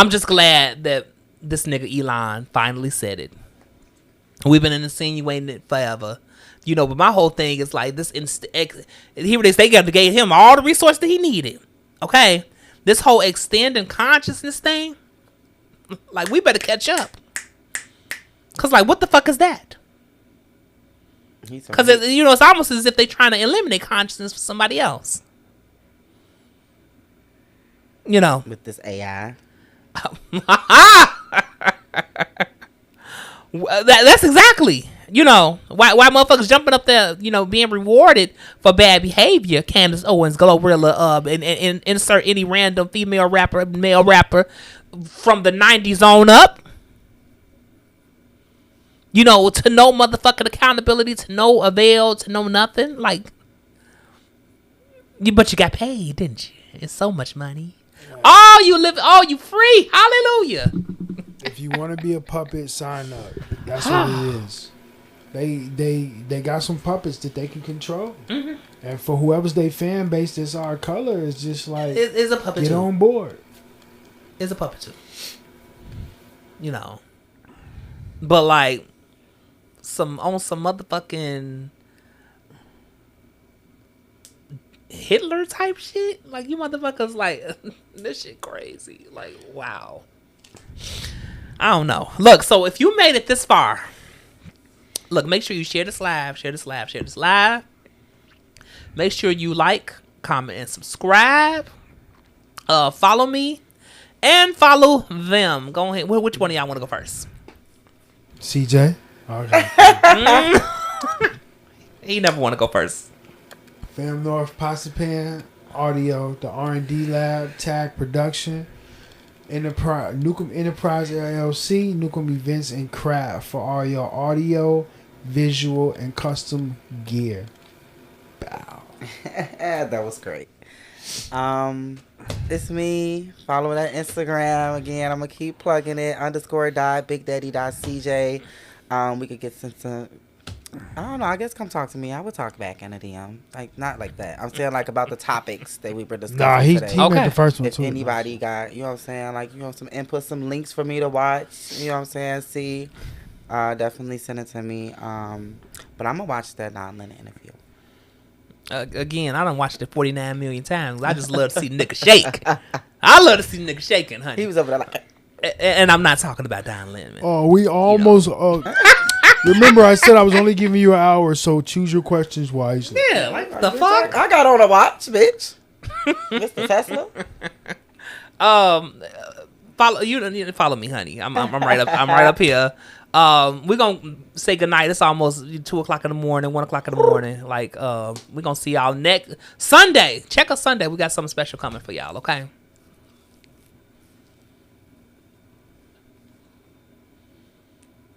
just glad that this nigga Elon finally said it. We've been insinuating it forever, but my whole thing is like this. Here it is. They gave him all the resources that he needed. Okay, this whole extending consciousness thing, like we better catch up. Cause like, what the fuck is that? Because it's almost as if they're trying to eliminate consciousness for somebody else. With this AI. That's exactly. You know, why motherfuckers jumping up there, you know, being rewarded for bad behavior. Candace Owens, Glorilla, and insert any random female rapper, male rapper from the 90s on up. You know, to no motherfucking accountability, to no avail, to no nothing. Like, but you got paid, didn't you? It's so much money. Oh, you free. Hallelujah. If you want to be a puppet, sign up. That's what it is. They got some puppets that they can control. Mm-hmm. And for whoever's their fan base that's our color, it's just like, it's a puppet get too. on board. It's a puppet too. You know. But like, some motherfucking Hitler type shit. Like, you motherfuckers, like, this shit crazy. Like, wow. I don't know. Look, so if you made it this far, look, make sure you share this live. Make sure you like, comment, and subscribe. Follow me and follow them. Go ahead. Which one of y'all want to go first? CJ. Okay. He never want to go first. Fam North Pasipan Audio, the R&D Lab, Tag Production, Nukem Enterprise LLC, Nukem Events and Craft for all your audio, visual, and custom gear. Bow. That was great. It's me. Follow that Instagram again. I'm gonna keep plugging it. _.BigDaddy.CJ. We could get some. I don't know. I guess come talk to me. I would talk back in a DM. Like, not like that. I'm saying like about the topics that we were discussing today. He meant the first one if too. If anybody got, you know what I'm saying, like, you know, some input, some links for me to watch. You know what I'm saying? See, definitely send it to me. But I'm gonna watch that non-Lennon interview. Again, I done watched it 49 million times. I just love to see niggas shake. I love to see niggas shaking, honey. He was over there like, and I'm not talking about Don Lemon. Oh, we almost. Remember, I said I was only giving you an hour, so choose your questions wisely. Yeah, like the fuck. I got on a watch, bitch. Mr. Tesla. Follow you. Follow me, honey. I'm right up. I'm right up here. We're gonna say goodnight. It's almost 2 o'clock in the morning, 1 o'clock in the morning. Like, we're gonna see y'all next Sunday. Check us Sunday. We got something special coming for y'all. Okay.